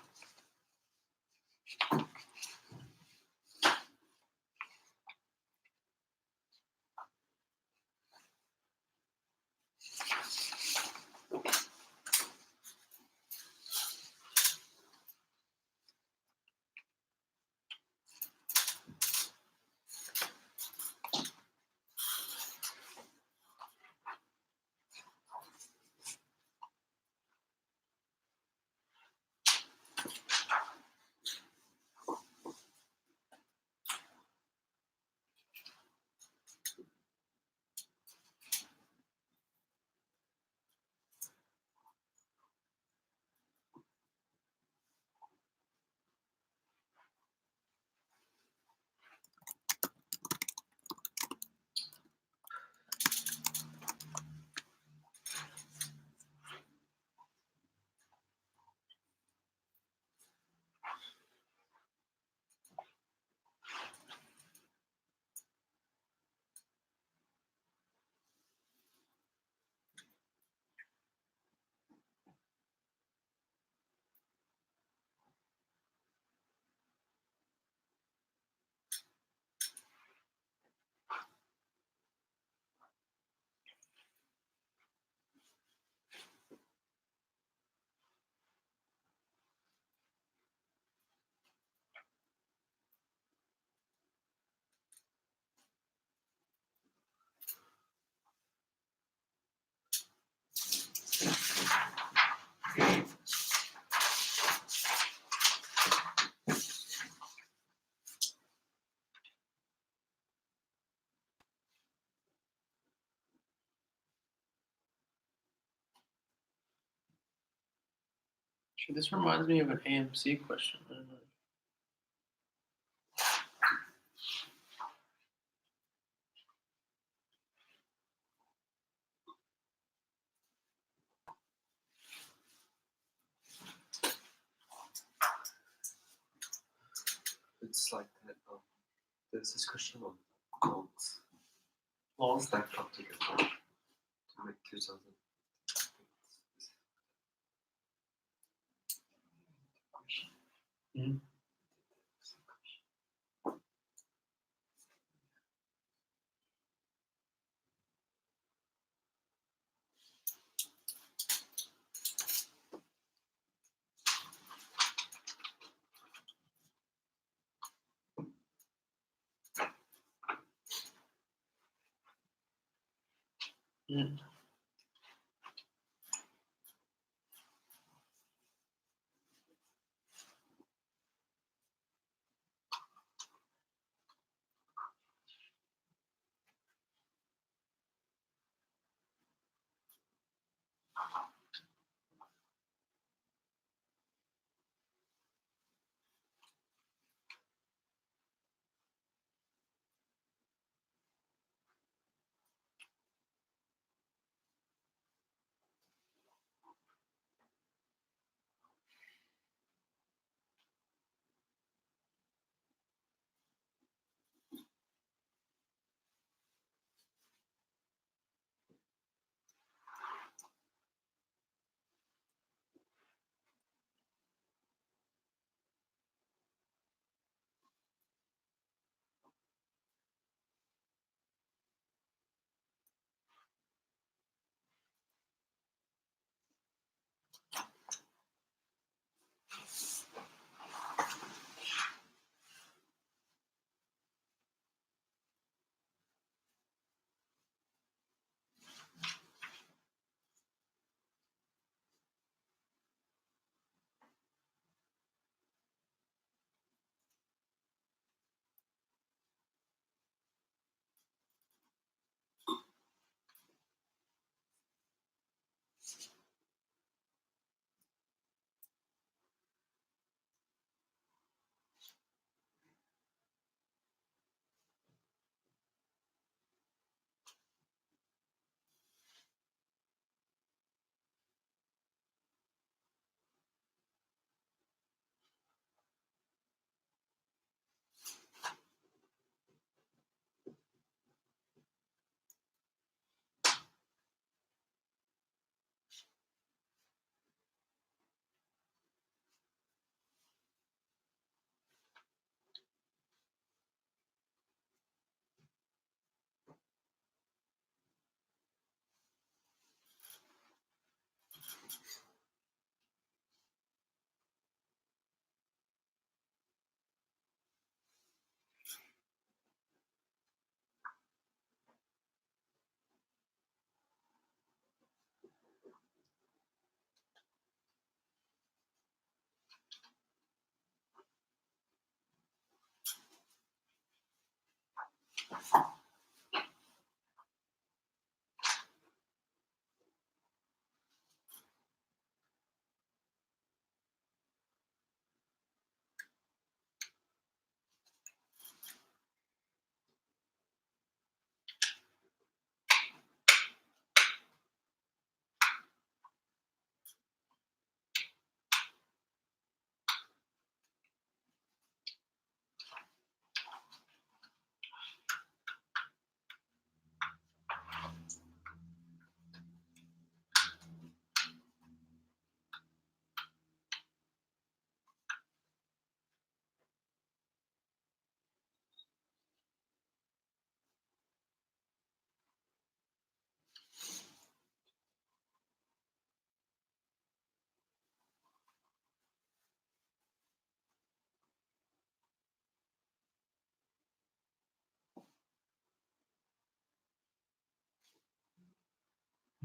Actually, this reminds me of an AMC question. I don't know. It's like that. There's this question on logs Logs. stacked up together to make 2000. Mhm. Mm.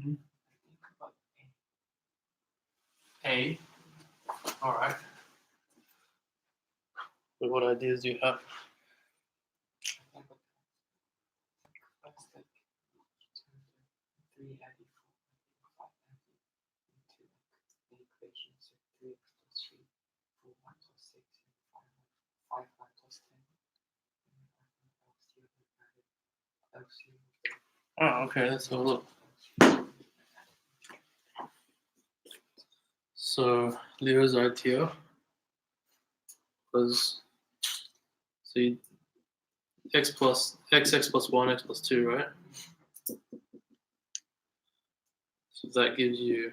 Think about A. All right. But what ideas do you have? A. That's like 2, 3, 4, 5, 2, like equation. So 3x plus 3, 4y plus 6, and 5y plus 10. And LCM of the Oh, okay. Let's have a look. So Leo's idea was x plus 1, x plus 2, right? So that gives you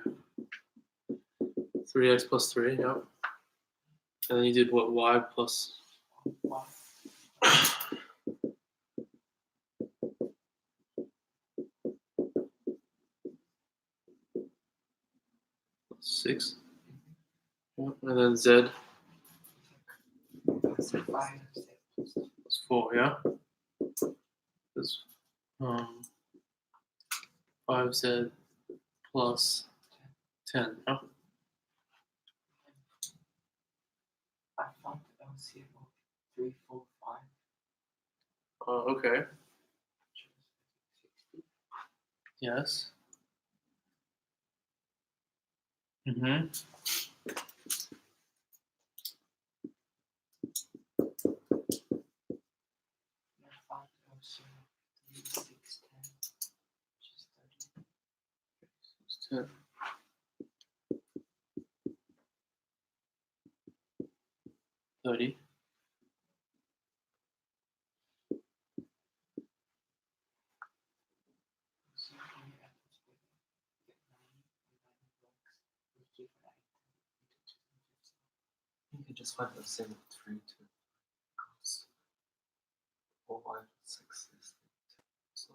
3x plus 3, yeah. And then you did what, y plus y. 6. Yeah. And then z Plus 5 plus 4, yeah? That's 5z plus 10, yeah? I found the LCM of 3, 4, 5. Okay. Which was 60. Yes. Mm-hmm. And I found the LCM of 3, 6, 10. Which is 30. It's 10. 30. So when you add them together, you get 90, and 90 works. We keep it at 8 You can just find the same of 3 too. Because 4y plus 6 is 10. So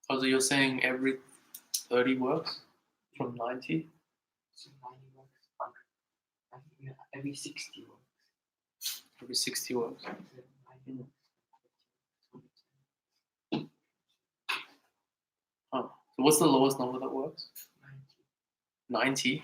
Oh, so you're saying every 30 works from 90? So 90 works. I think every 60 works. Every 60 works. So 90 works. Oh. So what's the lowest number that works? 90. 90?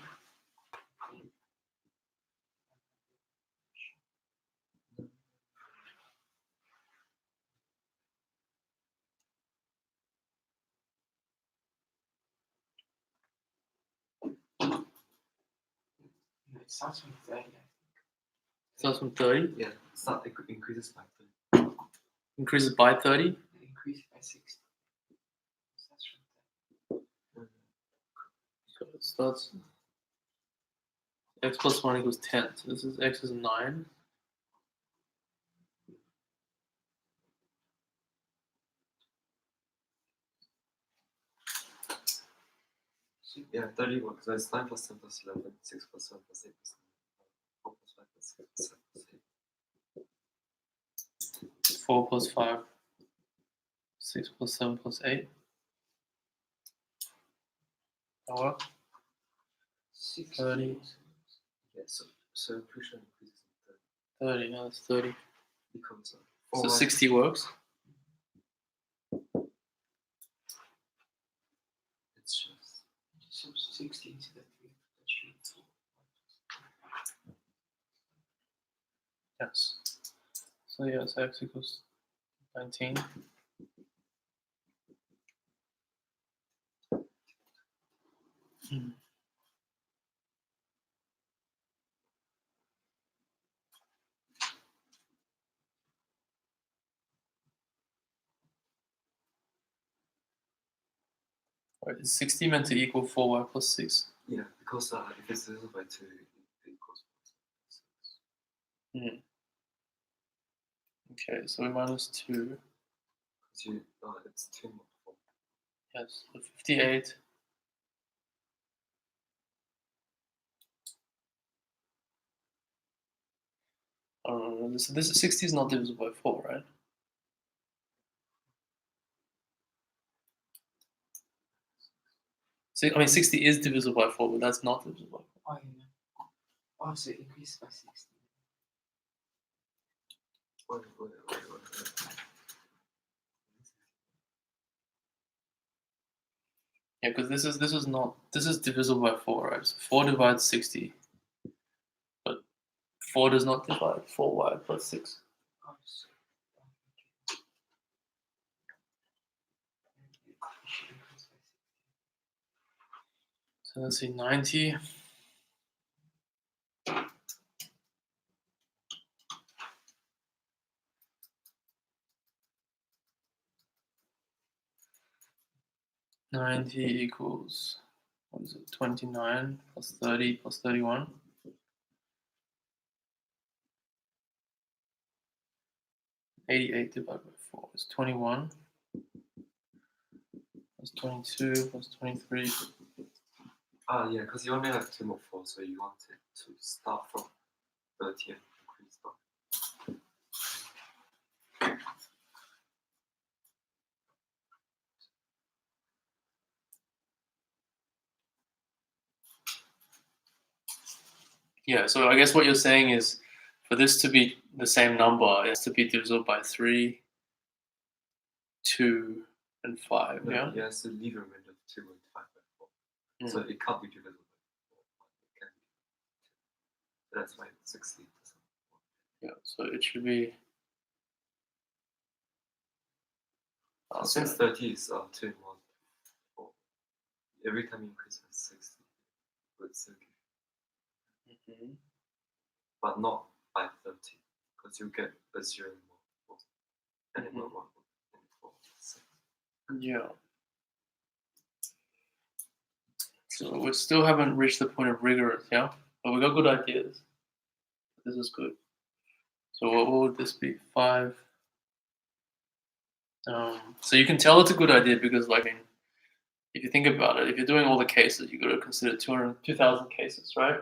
No, it starts from 30, I think. Starts from 30? yeah, it increases by 30. Increases by 30? It increased by 60. Starts from 30. So it starts x plus 1 equals 10. So this is x is 9. So Yeah, 30 works. So it's 9 plus 10 plus 11, 6 plus 7 plus 8 plus 9, 4 plus 5 plus 6 plus 7 plus 8. 4 plus 5. 6 plus 7 plus 8. That work? 60 30. works. Yeah, so inclusion increases in 30, yeah, that's 30. 30. Becomes So 4y 60 works? It's just So 60 into the 3. That's 3. Yes. So yeah, so x equals 19. Right, is 60 meant to equal 4y plus 6? yeah, because if it's divided by 2, it equals 6. Okay, so we minus 2. Because it's 2 not 4. Yes, so 58. This 60 is not divisible by 4, right? So, I mean, 60 is divisible by 4, but that's not divisible by 4. Oh, yeah. Oh, so it increased by 60. Wait. Yeah, because this is divisible by 4, right? So 4 divides 60, but 4 does not divide 4y plus 6. Oh, so. It should increase by 60. So let's see, 90. Equals, what is it, 29 plus 30 plus 31. 88 divided by 4 is 21. Plus 22 plus 23. Ah, yeah, because you only have 2 more 4, so you want it to start from 30 and increase by. Yeah, so I guess what you're saying is for this to be the same number, it has to be divisible by 3, 2, and 5, No, yeah? you have to leave a remainder of 2 and 5 by 4. Mm. So it can't be divisible by 4. It can be. So that's why it's 16. Yeah, so it should be. Since 30 is 2 and 1, 4. Every time you increase by 60, it's still give. Mhm. But not by 30, because you get a 0 more. And then 1, 1, and 4, 6. Yeah. So we still haven't reached the point of rigorous, yeah? But we got good ideas. This is good. So what would this be? 5. So you can tell it's a good idea because, like, I mean, if you think about it, if you're doing all the cases, you got to consider 2,000 cases, right?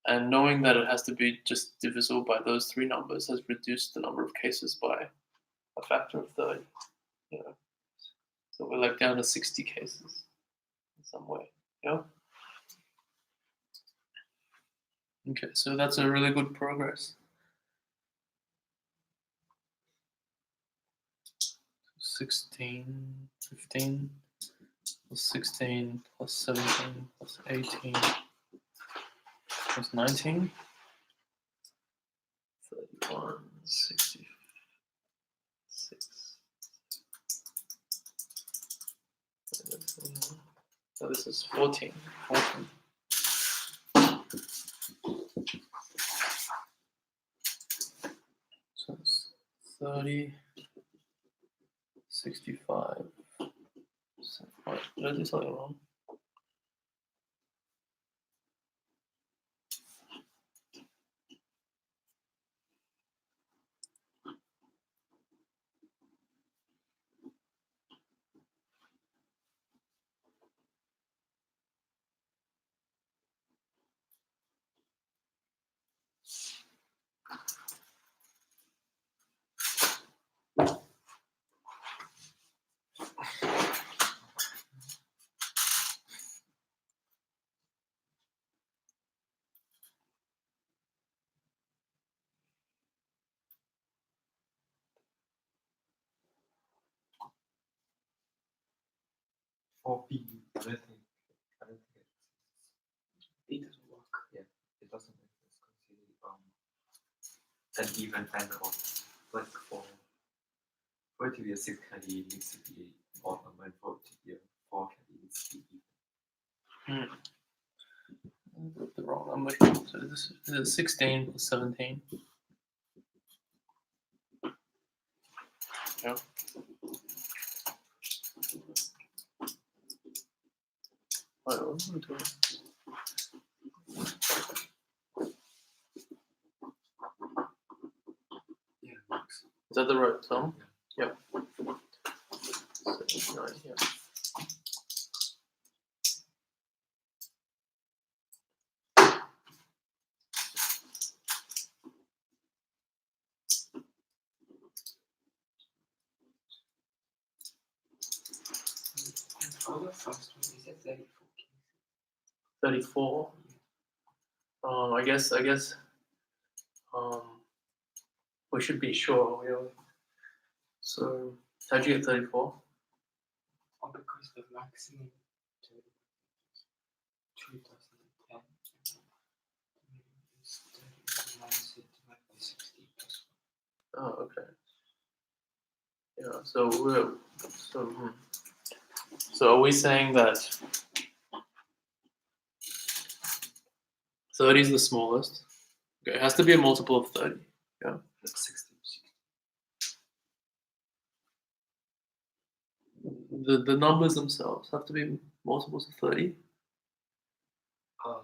And knowing that it has to be just divisible by those 3 numbers has reduced the number of cases by a factor of 30. You know, so we're like down to 60 cases in some way. Yeah. Okay, so that's a really good progress. 16, 15, plus 16, plus 17, plus 18, plus 19, 31, 66. So this is 14. So it's 30, 65. Wait, did I do something wrong? For B, I don't think It doesn't work. yeah, it doesn't make sense because an even and odd. Like for it to be a 6 candy, it needs to be an odd number, and for it to be a 4 candy, it needs to be even. I wrote the wrong number here. So this is 16 plus 17. Yeah. Wait, what am I doing? Yeah, it works. Is that the right sum? Yeah. 79, yeah. For the first one, is it 34? 34. I guess we should be sure. So how'd you get 34? Oh, because the maximum to 2010 is 31 divided by 60 plus Oh, okay. Yeah. So are we saying that 30 is the smallest. Okay, it has to be a multiple of 30. Yeah. Like 60. The numbers themselves have to be multiples of 30. Um,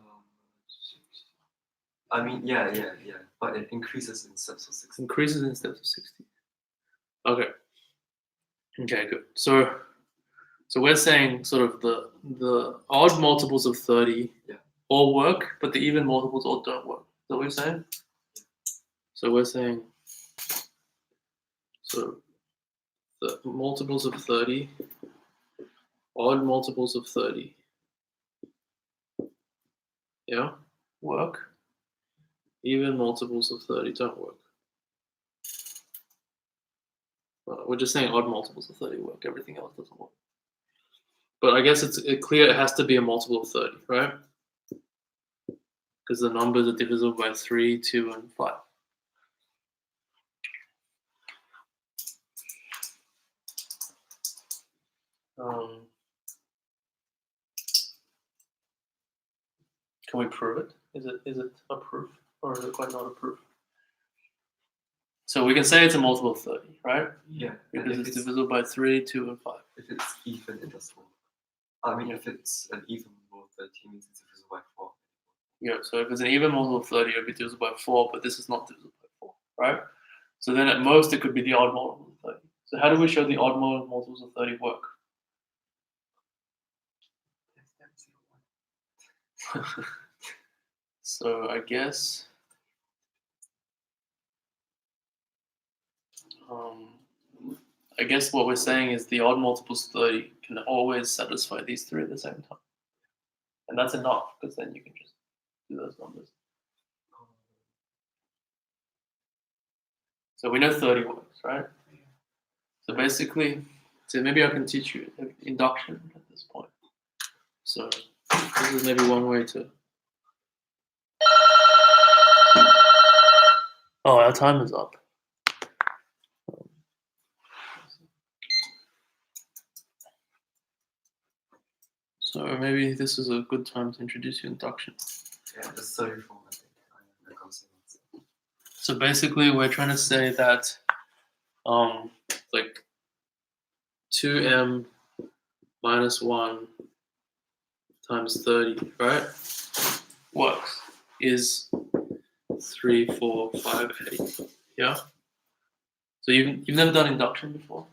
60. I mean, yeah. But it increases in steps of 60. Increases in steps of 60. Okay. Okay, good. So we're saying sort of the odd multiples of 30 Yeah. all work, but the even multiples all don't work. Is that what you're saying? So we're saying so the multiples of 30, odd multiples of 30, yeah, work. Even multiples of 30 don't work. We're just saying odd multiples of 30 work. Everything else doesn't work. But I guess it's clear it has to be a multiple of 30, right? Because the numbers are divisible by 3, 2, and 5. Can we prove it? Is it a proof, or is it quite not a proof? So we can say it's a multiple of 30, right? Yeah. And Because if it's divisible by 3, 2, and 5. if it's even, it does work. I mean, if it's an even multiple of 30, means it's divisible by 4. Yeah, so if it's an even multiple of 30, it would be divisible by 4, but this is not divisible by 4, right? So then at most it could be the odd multiple of 30. So how do we show the odd multiples of 30 work? So I guess what we're saying is the odd multiples of 30 can always satisfy these three at the same time. And that's enough, because then you can just do those numbers. So we know 30 works, right? So basically, maybe I can teach you induction at this point. So this is maybe one way to... Oh, our time is up. So maybe this is a good time to introduce you induction. Yeah, just 34, I think. I can't say that. So basically, we're trying to say that, like 2m minus 1 times 30, right? Works is 3, 4, 5, 8. Yeah. So you've never done induction before.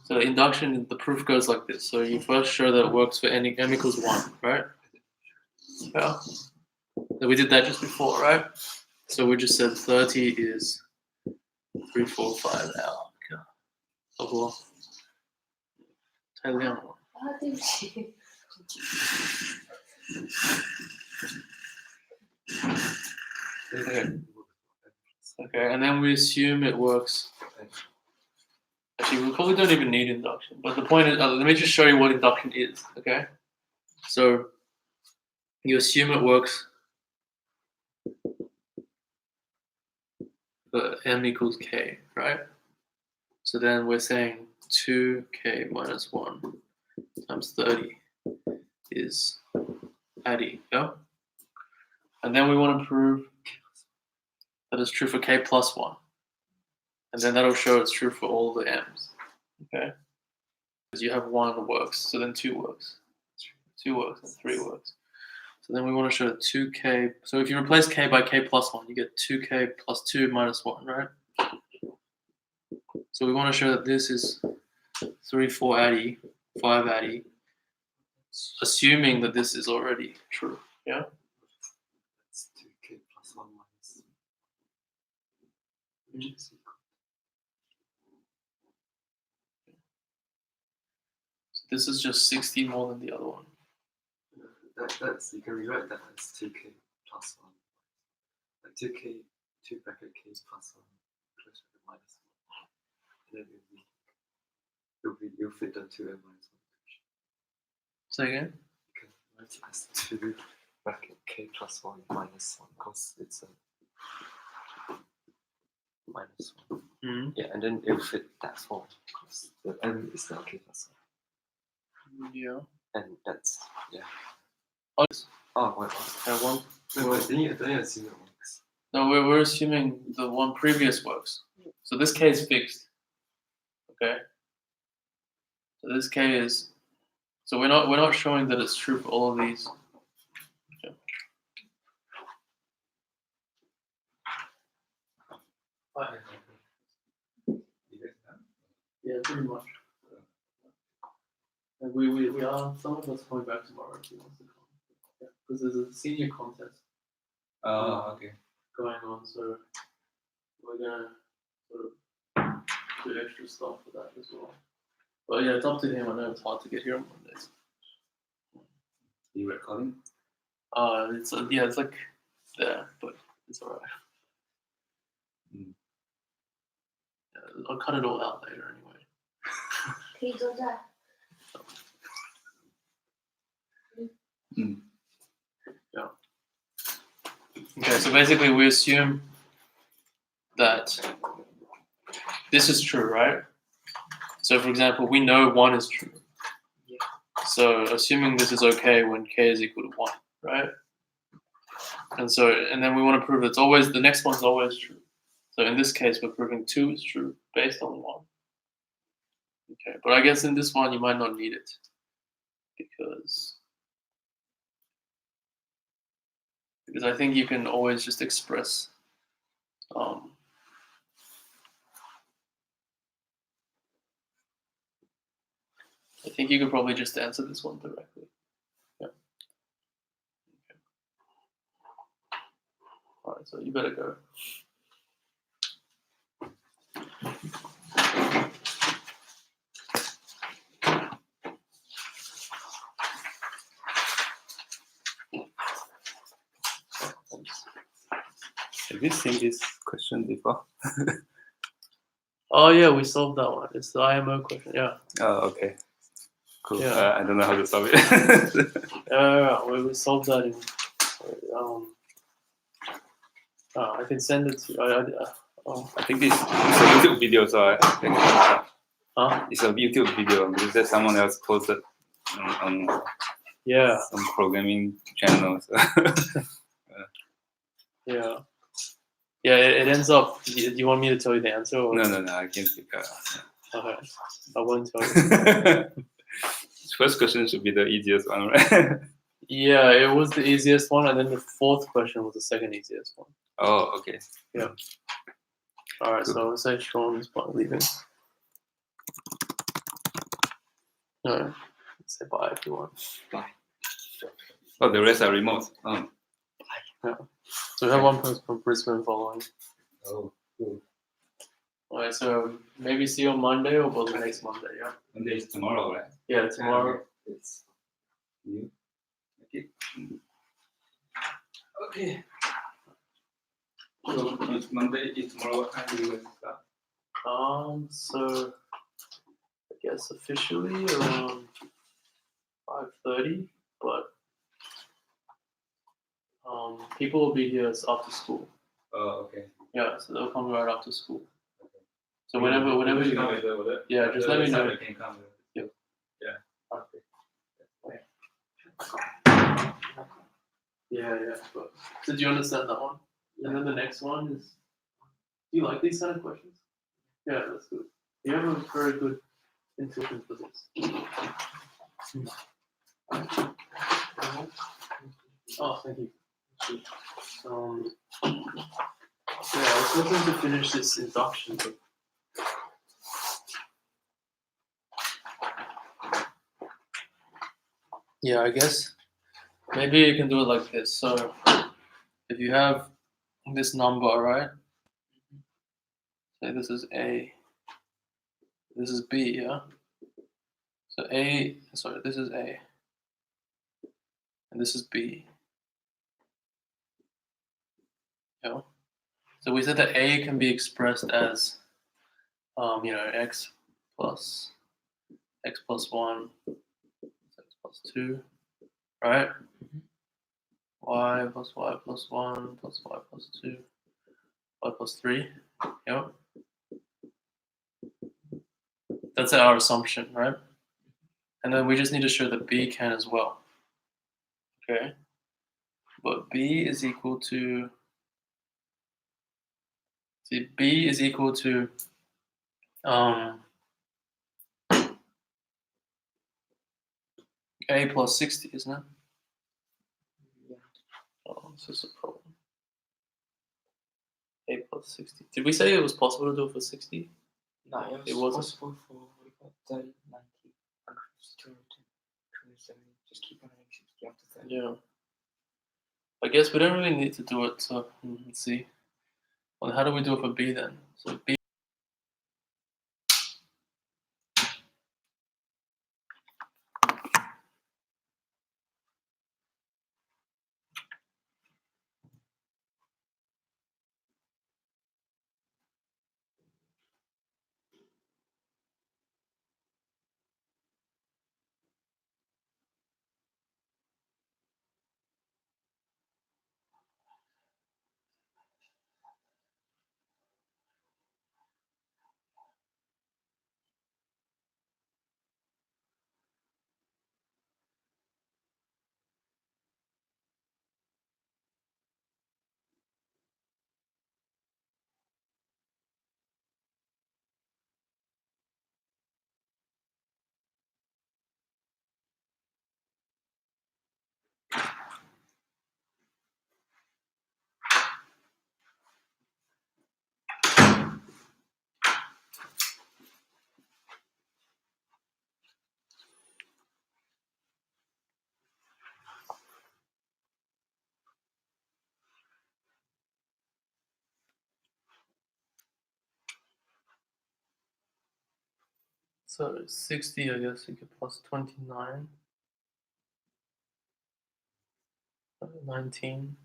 So induction, the proof goes like this. So you first show that it works for m equals 1, right? Yeah. So we did that just before, right? So we just said 30 is 3, 4, 5 out. 差不多。太亮了。啊，对不起。Okay, and then we assume it works. Actually, we probably don't even need induction. But the point is, let me just show you what induction is. Okay, so you assume it works for m equals k, right? So then we're saying 2k minus 1 times 30 is addy, yeah? And then we want to prove that it's true for k plus 1. And then that'll show it's true for all the m's, okay? Because you have 1 works, so then 2 works. 2 works, and 3 works. So then we want to show that 2k, so if you replace k by k plus 1, you get 2k plus 2 minus 1, right? So we want to show that this is 3, 4 addy, 5 addy, assuming that this is already true, yeah? That's 2k plus 1 minus 1, which is equal. So this is just 60 more than the other one. That's you can rewrite that as 2k plus 1. Like 2k, 2 bracket k plus 1 close to the minus 1. And then you'll fit the 2m minus 1. Say again? You can write it as 2 bracket k plus 1 minus 1 because it's a minus 1. Mm-hmm. Yeah, and then it'll fit that form because the m is now k plus 1. Yeah. And that's, yeah. Oh, Oh, wait, what? Yeah, one. No, but don't you assume it works? No, we're assuming the one previous works. So this k is fixed. Okay. So this k is. So we're not showing that it's true for all of these. Okay. Yeah, pretty much. And we are, some of us coming back tomorrow if he wants to come. Yeah, because there's a senior contest Okay. going on, so we're gonna sort of do extra stuff for that as well. But yeah, it's up to him. I know it's hard to get here on Mondays. You recording? It's yeah, it's like there, but it's alright. Yeah, I'll cut it all out later anyway. 可以坐这儿。 Okay, so basically we assume that this is true, right? So for example, we know 1 is true. So assuming this is okay when k is equal to 1, right? And then we want to prove it's always, the next one's always true. So in this case, we're proving 2 is true based on 1. Okay, but I guess in this one you might not need it because I think you can always just express I think you could probably just answer this one directly. Yeah. Okay. All right, so you better go. Have you seen this question before? Oh yeah, we solved that one. It's the IMO question. Yeah. Oh, okay. Cool. Yeah. I don't know how to solve it. We solved that in. I can send it to you. I think it's a YouTube video, so I think Huh? it's a YouTube video because someone else posted on Yeah. some programming channel. So. Yeah. Yeah. It ends up. Do you want me to tell you the answer? Or? No, I can't speak. Okay. I won't tell you. First question should be the easiest one, right? Yeah, it was the easiest one, and then the fourth question was the second easiest one. Oh, okay. Yeah. All right, Cool. so let's say Sean's leaving. All right, say bye if you want. Bye. Oh, the rest are remote. Oh. Yeah. So we have one person from Brisbane following. Oh, cool. All right, so maybe see you on Monday or the next Monday, yeah? Monday is tomorrow, right? Yeah, tomorrow. It's You? Okay. okay. So it's Monday is tomorrow. What time do you guys start? So I guess officially around 5:30, but people will be here after school. Oh, okay. Yeah, so they'll come right after school. So Will whenever you know come, whether- whether- yeah, just let me know. whether can come. Yeah. Yeah. Okay. Yeah. But, so do you understand that one? And then the next one is, do you like these kind of questions? Yeah, that's good. You have a very good intuition for this. Oh, thank you. Yeah, I was looking to finish this induction, but yeah, I guess maybe you can do it like this. So if you have this number, right? Say this is A, this is B, yeah? So this is A, and this is B. Yeah. So we said that A can be expressed as, x plus 1, x plus 2, right? Y plus 1 plus y plus 2, y plus 3. Yep. That's our assumption, right? And then we just need to show that B can as well. Okay. but B is equal to, see, B is equal to A plus 60, isn't it? Yeah. Oh, this is a problem. A plus 60. Did we say it was possible to do it for 60? No, It it wasn't. was possible for what about 30, 90, 270. Just keep on adding 60 after 30. Yeah. I guess we don't really need to do it, so let's see. Well, how do we do it for B then? So B. So 60, I guess you could plus 29. 19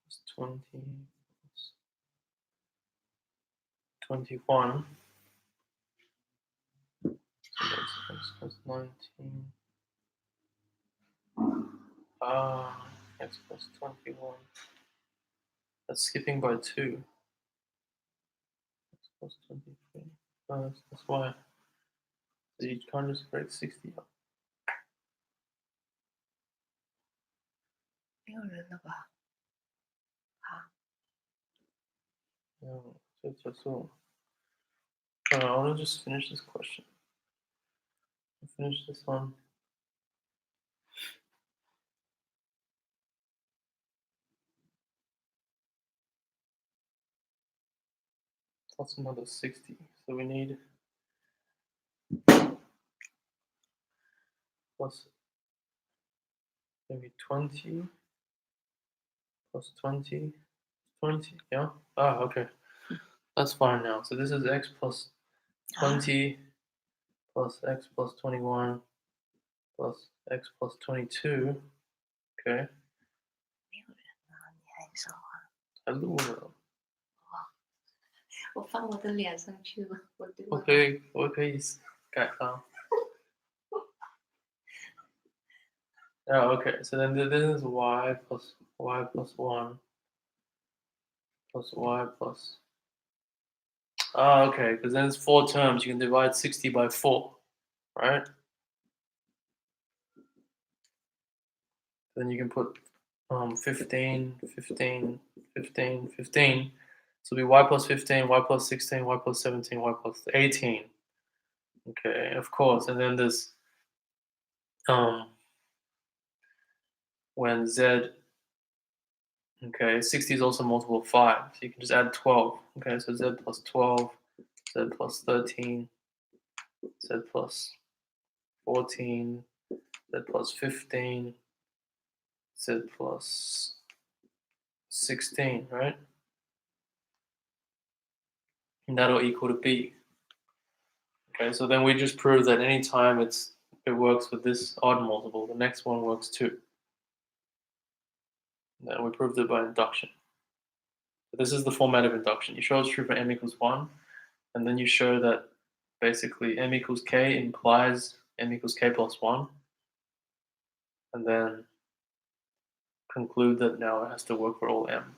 plus 20 plus 21. So that's x plus 19. X plus 21. That's skipping by 2. X plus 23. Oh, that's why. So you can't just break 60 up. 没有人了吧？ No, so I want to just finish this question. I'll finish this one. Plus another 60. So we need plus maybe 20 plus 20. 20, yeah? Ah, okay. That's fine now. So this is x plus 20 plus x plus 21 plus x plus 22. Okay. 没有人啊，你还说话？ Hello. 我放我的脸上去了，我对我可以改它。Oh, okay. So then this is y plus 1 plus y plus. Okay. Because then it's 4 terms. You can divide 60 by 4, right? Then you can put 15, 15, 15, 15. So it'll be y plus 15, y plus 16, y plus 17, y plus 18. Okay, of course. And then there's when z, okay, 60 is also multiple of 5. So you can just add 12. Okay, so z plus 12, z plus 13, z plus 14, z plus 15, z plus 16, right? And that'll equal to b. Okay, so then we just prove that anytime it works with this odd multiple, the next one works too. And then we proved it by induction. So this is the format of induction. You show it's true for m equals 1, and then you show that basically m equals k implies m equals k plus 1, and then conclude that now it has to work for all m.